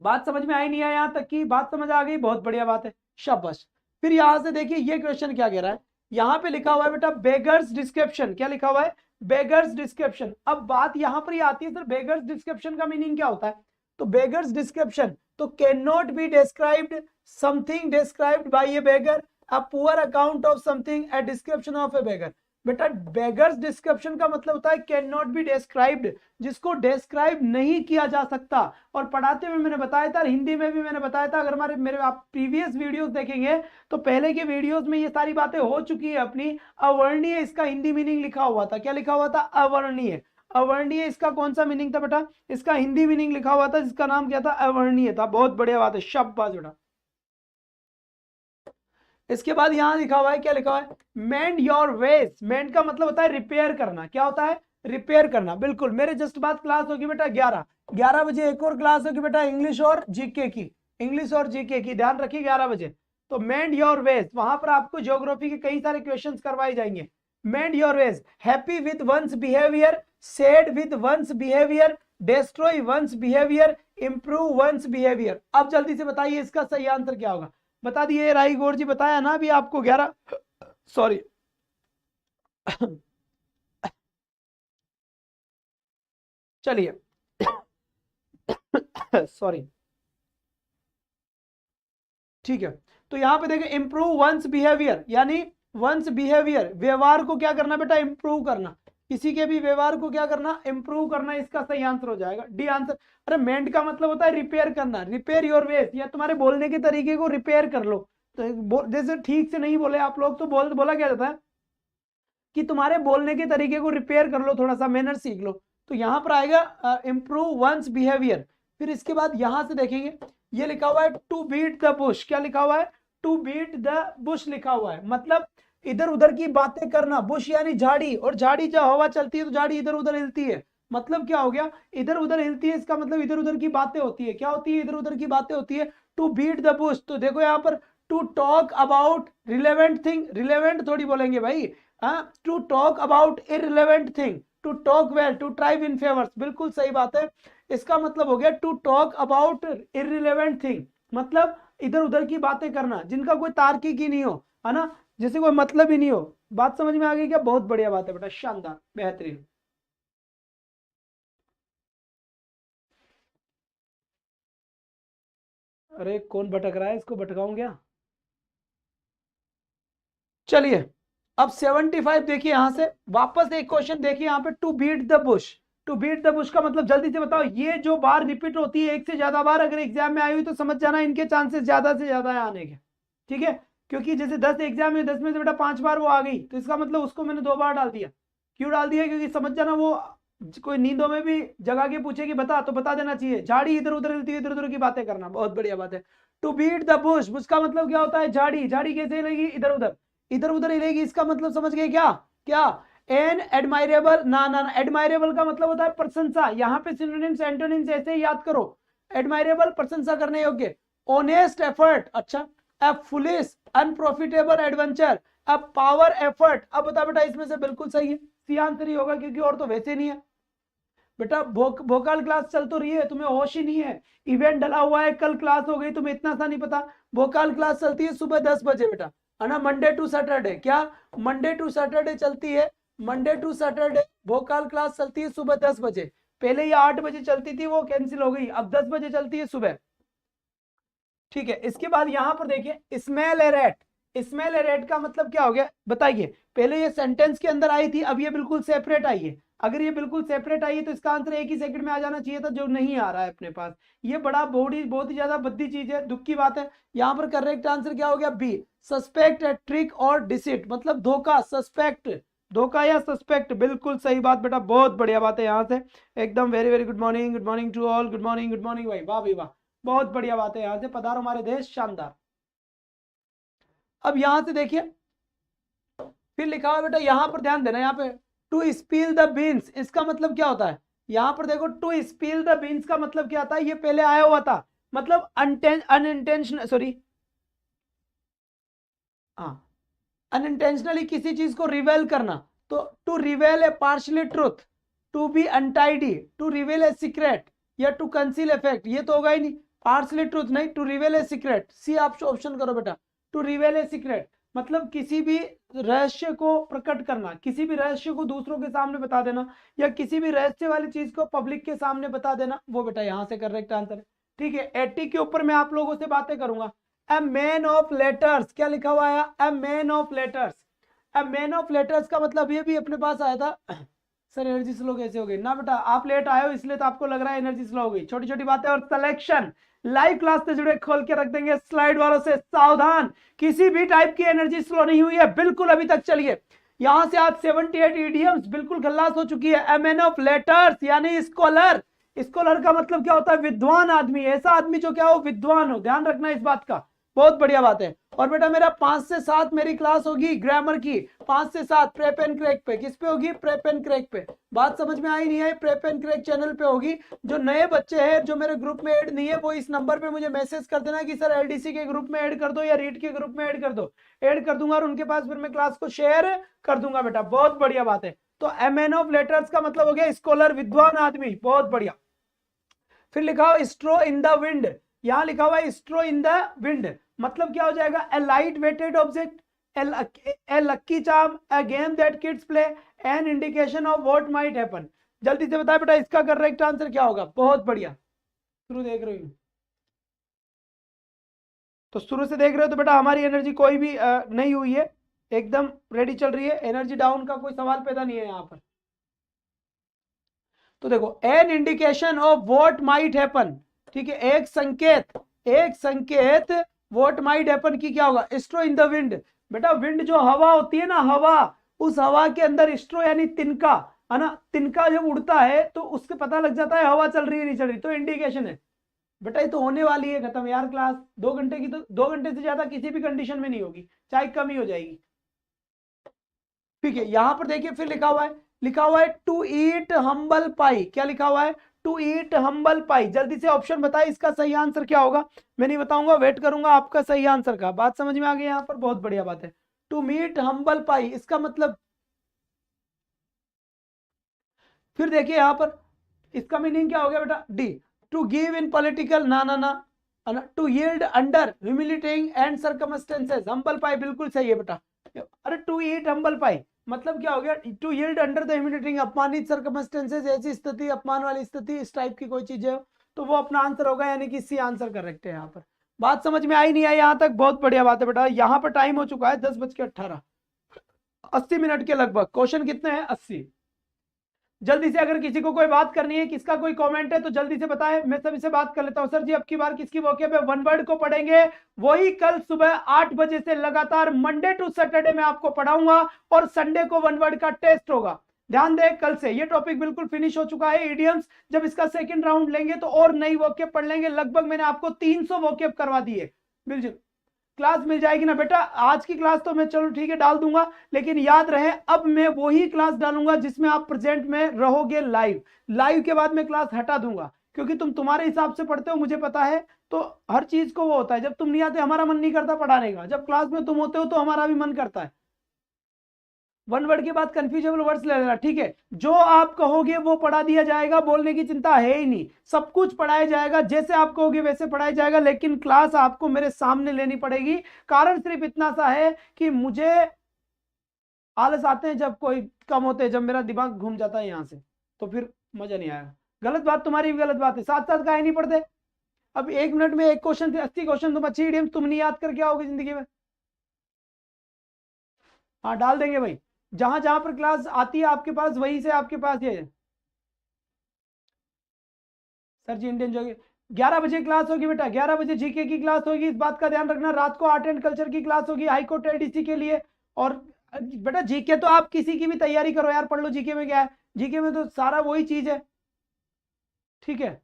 बात समझ में आई नहीं है? यहां तक की बात समझ आ गई, बहुत बढ़िया बात है, शाबाश। फिर यहां से देखिए ये क्वेश्चन क्या कह रहा है, यहाँ पे लिखा हुआ है बेटा बेगर्स डिस्क्रिप्शन, क्या लिखा हुआ है, बेगर्स डिस्क्रिप्शन। अब बात यहाँ पर ही आती है सर बेगर्स डिस्क्रिप्शन का मीनिंग क्या होता है, तो बेगर्स डिस्क्रिप्शन तो can not be described something described by a beggar, a poor account of something, a description of a beggar. बेटा बेगर्स डिस्क्रिप्शन का मतलब होता है कैन नॉट बी डिस्क्राइब्ड, जिसको डिस्क्राइब नहीं किया जा सकता। और पढ़ाते हुए मैंने बताया था, हिंदी में भी मैंने बताया था, अगर हमारे मेरे आप प्रीवियस वीडियोस देखेंगे तो पहले के वीडियोस में ये सारी बातें हो चुकी है अपनी। अवर्णीय इसका हिंदी मीनिंग लिखा हुआ था, क्या लिखा हुआ था, अवर्णीय। अवर्णीय इसका कौन सा मीनिंग था बेटा, इसका हिंदी मीनिंग लिखा हुआ था जिसका नाम क्या था, अवर्णीय था। बहुत बढ़िया बात है, शाबाश बेटा। इसके बाद यहां लिखा हुआ है, क्या लिखा हुआ है, मेंड योर वेज। मेंड का मतलब होता है रिपेयर करना, क्या होता है, रिपेयर करना। बिल्कुल, मेरे जस्ट बाद क्लास होगी बेटा 11 बजे एक और क्लास होगी बेटा इंग्लिश और जीके की, इंग्लिश और जीके की, ध्यान रखिए 11 बजे। तो मेंड योर वेज, वहां पर आपको ज्योग्राफी के कई सारे क्वेश्चंस करवाए जाएंगे। Mend your ways, happy with one's behaviour, sad with one's behaviour, destroy one's behaviour, improve one's behaviour. अब जल्दी से बताइए इसका सही आंसर क्या होगा, बता दिए राई गौर जी, बताया ना अभी आपको 11, सॉरी चलिए सॉरी, ठीक है। तो यहां पे देखिए इंप्रूव वंस बिहेवियर, यानी वंस बिहेवियर, व्यवहार को क्या करना बेटा, इंप्रूव करना, किसी के भी व्यवहार को क्या करना, इंप्रूव करना, इसका सही आंसर हो जाएगा डी आंसर। अरे मेंड का मतलब होता है रिपेयर करना, रिपेयर योर वेज, या तुम्हारे बोलने के तरीके को रिपेयर कर लो। तो जैसे ठीक से नहीं बोले आप लोग तो बोला क्या जाता है कि तुम्हारे बोलने के तरीके को रिपेयर कर लो, थोड़ा सा मैनर सीख लो। तो यहां पर आएगा इंप्रूव वंस बिहेवियर। फिर इसके बाद यहां से देखेंगे, ये लिखा हुआ है टू बीट द बुश, क्या लिखा हुआ है, टू बीट द बुश लिखा हुआ है, मतलब इधर उधर की बातें करना। बुश यानी झाड़ी, और झाड़ी जब हवा चलती है तो झाड़ी इधर उधर हिलती है, मतलब क्या हो गया, इधर उधर हिलती है, इसका मतलब इधर उधर की बातें होती है, क्या होती है, इधर उधर की बातें होती है। टू बीट द बुश, तो देखो यहाँ पर to talk about relevant thing, relevant थोड़ी बोलेंगे भाई, to talk about irrelevant thing, to talk well, to thrive in favours, बिल्कुल सही बात है। इसका मतलब हो गया to talk about irrelevant thing, मतलब इधर उधर की बातें करना जिनका कोई तार्किक ही नहीं हो, है ना, जैसे कोई मतलब ही नहीं हो। बात समझ में आ गई क्या, बहुत बढ़िया बात है बेटा, शानदार, बेहतरीन। अरे कौन भटक रहा है, इसको भटकाऊं क्या। चलिए अब 75 देखिए, यहां से वापस एक क्वेश्चन देखिए यहाँ पे, to beat the bush. To beat the bush का मतलब जल्दी से बताओ, ये जो बार रिपीट होती है एक से ज्यादा बार, अगर एग्जाम में आई हुई तो समझ जाना इनके चांसेस ज्यादा से ज्यादा है आने के, ठीक है। क्योंकि जैसे 10 एग्जाम में 10 में से बेटा 5 बार वो आ गई, तो इसका मतलब उसको मैंने 2 बार डाल दिया। क्यों डाल दिया, क्योंकि समझ जाना वो कोई नींदों में भी जगा के पूछेगी बता, तो बता देना चाहिए, झाड़ी इधर उधर हिलती है, इधर उधर की बातें करना, बहुत बढ़िया बात है। To beat the bush, bush का मतलब क्या होता है, झाड़ी, झाड़ी कैसे हिलेगी, इधर उधर, इधर उधर हिलेगी, इसका मतलब समझ गए क्या, क्या एन एडमायरेबल, ना ना एडमायरेबल का मतलब होता है प्रशंसा, यहाँ पे सिनोनिम्स एंटोनिम्स ऐसे ही याद करो। एडमायरेबल प्रशंसा करने योग्य, ऑनेस्ट एफर्ट, अच्छा, a foolish unprofitable adventure, a power effort. अब बता बेटा इसमें से बिल्कुल सही है, सी आंसर ही होगा, क्योंकि और तो वैसे नहीं है बेटा। भोकाल क्लास चल तो रही है, तुम्हें होश ही नहीं है, इवेंट डला हुआ है, कल क्लास हो गई, तुम्हें इतना सा नहीं पता। भोकाल क्लास चलती है सुबह 10 बजे बेटा, है ना, मंडे टू सैटरडे, क्या मंडे टू सैटरडे चलती है, Monday to Saturday Bhokaal class चलती है सुबह 10 बजे। पहले ये 8 बजे चलती थी, वो कैंसिल हो गई, अब 10 बजे चलती है सुबह, ठीक है। इसके बाद यहां पर देखिए smell a rat, smell a rat का मतलब क्या हो गया बताइए। पहले ये सेंटेंस के अंदर आई थी, अब ये बिल्कुल सेपरेट आई है। अगर ये बिल्कुल सेपरेट आई है तो इसका आंसर एक ही सेकंड में आ जाना चाहिए था, जो नहीं आ रहा है अपने पास। ये बड़ा बहुत ही ज्यादा बद्दी चीज है, दुख की बात है। यहाँ पर करेक्ट आंसर क्या हो गया, बी, सस्पेक्ट, ट्रिक और डिसिट, मतलब धोखा, सस्पेक्ट, धोखा या सस्पेक्ट, बिल्कुल सही बात बेटा, बहुत बढ़िया बात है। यहाँ से एकदम very very good morning to all, good morning भाई, वाह भाई वाह, बहुत बढ़िया बात है। यहाँ से पधारो हमारे देश, शानदार। अब यहां से देखिए फिर लिखा हुआ बेटा, यहां पर ध्यान देना, यहाँ पे टू स्पील द बीन्स, इसका मतलब क्या होता है। यहां पर देखो टू स्पील द बीन्स का मतलब क्या आता है, ये पहले आया हुआ था, मतलब अनइंटेंशनल, सॉरी, हाँ, अनइंटेंशनली किसी चीज को रिवेल करना। तो to reveal a partially truth, to be untidy, to reveal a secret, या टू कंसील ए फैक्ट, ये तो होगा ही नहीं, पार्शियली ट्रूथ नहीं, to reveal a secret, C आप ऑप्शन करो बेटा, टू रिवेल ए सीक्रेट। मतलब किसी भी रहस्य को प्रकट करना, किसी भी रहस्य को दूसरों के सामने बता देना, या किसी भी रहस्य वाली चीज को पब्लिक के सामने बता देना, वो बेटा यहाँ से करेक्ट आंसर है। ठीक है, 80 के ऊपर मैं आप लोगों से बातें करूंगा। ए मैन ऑफ लेटर्स, क्या लिखा हुआ है? A man of letters. A man of letters का मतलब ये भी अपने पास आया था। सर एनर्जी स्लो कैसे हो गई? ना बेटा, आप लेट आए हो इसलिए तो आपको लग रहा है एनर्जी स्लो हो गई। छोटी छोटी बातें और सिलेक्शन लाइव क्लास से जुड़े खोल के रख देंगे, स्लाइड वालों से सावधान, किसी भी टाइप की एनर्जी स्लो नहीं हुई है बिल्कुल अभी तक। चलिए यहां से आज 78 इडियम्स बिल्कुल खल्लास हो चुकी है। ए मैन ऑफ लेटर्स यानी स्कॉलर। स्कॉलर का मतलब क्या होता है? विद्वान आदमी, ऐसा आदमी जो क्या हो, विद्वान हो। ध्यान रखना इस बात का, बहुत बढ़िया बात है। और बेटा मेरा 5 से 7 मेरी क्लास होगी ग्रामर की, 5 से 7 प्रेप एंड क्रैक पे। किस पे होगी? प्रेप एंड क्रैक पे। बात समझ में आई नहीं आई? प्रेप एंड क्रैक चैनल पे होगी। जो नए बच्चे हैं जो मेरे ग्रुप में ऐड नहीं है, वो इस नंबर पे मुझे मैसेज कर देना कि सर एलडीसी के ग्रुप में ऐड कर दो या रीड के ग्रुप में ऐड कर दो। ऐड कर दूंगा और उनके पास फिर मैं क्लास को शेयर कर दूंगा बेटा। बहुत बढ़िया बात है। तो ए मैन ऑफ लेटर्स का मतलब हो गया स्कॉलर, विद्वान आदमी। बहुत बढ़िया। फिर लिखा हो स्ट्रो इन द विंड, यहां लिखा हुआ है स्ट्रो इन द विंड, मतलब क्या हो जाएगा? A light weighted object, a lucky charm, a game that kids play, an indication of what might happen. जल्दी से बताए बेटा इसका करेक्ट आंसर क्या होगा? बहुत बढ़िया, शुरू देख रहे हो तो शुरू से देख रहे हो तो बेटा हमारी एनर्जी कोई भी नहीं हुई है, एकदम रेडी चल रही है। एनर्जी डाउन का कोई सवाल पैदा नहीं है यहाँ पर। तो देखो N indication of what might happen, ठीक है, एक संकेत, एक संकेत व्हाट माइट हैपन की क्या होगा? स्ट्रो इन द विंड। बेटा विंड जो हवा होती है ना, हवा, उस हवा के अंदर स्ट्रो यानी तिनका, है ना, तिनका जब उड़ता है तो उससे पता लग जाता है हवा चल रही है नहीं चल रही, तो इंडिकेशन है। बेटा ये तो होने वाली है खत्म यार क्लास, 2 घंटे की, तो 2 घंटे से ज्यादा किसी भी कंडीशन में नहीं होगी, चाहे कम ही हो जाएगी। ठीक है, यहां पर देखिए फिर लिखा हुआ है, लिखा हुआ है टू ईट हम्बल पाई। क्या लिखा हुआ है? टू ईट हम्बल पाई। जल्दी से ऑप्शन बताए इसका सही आंसर क्या होगा? मैं नहीं बताऊंगा, वेट करूंगा आपका सही आंसर का। बात समझ में आ गई यहाँ पर? बहुत बढ़िया बात है। टू मीट हम्बल पाई इसका मतलब, फिर देखिए यहां पर इसका मीनिंग क्या हो गया बेटा? D, to give in political, ना ना ना, to yield under humiliating and circumstances. Humble pie बिल्कुल सही है बेटा। अरे टू ईट हम्बल पाई मतलब क्या हो गया? टू यील्ड अंडर द ह्यूमिलिटिंग, अपमानित सर्कमस्टेंसेस, ऐसी स्थिति, अपमान वाली स्थिति, इस टाइप की कोई चीज है तो वो अपना आंसर होगा, यानी कि सी आंसर करेक्ट है यहाँ पर। बात समझ में आई नहीं आई यहाँ तक? बहुत बढ़िया बात है बेटा। यहाँ पर टाइम हो चुका है 10:18, 80 मिनट के लगभग। क्वेश्चन कितने हैं? 80। जल्दी से अगर किसी को कोई बात करनी है, किसका कोई कमेंट है तो जल्दी से बताएं, मैं सभी से बात कर लेता हूं। सर जी अब की बार किसकी वोकैब है? वन वर्ड को पढ़ेंगे, वही कल सुबह 8 बजे से लगातार मंडे टू सैटरडे में आपको पढ़ाऊंगा, और संडे को वन वर्ड का टेस्ट होगा। ध्यान दें, कल से ये टॉपिक बिल्कुल फिनिश हो चुका है। इडियम्स जब इसका सेकंड राउंड लेंगे तो और नई वोकैब पढ़ लेंगे। लगभग मैंने आपको 300 वोकैब करवा दी है। बिल्कुल क्लास मिल जाएगी ना बेटा? आज की क्लास तो मैं चलो ठीक है डाल दूंगा, लेकिन याद रहे अब मैं वही क्लास डालूंगा जिसमें आप प्रेजेंट में रहोगे लाइव। लाइव के बाद मैं क्लास हटा दूंगा, क्योंकि तुम तुम्हारे हिसाब से पढ़ते हो मुझे पता है। तो हर चीज को वो होता है, जब तुम नहीं आते हमारा मन नहीं करता पढ़ाने का, जब क्लास में तुम होते हो तो हमारा भी मन करता है। वन वर्ड के बाद कंफ्यूजेबल वर्ड्स ले लेना, ठीक है? जो आप कहोगे वो पढ़ा दिया जाएगा, बोलने की चिंता है ही नहीं। सब कुछ पढ़ाया जाएगा, जैसे आप कहोगे वैसे पढ़ाया जाएगा, लेकिन क्लास आपको मेरे सामने लेनी पड़ेगी। कारण सिर्फ इतना सा है कि मुझे आलस आते हैं जब कोई कम होते हैं, जब मेरा दिमाग घूम जाता है यहाँ से, तो फिर मजा नहीं आएगा। गलत बात, तुम्हारी भी गलत बात है, साथ साथ काहे नहीं पढ़ते? अब 1 मिनट में एक क्वेश्चन से 80 क्वेश्चन, तुम अच्छी इडियम तुम नहीं याद करके आओगे जिंदगी में? हाँ डाल देंगे भाई, जहां जहां पर क्लास आती है आपके पास वहीं से आपके पास है। सर जी इंडियन जोगी 11 बजे क्लास होगी बेटा, 11 बजे जीके की क्लास होगी, इस बात का ध्यान रखना। रात को आर्ट एंड कल्चर की क्लास होगी, हाईकोर्ट एडीसी के लिए। और बेटा जीके तो आप किसी की भी तैयारी करो यार, पढ़ लो। जीके में क्या है? जीके में तो सारा वही चीज है, ठीक है?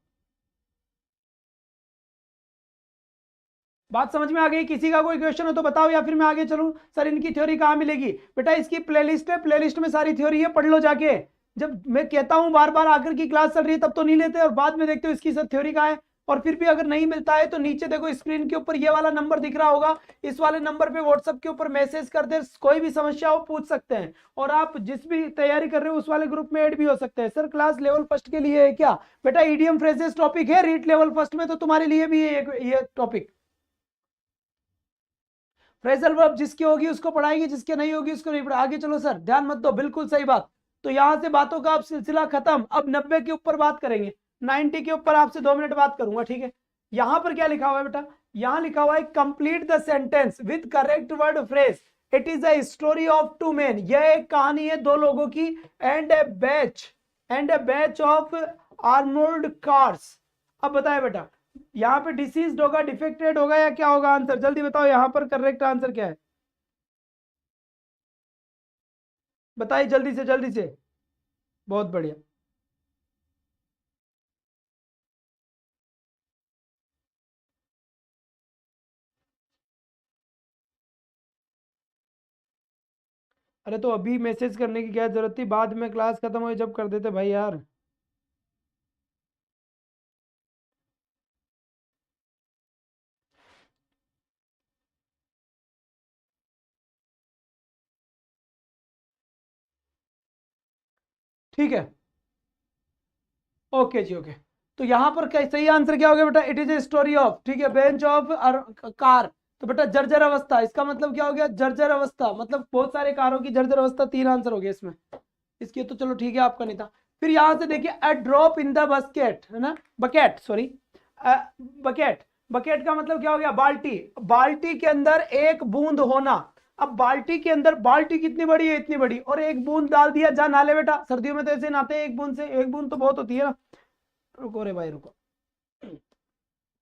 बात समझ में आ गई? किसी का कोई क्वेश्चन हो तो बताओ, या फिर मैं आगे चलूं? सर इनकी थ्योरी कहाँ मिलेगी? बेटा इसकी प्लेलिस्ट है, प्लेलिस्ट में सारी थ्योरी है, पढ़ लो जाके। जब मैं कहता हूं बार बार आकर की क्लास चल रही है तब तो नहीं लेते, और बाद में देखते हो इसकी सब थ्योरी कहाँ है। और फिर भी अगर नहीं मिलता है तो नीचे देखो स्क्रीन के ऊपर ये वाला नंबर दिख रहा होगा, इस वाले नंबर पे व्हाट्सएप के ऊपर मैसेज कर दे, कोई भी समस्या हो पूछ सकते हैं। और आप जिस भी तैयारी कर रहे हो उस वाले ग्रुप में ऐड भी हो सकते हैं। सर क्लास लेवल फर्स्ट के लिए है क्या? बेटा ईडीएम फ्रेजेस टॉपिक है रीट लेवल फर्स्ट में, तो तुम्हारे लिए भी है ये टॉपिक। फ्रेजल वर्ब जिसकी होगी उसको पढ़ाएंगे, जिसके नहीं होगी उसको नहीं पढ़ाएंगे। आगे चलो सर, ध्यान मत दो, बिल्कुल सही बात। तो यहां से बातों का अब सिलसिला खत्म। अब 90 के ऊपर बात करेंगे, 90 के ऊपर आपसे 2 मिनट बात करूंगा, ठीक है। यहां पर क्या लिखा हुआ है बेटा, यहां लिखा हुआ है complete the sentence with correct word phrase, it is a story of 2 men। यह एक कहानी है 2 लोगों की, and a batch of armoured cars. अब बताए बेटा, यहाँ पे डिसीज्ड होगा, डिफेक्टेड होगा, या क्या होगा आंसर, जल्दी बताओ। यहाँ पर करेक्ट आंसर क्या है, बताइए जल्दी से जल्दी से। बहुत बढ़िया। अरे तो अभी मैसेज करने की क्या जरूरत थी, बाद में क्लास खत्म हो जब कर देते भाई यार। ठीक है, ओके जी, ओके। तो यहाँ पर क्या सही आंसर क्या हो गया बेटा, it is a story of, ठीक है, बेंच ऑफ कार। तो बेटा जर्जर अवस्था, इसका मतलब क्या हो गया, जर्जर अवस्था, मतलब बहुत सारे कारों की जर्जर अवस्था। 3 आंसर हो गया इसमें, इसकी तो चलो ठीक है, आपका नहीं था। फिर यहां से देखिए, अ ड्रॉप इन द बकेट, है ना, बकेट, सॉरी, बकेट। बकेट का मतलब क्या हो गया, बाल्टी। बाल्टी के अंदर एक बूंद होना। अब बाल्टी के अंदर, बाल्टी कितनी बड़ी है, इतनी बड़ी, और एक बूंद डाल दिया, जा नाले बेटा, सर्दियों में तो ऐसे नहाते हैं एक बूंद से, एक बूंद तो बहुत होती है ना। रुको रे भाई रुको,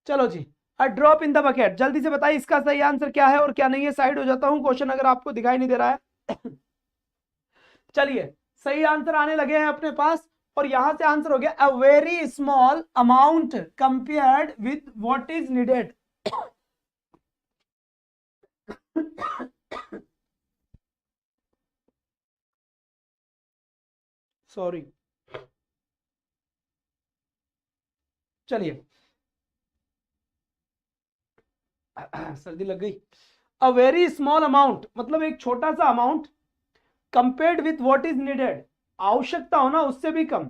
चलो जी। A drop in the bucket, जल्दी से बताइए इसका सही आंसर क्या है और क्या नहीं है। साइड हो जाता हूं क्वेश्चन अगर आपको दिखाई नहीं दे रहा है। चलिए, सही आंसर आने लगे हैं अपने पास, और यहां से आंसर हो गया a very small amount compared with what is needed. Sorry, चलिए। सर्दी लग गई। अ वेरी स्मॉल अमाउंट मतलब एक छोटा सा amount, compared with what is needed, आवश्यकता होना उससे भी कम।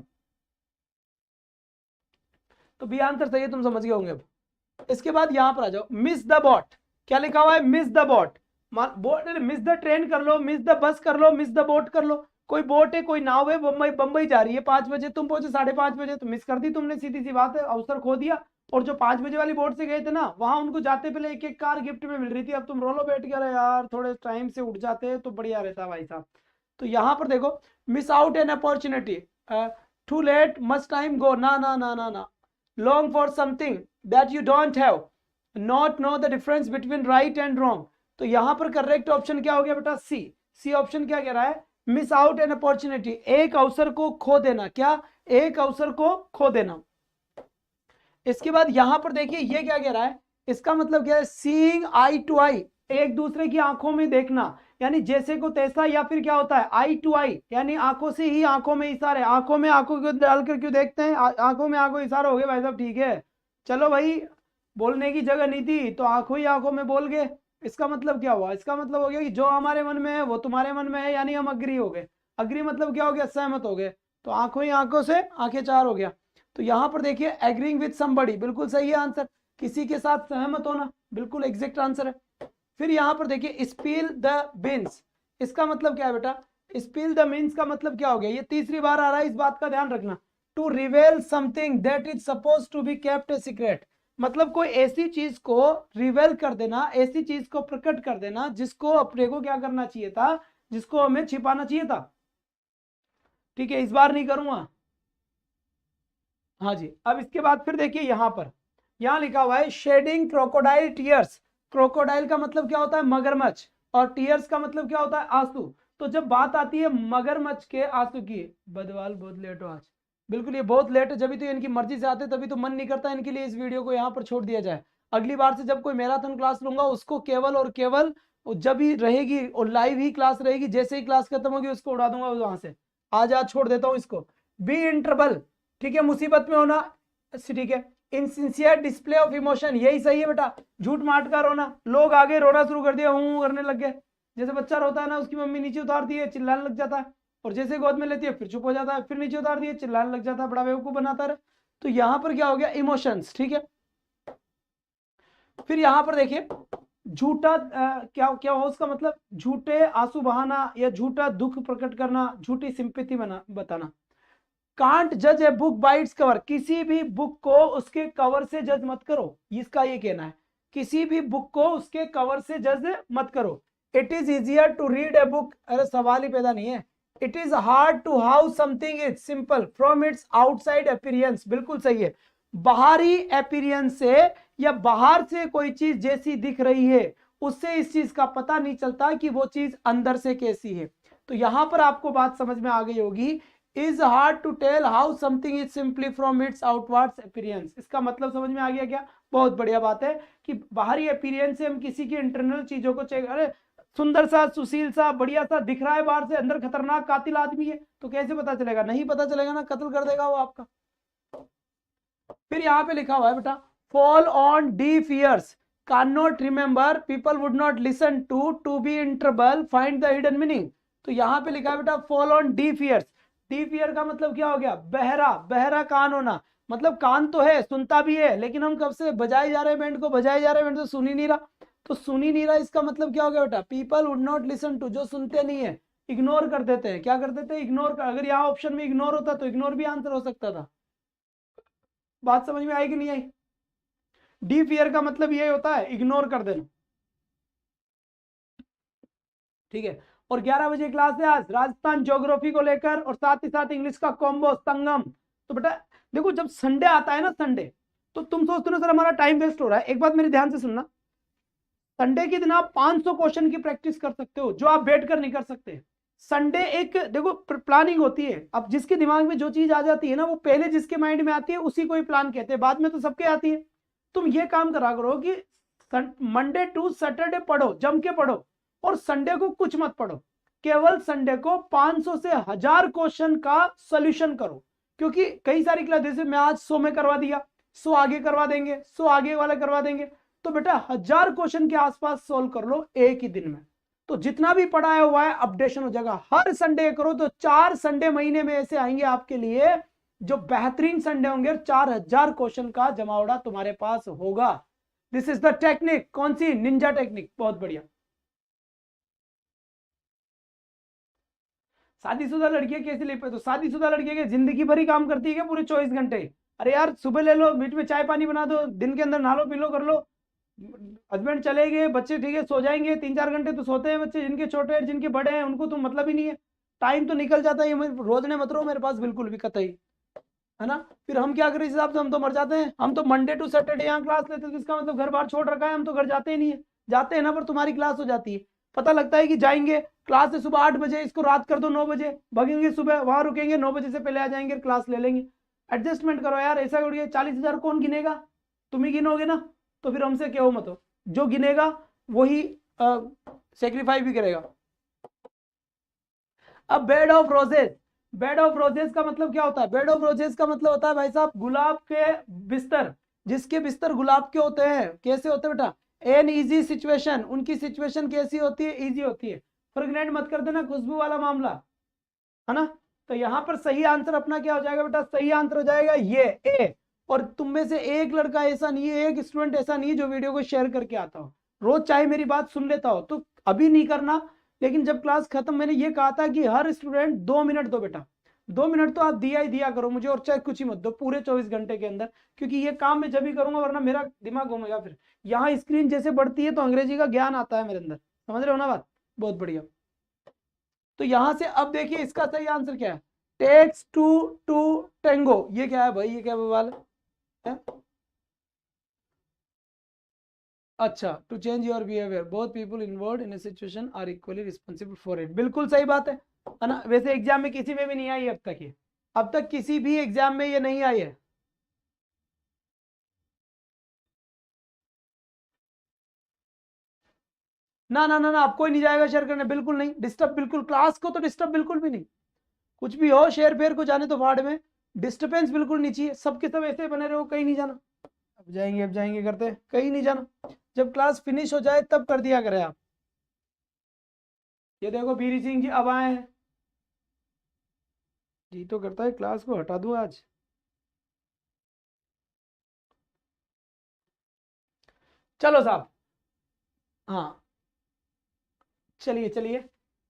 तो बी आंसर सही है, तुम समझ गए होंगे अब। इसके बाद यहां पर आ जाओ, मिस द बॉट। क्या लिखा हुआ है, miss the boat. Boat, miss the train कर लो, मिस द बस कर लो, मिस द बोट कर लो। कोई बोट है, कोई नाव है, बम्बई बम्बई जा रही है 5 बजे, तुम पहुंचे 5:30 बजे, तो मिस कर दी तुमने, सीधी सी बात है, अवसर खो दिया। और जो 5 बजे वाली बोट से गए थे ना, वहां उनको जाते पहले एक एक कार गिफ्ट में मिल रही थी, अब तुम रोलो बैठ गए, यार थोड़े टाइम से उठ जाते तो बढ़िया रहता भाई साहब। तो यहां पर देखो, miss out an opportunity, to let must time go, ना ना ना ना ना, long for something that you don't have, not know the difference between right and wrong। तो यहां पर करेक्ट ऑप्शन क्या हो गया बेटा, सी। सी ऑप्शन क्या कह रहा है, मिस आउट एन अपॉर्चुनिटी, एक अवसर को खो देना, क्या, एक अवसर को खो देना। इसके बाद यहां पर देखिए ये क्या कह रहा है, इसका मतलब क्या है, सीइंग आई टू आई, एक दूसरे की आंखों में देखना, यानी जैसे को तैसा, या फिर क्या होता है आई टू आई, यानी आंखों से ही आंखों में इशारे, आंखों में आंखों को डालकर क्यों देखते हैं, आंखों में आंखों इशारा हो गया भाई साहब, ठीक है। चलो भाई, बोलने की जगह नहीं थी तो आंखों ही आंखों में बोल गए। इसका मतलब क्या हुआ, इसका मतलब हो गया कि जो हमारे मन में है वो तुम्हारे मन में है, यानी हम अग्री हो गए। अग्री मतलब क्या हो गया, सहमत हो गए। तो आंखों ही आंखों से आंखें चार हो गया। तो यहां पर देखिए, एग्रीइंग विथ समबडी, बिल्कुल सही है आंसर, किसी के साथ सहमत होना, बिल्कुल एग्जैक्ट आंसर है। फिर यहां पर देखिए, स्पील द बीन्स, इसका मतलब क्या है बेटा, स्पील द बीन्स का मतलब क्या हो गया, ये तीसरी बार आ रहा है, इस बात का ध्यान रखना। To reveal something that is suppose to be kept a secret, मतलब कोई ऐसी चीज को रिवेल कर देना, ऐसी चीज को प्रकट कर देना जिसको अपने को क्या करना चाहिए था, जिसको हमें छिपाना चाहिए था। ठीक है, इस बार नहीं करूंगा। हाँ जी, अब इसके बाद फिर देखिए यहां पर, यहां लिखा हुआ है शेडिंग क्रोकोडाइल टीयर्स। क्रोकोडाइल का मतलब क्या होता है, मगरमच्छ, और टीयर्स का मतलब क्या होता है, आंसू। तो जब बात आती है मगरमच्छ के आंसू की, बदवाल बहुत लेट हो आज, बिल्कुल ये बहुत लेट है, जब तो इनकी मर्जी से आते, तभी तो मन नहीं करता इनके लिए इस वीडियो को यहाँ पर छोड़ दिया जाए। अगली बार से जब कोई मैराथन क्लास लूंगा, उसको केवल और केवल जब ही रहेगी और लाइव ही क्लास रहेगी, जैसे ही क्लास खत्म होगी उसको उड़ा दूंगा वहां से। आज छोड़ देता हूँ इसको। बी इन ट्रबल, ठीक है, मुसीबत में होना, ठीक है। इनसिंसियर डिस्प्ले ऑफ इमोशन, यही सही है बेटा, झूठ माट का रोना। लोग आगे रोना शुरू कर दिया, हूं करने लग गए। जैसे बच्चा रोता है ना, उसकी मम्मी नीचे उतारती है, चिल्लाने लग जाता है, और जैसे गोद में लेती है फिर चुप हो जाता है, फिर नीचे उतार दिए, चिल्लाने लग जाता है, बड़ा बेवकूफ बनाता है। तो यहां पर क्या हो गया, इमोशंस, ठीक है। फिर यहां पर देखिए, झूठा क्या क्या हो उसका मतलब, झूठे आंसू बहाना या झूठा दुख प्रकट करना, झूठी सिंपैथी बताना। कांट जज a book by its cover, किसी भी बुक को उसके कवर से जज मत करो, इसका ये कहना है, किसी भी बुक को उसके कवर से जज मत करो। It is easier to read a book, अरे सवाल ही पैदा नहीं है। It is hard to how something is simple from its outside appearance, बिल्कुल सही है। बाहरी अपीयरेंस से या बाहर से कोई चीज जैसी दिख रही है उससे इस चीज का पता नहीं चलता कि वो चीज अंदर से कैसी है। तो यहां पर आपको बात समझ में आ गई होगी, is hard to tell how something is simply from its outward appearance, इसका मतलब समझ में आ गया क्या? बहुत बढ़िया बात है कि बाहरी अपीयरेंस से हम किसी की इंटरनल चीजों को चेक, अरे सुंदर सा सुशील सा बढ़िया सा दिख रहा है बाहर से, अंदर खतरनाक कातिल आदमी है, तो कैसे पता चलेगा? नहीं पता चलेगा ना, कत्ल कर देगा वो आपका। फिर यहाँ पे लिखा हुआ है बेटा, fall on deaf ears, can not remember, people would not listen to be in trouble, find the hidden meaning. तो यहाँ पे लिखा है बेटा fall on deaf ears. Deaf ear का मतलब क्या हो गया? बहरा, बहरा कान होना, मतलब कान तो है, सुनता भी है, लेकिन हम कब से बजाए जा रहे हैं बैंड को, बजाए जा रहे हैं बैंड तो सुन ही नहीं रहा, तो सुन ही नहीं रहा, इसका मतलब क्या हो गया बेटा? People would not listen to, जो सुनते नहीं है, इग्नोर कर देते हैं। क्या कर देते हैं? इग्नोर कर। अगर यहाँ ऑप्शन में इग्नोर होता तो इग्नोर भी आंसर हो सकता था। बात समझ में आई कि नहीं आई? डीप ईयर का मतलब ये होता है इग्नोर कर देना, ठीक है। और 11 बजे क्लास है आज राजस्थान ज्योग्राफी को लेकर, और साथ ही साथ इंग्लिश का कॉम्बो संगम। तो बेटा देखो, जब संडे आता है ना, संडे, तो तुम सोचते हो सर हमारा टाइम वेस्ट हो रहा है, एक बात मेरे ध्यान से सुनना, संडे के दिन आप 500 क्वेश्चन की प्रैक्टिस कर सकते हो जो आप बैठ कर नहीं कर सकते। संडे एक देखो प्लानिंग होती है, अब जिसके दिमाग में जो चीज आ जाती है ना, वो पहले जिसके माइंड में आती है उसी को ही प्लान कहते हैं, बाद में तो सबके आती है। तुम ये काम करा करो कि मंडे टू सैटरडे पढ़ो, जम के पढ़ो, और संडे को कुछ मत पढ़ो, केवल संडे को 500 से 1000 क्वेश्चन का सोल्यूशन करो। क्योंकि कई सारी क्लास, जैसे मैं आज 100 में करवा दिया, 100 आगे करवा देंगे, 100 आगे वाले करवा देंगे, तो बेटा 1000 क्वेश्चन के आसपास सोल्व कर लो एक ही दिन में, तो जितना भी पढ़ाया हुआ है अपडेशन हो जाएगा। हर संडे करो तो 4 संडे महीने में ऐसे आएंगे आपके लिए जो बेहतरीन संडे होंगे, 4000 क्वेश्चन का जमावड़ा तुम्हारे पास होगा। This is the technique. कौन सी? Ninja technique. बहुत बढ़िया। शादीशुदा लड़कियां कैसे ले पाए? तो शादीशुदा लड़कियां के जिंदगी भर ही काम करती है क्या पूरे 24 घंटे? अरे यार सुबह ले लो, बीच में चाय पानी बना दो, दिन के अंदर नहा लो पी लो कर लो, हस्बैंड चले गए, बच्चे ठीक है सो जाएंगे, 3-4 घंटे तो सोते हैं बच्चे, जिनके छोटे हैं जिनके बड़े हैं उनको तो मतलब ही नहीं है, टाइम तो निकल जाता है। ये रोजने मत रहो मेरे पास बिल्कुल भी, कतई, है ना। फिर हम क्या करें इस हिसाब से? हम तो मर जाते हैं। हम तो मंडे टू सैटरडे यहाँ क्लास लेते हैं, तो इसका मतलब घर बार छोड़ रखा है, हम तो घर जाते ही नहीं है। जाते हैं ना, पर तुम्हारी क्लास हो जाती है, पता लगता है कि जाएंगे क्लास से सुबह 8 बजे, इसको रात कर दो 9 बजे, भगेंगे सुबह वहां रुकेंगे, 9 बजे से पहले आ जाएंगे, क्लास ले लेंगे। एडजस्टमेंट करो यार, ऐसा करोगे 40,000 कौन गिनेगा? तुम ही गिनोगे ना, तो फिर हमसे क्यों मत हो, जो गिनेगा वही सेक्रीफाई भी करेगा। अब bed of roses, bed of roses का मतलब क्या होता है? बेड ऑफ रोजेस का मतलब होता है भाई साहब गुलाब के बिस्तर, जिसके बिस्तर गुलाब के होते हैं। कैसे होते हैं बेटा? एन इजी सिचुएशन, उनकी सिचुएशन कैसी होती है? इजी होती है। प्रेग्नेंट मत कर देना, खुशबू वाला मामला, है ना। तो यहां पर सही आंसर अपना क्या हो जाएगा बेटा? सही आंसर हो जाएगा ये ए। और तुम में से एक लड़का ऐसा नहीं है, एक स्टूडेंट ऐसा नहीं है जो वीडियो को शेयर करके आता हो, रोज चाहे मेरी बात सुन लेता हो, तो अभी नहीं करना, लेकिन जब क्लास खत्म, मैंने ये कहा था कि हर स्टूडेंट 2 मिनट दो बेटा, 2 मिनट तो आप दिया ही दिया करो मुझे, और चाहे कुछ ही मत दो पूरे 24 घंटे के अंदर, क्योंकि ये काम मैं जब भी करूंगा, वरना मेरा दिमाग घूमेगा। फिर यहाँ स्क्रीन जैसे बढ़ती है तो अंग्रेजी का ज्ञान आता है मेरे अंदर, समझ रहे हो ना बात? बहुत बढ़िया। तो यहां से अब देखिए इसका सही आंसर क्या है? टेक्स टू टू टेंगो, ये क्या है भाई? ये क्या बवाल है? अच्छा, to change your behaviour, both people involve in a situation are equally responsible for it, बिल्कुल सही बात है ना। वैसे एग्जाम में किसी में भी नहीं आई है अब तक, ये अब तक किसी भी एग्जाम में ये नहीं आई है। ना ना ना ना, आप कोई नहीं जाएगा शेयर करने, बिल्कुल नहीं डिस्टर्ब, बिल्कुल क्लास को तो डिस्टर्ब बिल्कुल भी नहीं। कुछ भी हो, शेयर फेयर को जाने तो भाड़ में, डिस्टर्बेंस बिल्कुल नहीं चाहिए, सबके सब ऐसे बने रहो, कहीं नहीं जाना। अब जाएंगे करते, कहीं नहीं जाना, जब क्लास फिनिश हो जाए तब कर दिया करें आप। ये देखो बीरी सिंह जी अब आए हैं, जी तो करता है क्लास को हटा दूं आज। चलो साहब, हाँ चलिए चलिए,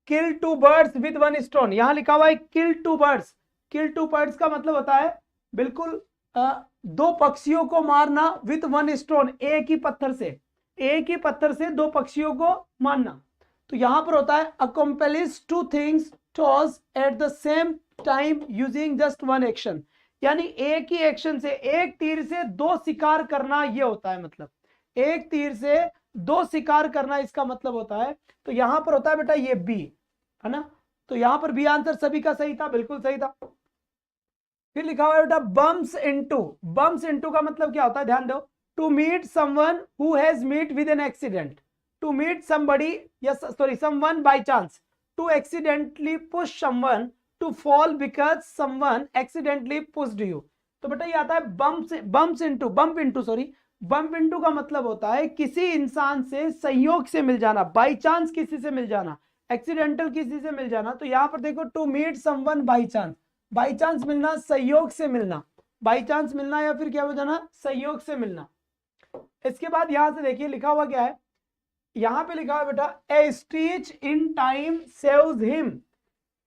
kill two birds with one stone, यहां लिखा हुआ है kill two birds. Kill two birds का मतलब होता है बिल्कुल दो पक्षियों को मारना विद वन स्टोन, एक ही पत्थर से, एक ही पत्थर से दो पक्षियों को मारना। तो यहां पर होता है accomplish two things toss eight the same time using just one action, यानी एक ही एक्शन से, एक तीर से दो शिकार करना, ये होता है मतलब एक तीर से दो शिकार करना, इसका मतलब होता है। तो यहां पर होता है बेटा ये बी है ना, तो यहां पर बी आंसर सभी का सही था, बिल्कुल सही था। फिर लिखा हुआ है बेटा बम्स इनटू, बम्स इनटू का मतलब क्या होता है, ध्यान दो, to meet someone who has meet with an accident, to meet somebody या sorry someone by chance, to accidentally push someone, to fall because someone accidentally pushed you. तो बेटा ये आता है bumps into, bump into sorry, bump into का मतलब होता है किसी इंसान से संयोग से मिल जाना, बाई चांस किसी से मिल जाना, एक्सीडेंटल किसी से मिल जाना। तो यहां पर देखो to meet someone by chance, by chance मिलना, संयोग से मिलना, बाई चांस मिलना या फिर क्या हो जाना, संयोग से मिलना। इसके बाद यहां से देखिए लिखा हुआ क्या है, यहां पे लिखा हुआ बेटा a stitch in time saves him.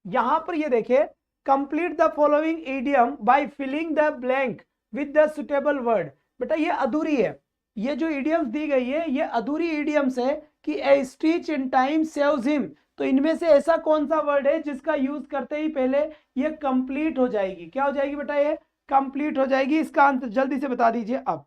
यहां पर ये देखिए complete the following idiom by filling the blank with the suitable word. बेटा ये अधूरी है, ये जो इडियम्स दी गई है ये अधूरी इडियम्स है कि a stitch in time saves him. तो इनमें से ऐसा कौन सा वर्ड है जिसका यूज करते ही पहले ये कंप्लीट हो जाएगी, क्या हो जाएगी बेटा, ये कंप्लीट हो जाएगी। इसका आंसर जल्दी से बता दीजिए अब।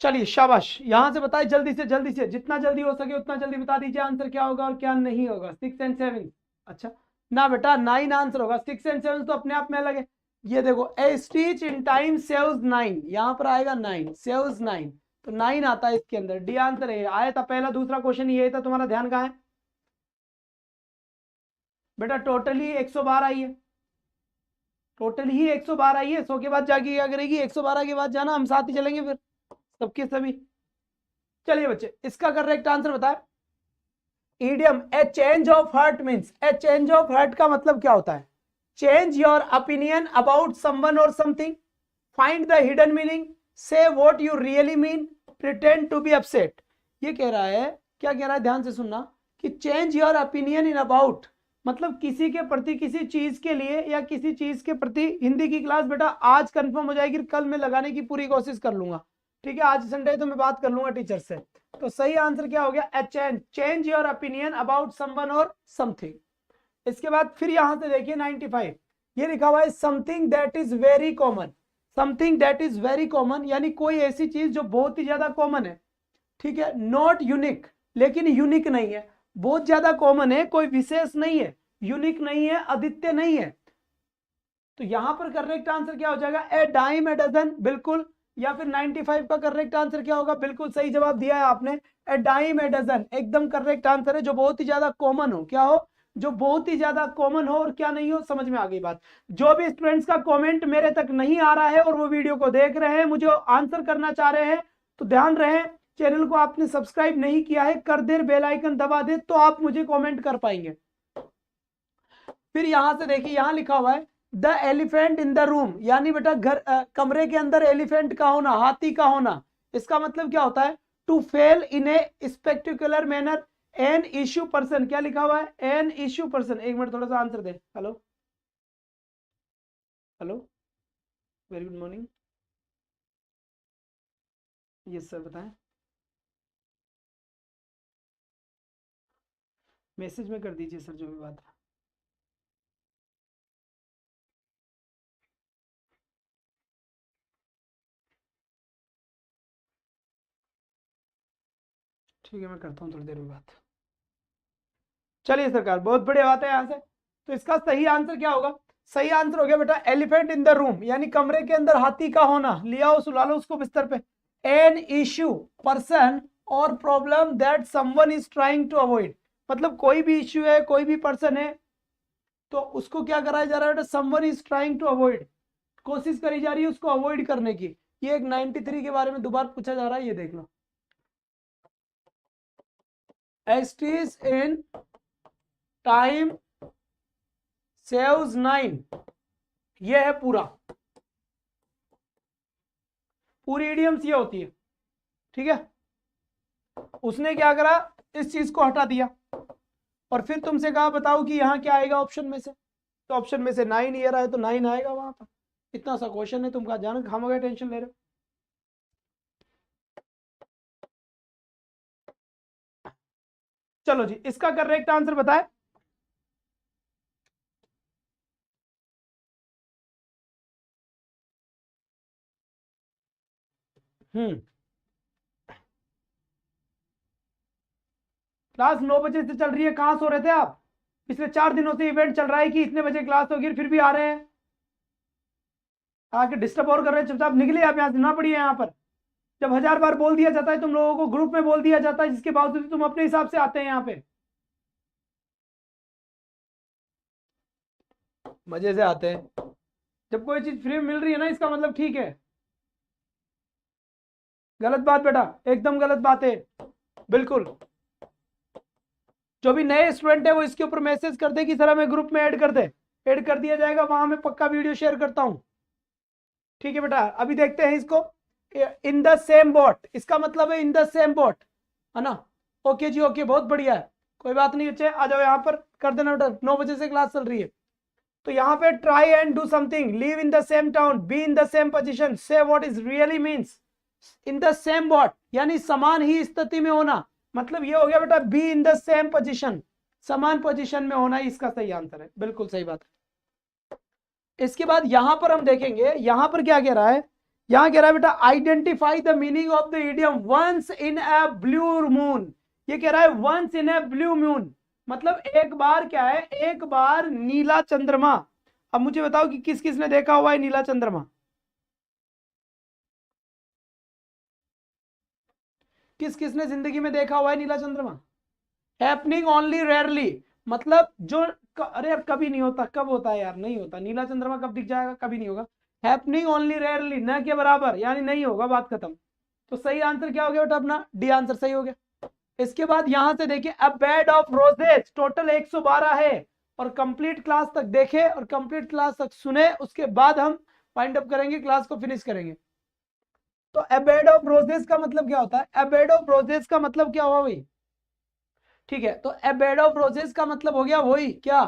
चलिए शाबाश, यहां से बताए जल्दी से जितना जल्दी हो सके उतना जल्दी बता दीजिए आंसर क्या होगा और क्या नहीं होगा। 6 एंड 7, अच्छा ना बेटा 9 आंसर होगा, 6 एंड 7 तो अपने आप में अलग है। ये देखो ए स्टीच इन टाइम सेव्स 9, यहां पर आएगा 9, सेव्स 9, तो 9 आता है इसके अंदर, डी आंसर है। आया था पहला, दूसरा क्वेश्चन ये था, तुम्हारा ध्यान कहाँ है बेटा, टोटली 112 आई है, टोटल ही 112 आई है। 100 के बाद जाके क्या करेगी, 112 के बाद जाना, हम साथ ही चलेंगे फिर सबके सभी। चलिए बच्चे इसका करेक्ट आंसर बताए। Idiom a change of heart means, a change of heart का मतलब क्या होता है, change your opinion about someone or something, find the hidden meaning, say what you really mean, pretend to be upset. ये कह रहा है, क्या कह रहा है, ध्यान से सुनना, कि change your opinion in about, मतलब किसी के प्रति, किसी चीज के लिए या किसी चीज के प्रति। हिंदी की क्लास बेटा आज कंफर्म हो जाएगी, कल मैं लगाने की पूरी कोशिश कर लूंगा, ठीक है, आज संडे तो मैं बात कर लूंगा टीचर से। तो सही आंसर क्या हो गया, ए change, change your opinion about someone or something. इसके बाद फिर यहां से देखिए 95, ये लिखा हुआ है something that is very common, something that is very common यानी कोई ऐसी चीज जो बहुत ही ज्यादा कॉमन है, ठीक है, नॉट यूनिक, लेकिन यूनिक नहीं है, बहुत ज्यादा कॉमन है, कोई विशेष नहीं है, यूनिक नहीं है, अद्वितीय नहीं है। तो यहां पर करेक्ट आंसर क्या हो जाएगा, ए डाइम ए डजन, बिल्कुल, या फिर 95 का करेक्ट आंसर क्या होगा, बिल्कुल सही जवाब दिया है आपने, ए डाइम ए डजन एकदम करेक्ट आंसर है, जो बहुत ही ज्यादा कॉमन हो, क्या हो, जो बहुत ही ज्यादा कॉमन हो और क्या नहीं हो, समझ में आ गई बात। जो भी स्टूडेंट्स का कमेंट मेरे तक नहीं आ रहा है और वो वीडियो को देख रहे हैं, मुझे आंसर करना चाह रहे हैं, तो ध्यान रहे चैनल को आपने सब्सक्राइब नहीं किया है, कर दे, बेल आइकन दबा दे, तो आप मुझे कमेंट कर पाएंगे। फिर यहां से देखिए, यहां लिखा हुआ है the elephant in the room, यानी बेटा घर कमरे के अंदर एलिफेंट का होना, हाथी का होना, इसका मतलब क्या होता है, to fail in a spectacular manner an issue person, क्या लिखा हुआ है, एन इश्यू पर्सन। एक मिनट थोड़ा सा आंसर दे, hello hello, very good morning, yes sir बताएं, मैसेज में कर दीजिए सर जो भी बात है। ठीक है मैं करता हूँ थोड़ी देर में बात। चलिए सरकार, बहुत बड़ी बात है यहाँ से। तो इसका सही आंसर क्या होगा, सही आंसर हो गया बेटा एलिफेंट इन द रूम, यानी कमरे के अंदर हाथी का होना, लिया हो सुला लो उसको बिस्तर पे। एन इश्यू पर्सन और problem that someone is trying to avoid, मतलब कोई भी इश्यू है, कोई भी पर्सन है, तो उसको क्या कराया जा रहा है बेटा, someone is trying to avoid, कोशिश करी जा रही है उसको अवॉइड करने की। ये एक 93 के बारे में दोबारा पूछा जा रहा है, ये देख लो। एस्टीज इन टाइम सेव्स 9, ये है पूरी इडियम्स ये होती है, ठीक है। उसने क्या करा, इस चीज को हटा दिया और फिर तुमसे कहा बताओ कि यहां क्या आएगा ऑप्शन में से, तो ऑप्शन में से 9 ईयर आए तो 9 आएगा वहां पर। इतना सा क्वेश्चन है, तुम कहा जाना खामोगे टेंशन ले रहे हो। चलो जी, इसका करेक्ट आंसर बताए। क्लास 9 बजे से चल रही है, कहां सो रहे थे आप? पिछले 4 दिनों से इवेंट चल रहा है कि इतने बजे क्लास होगी, फिर भी आ रहे हैं, आके डिस्टर्ब और कर रहे हैं। चुपचाप निकले आप यहां से, ना पड़िए यहाँ पर। जब 1000 बार बोल दिया जाता है तुम लोगों को, ग्रुप में बोल दिया जाता है, जिसके बावजूद तुम अपने हिसाब से आते हैं यहाँ पे, मजे से आते हैं। जब कोई चीज फ्री में मिल रही है ना, इसका मतलब ठीक है। गलत बात बेटा, एकदम गलत बात है, बिल्कुल। जो भी नए स्टूडेंट है वो इसके ऊपर मैसेज कर दे कि सर हमें ग्रुप में ऐड कर दे, ऐड कर दिया जाएगा, वहां मैं पक्का वीडियो शेयर करता हूं, ठीक है बेटा। अभी देखते हैं इसको, इन द सेम बोट, इसका मतलब है इन द सेम बोट, है ना। ओके जी, ओके, बहुत बढ़िया है, कोई बात नहीं। अच्छे आ जाओ यहाँ पर, कर देना बेटा, 9 बजे से क्लास चल रही है। तो यहाँ पे try and do something, live in the same town, be in the same position, say what is really means in the same boat, यानी समान ही स्थिति में होना, मतलब ये हो गया बेटा B in the same position, समान पोजीशन में होना, इसका सही आंसर है, बिल्कुल सही बात है। इसके बाद यहां पर हम देखेंगे, यहां पर क्या कह रहा है, यहां कह रहा है बेटा identify the meaning of the idiom once in a blue moon. ये कह रहा है once in a blue moon, मतलब एक बार क्या है, एक बार नीला चंद्रमा। अब मुझे बताओ कि किस किस ने देखा हुआ है नीला चंद्रमा, किस किस ने जिंदगी में देखा हुआ है नीला चंद्रमा। हैपनिंग ओनली रेयरली, मतलब जो अरे यार कभी नहीं होता, कब होता है यार, नहीं होता। नीला चंद्रमा कब दिख जाएगा, कभी नहीं होगा। हैपनिंग ओनली रेयरली, न के बराबर, यानी नहीं होगा, बात खत्म। तो सही आंसर क्या हो गया बेटा अपना, डी आंसर सही हो गया। इसके बाद यहां से देखिए, अ बेड ऑफ रोजेस, टोटल 112 है, और कंप्लीट क्लास तक देखे और कंप्लीट क्लास तक सुने, उसके बाद हम फाइंड अप करेंगे, क्लास को फिनिश करेंगे। तो अ बेड ऑफ रोजेस का मतलब क्या होता है, अ बेड ऑफ रोजेस का मतलब क्या हुआ भाई, ठीक है। तो अ बेड ऑफ रोजेस का मतलब हो गया वही क्या,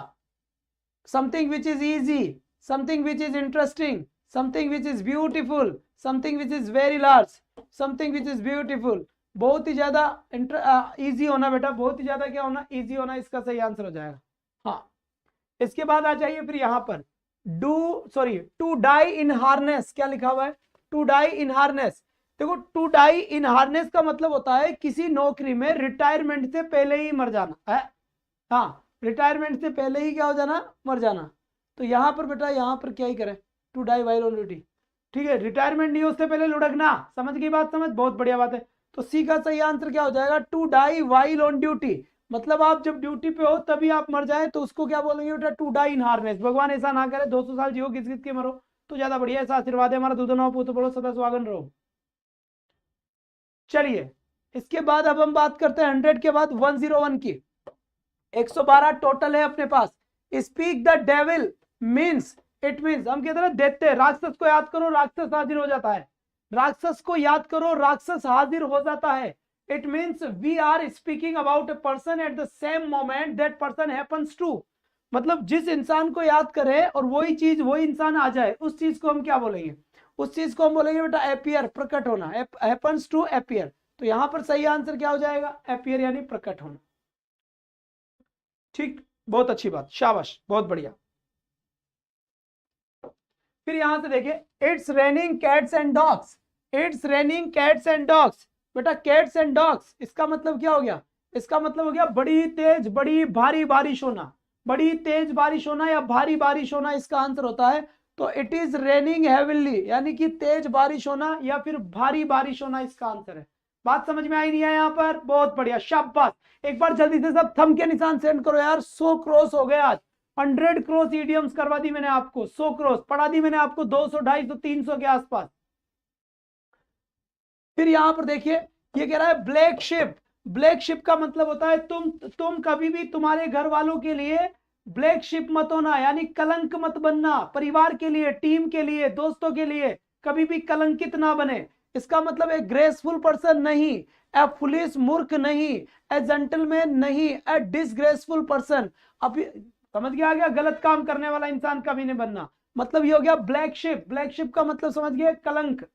something which is easy, something which is interesting, something which is beautiful, something which is very large, something which is beautiful. बहुत ही ज्यादा इजी होना बेटा, बहुत ही ज्यादा क्या होना, इजी होना, इसका सही आंसर हो जाएगा। हाँ, इसके बाद आ जाइए फिर यहां पर, टू डाई इन हार्नेस, क्या लिखा हुआ है, टू डाई इन हार्नेस। देखो, टू डाई इन हार्नेस का मतलब होता है किसी नौकरी में रिटायरमेंट से पहले ही मर जाना है। हाँ, रिटायरमेंट से पहले ही क्या हो जाना, मर जाना। तो यहां पर बेटा, यहां पर क्या ही करें, to die while on duty, ठीक है। रिटायरमेंट नहीं, उससे पहले लुढ़कना, समझ गई बात, समझ, बहुत बढ़िया बात है। तो सी का सही आंसर क्या हो जाएगा, to die while on duty, मतलब आप जब ड्यूटी पे हो तभी आप मर जाए तो उसको क्या बोलेंगे बेटा, टू डाई इन हार्नेस। भगवान ऐसा ना करे, 200 साल जियो, किस किस के मरो तो ज्यादा बढ़िया, ऐसा आशीर्वाद है हमारा, दूध ना पूत पड़ो, सदा सुहागन रहो। चलिए, इसके बाद अब हम बात करते हैं 100 के बाद 101 की। 112 टोटल है अपने पास। Speak the devil means, it means, हम कहते हैं देते, राक्षस को याद करो राक्षस हाजिर हो जाता है, राक्षस को याद करो राक्षस हाजिर हो जाता है। It means we are speaking about a person at the same moment that person happens to, मतलब जिस इंसान को याद करें और वही चीज वही इंसान आ जाए, उस चीज को हम क्या बोलेंगे, उस चीज को हम बोलेंगे बेटा एपियर, प्रकट होना, हैपन्स टू एपियर। तो यहां पर सही आंसर क्या हो जाएगा, एपियर यानी प्रकट होना, ठीक, बहुत अच्छी बात, शाबाश, बहुत बढ़िया। फिर यहां से देखिए, it's raining cats and dogs, it's raining cats and dogs, बेटा कैट्स एंड डॉग्स इसका मतलब क्या हो गया, इसका मतलब हो गया बड़ी तेज बड़ी भारी बारिश होना, बड़ी तेज बारिश होना या भारी बारिश होना इसका आंसर होता है। तो इट इज रेनिंग हेविली, यानी कि तेज बारिश होना या फिर भारी बारिश होना इसका आंसर है। बात समझ में आई नहीं है यहाँ पर, बहुत बढ़िया, शाबाश। एक बार जल्दी से सब थंब के निशान सेंड करो यार, 100 क्रॉस हो गए आज, 100 क्रॉस इडियम्स करवा दी मैंने आपको, 100 क्रॉस पढ़ा दी मैंने आपको, 200 250 300 के आसपास। फिर यहां पर देखिए, ये कह रहा है ब्लैक शिप, ब्लैक शिप का मतलब होता है तुम कभी भी तुम्हारे घर वालों के लिए ब्लैक शिप मत होना, यानी कलंक मत बनना, परिवार के लिए, टीम के लिए, दोस्तों के लिए कभी भी कलंकित ना बने। इसका मतलब एक ग्रेसफुल पर्सन नहीं, ए फुलिश मूर्ख नहीं, ए जेंटलमैन नहीं, ए डिसग्रेसफुल पर्सन। अब समझ गया गलत काम करने वाला इंसान कभी नहीं बनना। मतलब ये हो गया ब्लैक शिप। ब्लैक शिप का मतलब समझ गए कलंक।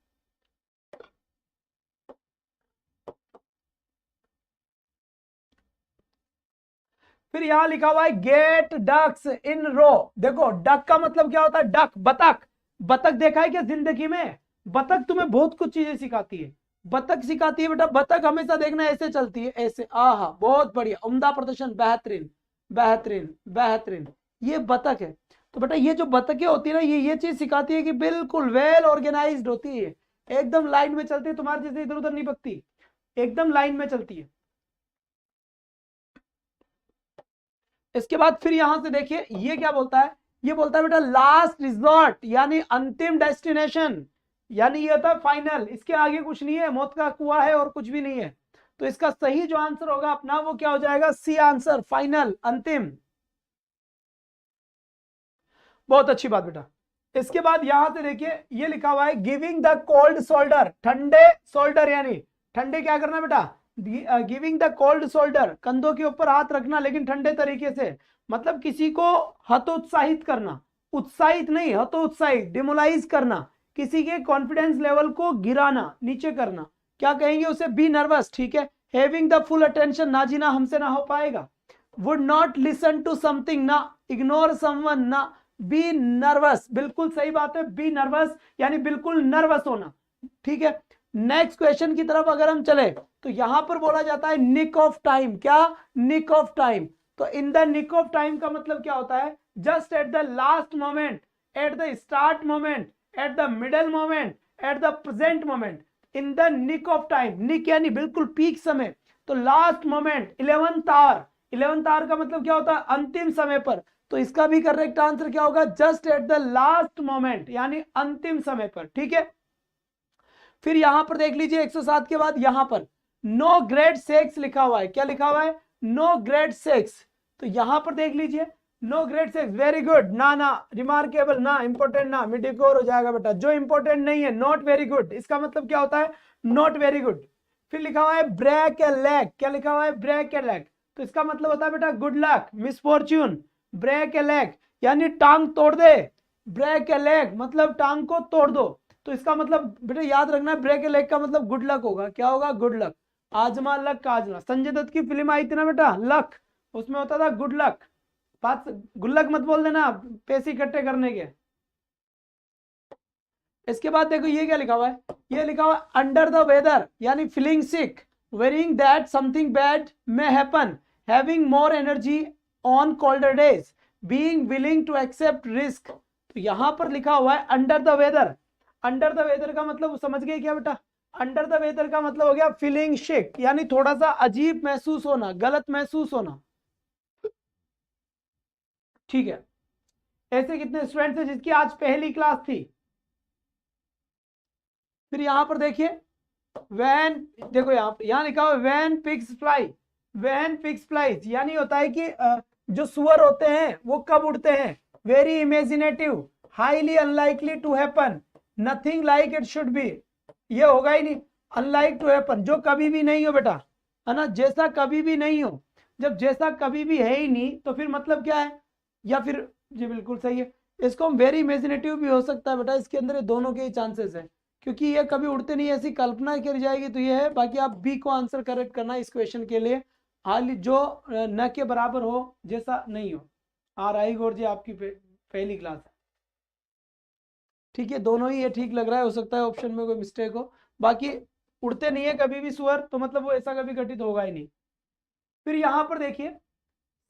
फिर यहां लिखा हुआ है गेट डक्स इन रो। देखो डक का मतलब क्या होता है, डक, बतख। बतख देखा है क्या जिंदगी में? बतख तुम्हें बहुत कुछ चीजें सिखाती है। बतख सिखाती है बेटा, बतख हमेशा देखना ऐसे चलती है, ऐसे। आहा, बहुत बढ़िया, उम्दा प्रदर्शन, बेहतरीन बेहतरीन बेहतरीन। ये बतख है। तो बेटा ये जो बतखें होती है ना, ये चीज सिखाती है कि बिल्कुल वेल ऑर्गेनाइज्ड होती है, एकदम लाइन में चलती है, तुम्हारे जैसे इधर उधर नहीं भगती, एकदम लाइन में चलती है। इसके बाद फिर यहां से देखिए ये क्या बोलता है, ये बोलता है बेटा लास्ट रिजॉर्ट, यानी अंतिम डेस्टिनेशन, यानी ये होता है फाइनल। इसके आगे कुछ नहीं है, मौत का कुआं है और कुछ भी नहीं है। तो इसका सही जो आंसर होगा अपना वो क्या हो जाएगा, सी आंसर, फाइनल, अंतिम। बहुत अच्छी बात बेटा। इसके बाद यहां से देखिए ये लिखा हुआ है गिविंग द कोल्ड शोल्डर, ठंडे शोल्डर, यानी ठंडे क्या करना बेटा, गिविंग द कोल्ड शोल्डर, कंधों के ऊपर हाथ रखना लेकिन ठंडे तरीके से। मतलब किसी को हतोत्साहित करना, उत्साहित नहीं, हतोत्साहित, डिमोलाइज करना, किसी के कॉन्फिडेंस लेवल को गिराना, नीचे करना। क्या कहेंगे उसे, बी नर्वस, ठीक है। हैविंग द फुल अटेंशन, ना जीना हमसे ना हो पाएगा। Would not listen to something, ना इग्नोर समवन, ना बी नर्वस, बिल्कुल सही बात है, बी नर्वस यानी बिल्कुल नर्वस होना, ठीक है। नेक्स्ट क्वेश्चन की तरफ अगर हम चले तो यहां पर बोला जाता है निक ऑफ टाइम। क्या, निक ऑफ टाइम। तो in the nick of time का मतलब क्या होता है, just at the last moment, at the start moment, at the middle moment, at the present moment, in the nick of time. Nick यानी बिल्कुल पीक समय, तो last moment, 11th our. 11th our का मतलब क्या होता है, अंतिम समय पर। तो इसका भी करेक्ट आंसर क्या होगा, just at the last moment, यानी अंतिम समय पर, ठीक है। फिर यहां पर देख लीजिए 107 के बाद यहां पर नो ग्रेड सेक्स लिखा हुआ है। क्या लिखा हुआ है, नो ग्रेड सेक्स। तो यहां पर देख लीजिए no grade sex, very good, ना ना, रिमार्केबल ना, इंपॉर्टेंट ना, मिडिकोर हो जाएगा बेटा। जो इंपॉर्टेंट नहीं है, नॉट वेरी गुड, इसका मतलब क्या होता है, नॉट वेरी गुड। फिर लिखा हुआ है ब्रेक ए लेग। क्या लिखा हुआ है, ब्रेक ए लेग। तो इसका मतलब होता है बेटा गुड लक, मिसफॉर्च्यून। ब्रेक ए लेग यानी टांग तोड़ दे, ब्रेक ए लेग मतलब टांग को तोड़ दो। तो इसका मतलब बेटा याद रखना है, ब्रेक ए लेग का मतलब गुड लक होगा। क्या होगा, गुड लक, आजमा लक का आजमा। संजय दत्त की फिल्म आई थी ना बेटा लक, उसमें होता था गुड लक। बात, गुल्लक मत बोल देना पैसे इकट्ठे करने के। इसके बाद देखो ये क्या लिखा हुआ है, ये लिखा हुआ है अंडर द वेदर, यानी feeling sick, worrying that something bad may happen, having more energy on colder days, being willing to accept risk. तो यहां पर लिखा हुआ है under the weather. Under the weather का मतलब समझ गए क्या बेटा, अंडर द वेदर का मतलब हो गया फीलिंग सिक, यानी थोड़ा सा अजीब महसूस होना, गलत महसूस होना, ठीक है। ऐसे कितने स्टूडेंट्स हैं जिसकी आज पहली क्लास थी। फिर यहां पर देखिए वैन, देखो यहां लिखा हुआ when pigs fly. When pigs flies यानी होता है कि जो सुअर होते हैं वो कब उड़ते हैं, very imaginative, highly unlikely to happen, nothing like it should be, ये होगा ही नहीं, अनलाइक टू हैपन, जो कभी भी नहीं हो बेटा, है ना, जैसा कभी भी नहीं हो। जब जैसा कभी भी है ही नहीं तो फिर मतलब क्या है, या फिर जी बिल्कुल सही है। इसको हम वेरी इमेजिनेटिव भी हो सकता है बेटा, इसके अंदर दोनों के ही चांसेस है, क्योंकि ये कभी उड़ते नहीं, ऐसी कल्पना करी जाएगी तो ये है। बाकी आप बी को आंसर करेक्ट करना इस क्वेश्चन के लिए, हाल जो न के बराबर हो, जैसा नहीं हो। आई गौर जी आपकी पहली क्लास है, ठीक है, दोनों ही ये ठीक लग रहा है, हो सकता है ऑप्शन में कोई मिस्टेक हो। बाकी उड़ते नहीं है कभी भी सुअर, तो मतलब वो ऐसा कभी घटित होगा ही नहीं। फिर यहां पर देखिए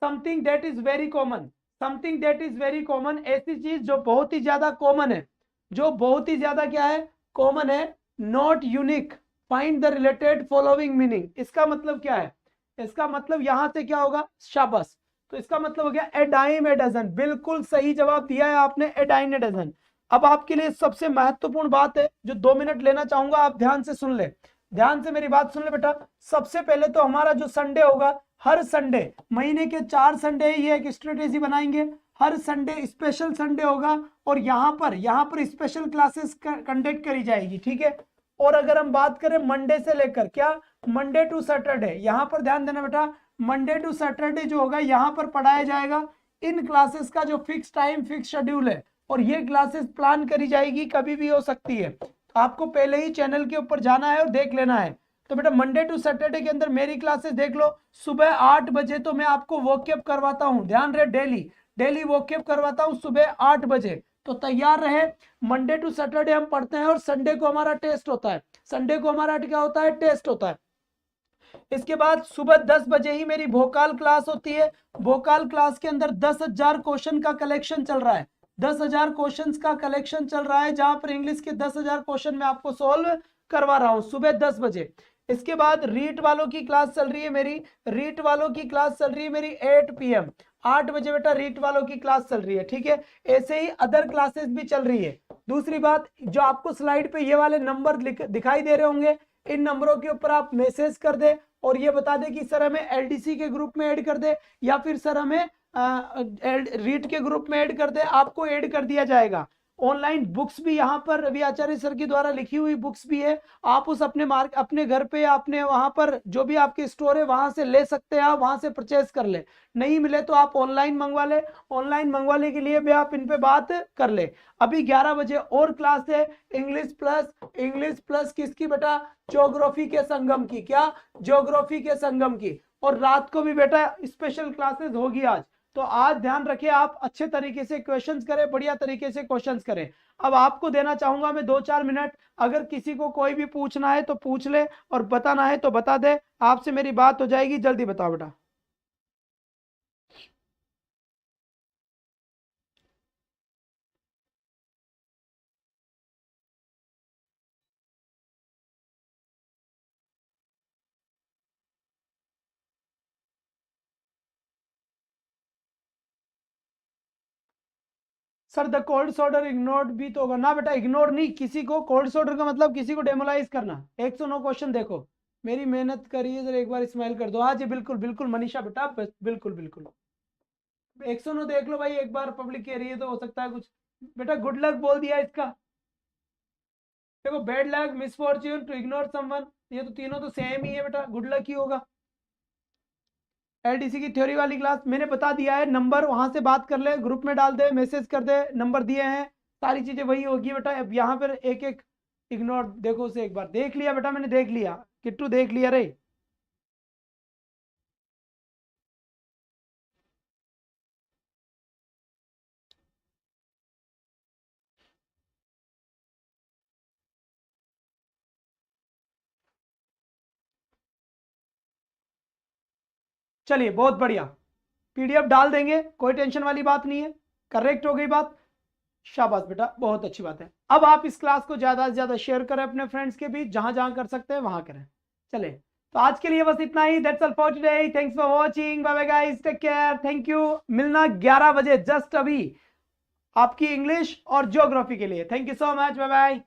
something that is very common. Something that is very common, ऐसी चीज जो बहुत ही ज्यादा कॉमन है, जो बहुत ही ज्यादा क्या है, कॉमन है, not unique, find the related following meaning. इसका मतलब क्या है, इसका मतलब यहां से क्या होगा, शाबाश। तो इसका मतलब हो गया ए डाइम ए डजन, बिल्कुल सही जवाब दिया है आपने, ए डाइम ए डजन। अब आपके लिए सबसे महत्वपूर्ण बात है जो 2 मिनट लेना चाहूंगा, आप ध्यान से सुन ले। ध्यान से मेरी बात सुन ले बेटा। सबसे पहले तो हमारा जो संडे होगा, हर संडे, महीने के 4 संडे ये एक स्ट्रेटेजी बनाएंगे, हर संडे स्पेशल संडे होगा और यहाँ पर स्पेशल क्लासेस कंडक्ट करी जाएगी, ठीक है। और अगर हम बात करें मंडे से लेकर, क्या, मंडे टू सैटरडे, यहाँ पर ध्यान देना बेटा, मंडे टू सैटरडे जो होगा यहाँ पर पढ़ाया जाएगा। इन क्लासेस का जो फिक्स टाइम फिक्स शेड्यूल है और ये क्लासेस प्लान करी जाएगी, कभी भी हो सकती है, तो आपको पहले ही चैनल के ऊपर जाना है और देख लेना है। तो बेटा मंडे टू सैटरडे के अंदर मेरी क्लासेस देख लो, सुबह 8 बजे तो मैं आपको वोकअप करवाता हूँ, ध्यान रहे, डेली वोकअप करवाता हूँ सुबह 8 बजे, तो तैयार रहे। मंडे टू सैटरडे हम पढ़ते हैं और संडे को हमारा टेस्ट होता है, संडे को हमारा क्या होता है, टेस्ट होता है। इसके बाद सुबह 10 बजे ही मेरी भोकाल क्लास होती है। भोकाल क्लास के अंदर 10,000 क्वेश्चन का कलेक्शन चल रहा है, 10,000 क्वेश्चन का कलेक्शन चल रहा है, जहां पर इंग्लिश के 10,000 क्वेश्चन मैं आपको सोल्व करवा रहा हूं सुबह 10 बजे। इसके बाद रीट वालों की क्लास चल रही है मेरी, रीट वालों की क्लास चल रही है मेरी 8 PM, 8 बजे बेटा रीट वालों की क्लास चल रही है, ठीक है। ऐसे ही अदर क्लासेस भी चल रही है। दूसरी बात, जो आपको स्लाइड पे ये वाले नंबर दिखाई दे रहे होंगे, इन नंबरों के ऊपर आप मैसेज कर दे और ये बता दे कि सर हमें LDC के ग्रुप में ऐड कर दे या फिर सर हमें रीट के ग्रुप में ऐड कर दे, आपको ऐड कर दिया जाएगा। ऑनलाइन बुक्स भी यहाँ पर रवि आचार्य सर के द्वारा लिखी हुई बुक्स भी है, आप उस अपने घर पे अपने वहां पर जो भी आपके स्टोर है वहां से ले सकते हैं, आप वहां से परचेज कर ले, नहीं मिले तो आप ऑनलाइन मंगवा ले, ऑनलाइन मंगवाने के लिए भी आप इन पे बात कर ले। अभी 11 बजे और क्लास है इंग्लिश प्लस किसकी बेटा, ज्योग्राफी के संगम की, क्या, ज्योग्राफी के संगम की। और रात को भी बेटा स्पेशल क्लासेस होगी आज, तो आज ध्यान रखिए आप अच्छे तरीके से क्वेश्चंस करें, बढ़िया तरीके से क्वेश्चंस करें। अब आपको देना चाहूंगा मैं 2-4 मिनट, अगर किसी को कोई भी पूछना है तो पूछ ले और बताना है तो बता दे, आपसे मेरी बात हो जाएगी, जल्दी बताओ बेटा। Sir the cold shoulder ignored भी तो होगा ना बेटा, इग्नोर नहीं, किसी को कोल्ड शोल्डर का मतलब किसी को डेमोलाइज करना। 109 क्वेश्चन देखो, मेरी मेहनत करिए जरा, एक बार स्माइल कर दो, हाँ जी बिल्कुल बिल्कुल मनीषा बेटा, बिल्कुल बिल्कुल 109 देख लो भाई, एक बार पब्लिक कह रही है तो हो सकता है कुछ। बेटा गुड लक बोल दिया इसका, देखो bad luck, misfortune, to ignore someone, ये तो तीनों तो सेम ही है बेटा, गुड लक ही होगा। LDC की थ्योरी वाली क्लास मैंने बता दिया है, नंबर वहां से बात कर ले, ग्रुप में डाल दे, मैसेज कर दे, नंबर दिए हैं, सारी चीजें वही होगी बेटा। अब यहाँ पर एक एक इग्नोर देखो, उसे एक बार देख लिया बेटा, मैंने देख लिया, किट्टू देख लिया रे। चलिए बहुत बढ़िया, PDF डाल देंगे, कोई टेंशन वाली बात नहीं है, करेक्ट हो गई बात, शाबाश बेटा, बहुत अच्छी बात है। अब आप इस क्लास को ज्यादा से ज्यादा शेयर करें अपने फ्रेंड्स के बीच, जहां जहां कर सकते हैं वहां करें। चले, तो आज के लिए बस इतना ही, that's all for today, thanks for watching, bye bye guys, take care, thank you. मिलना 11 बजे जस्ट अभी आपकी इंग्लिश और ज्योग्राफी के लिए। Thank you so much, bye bye.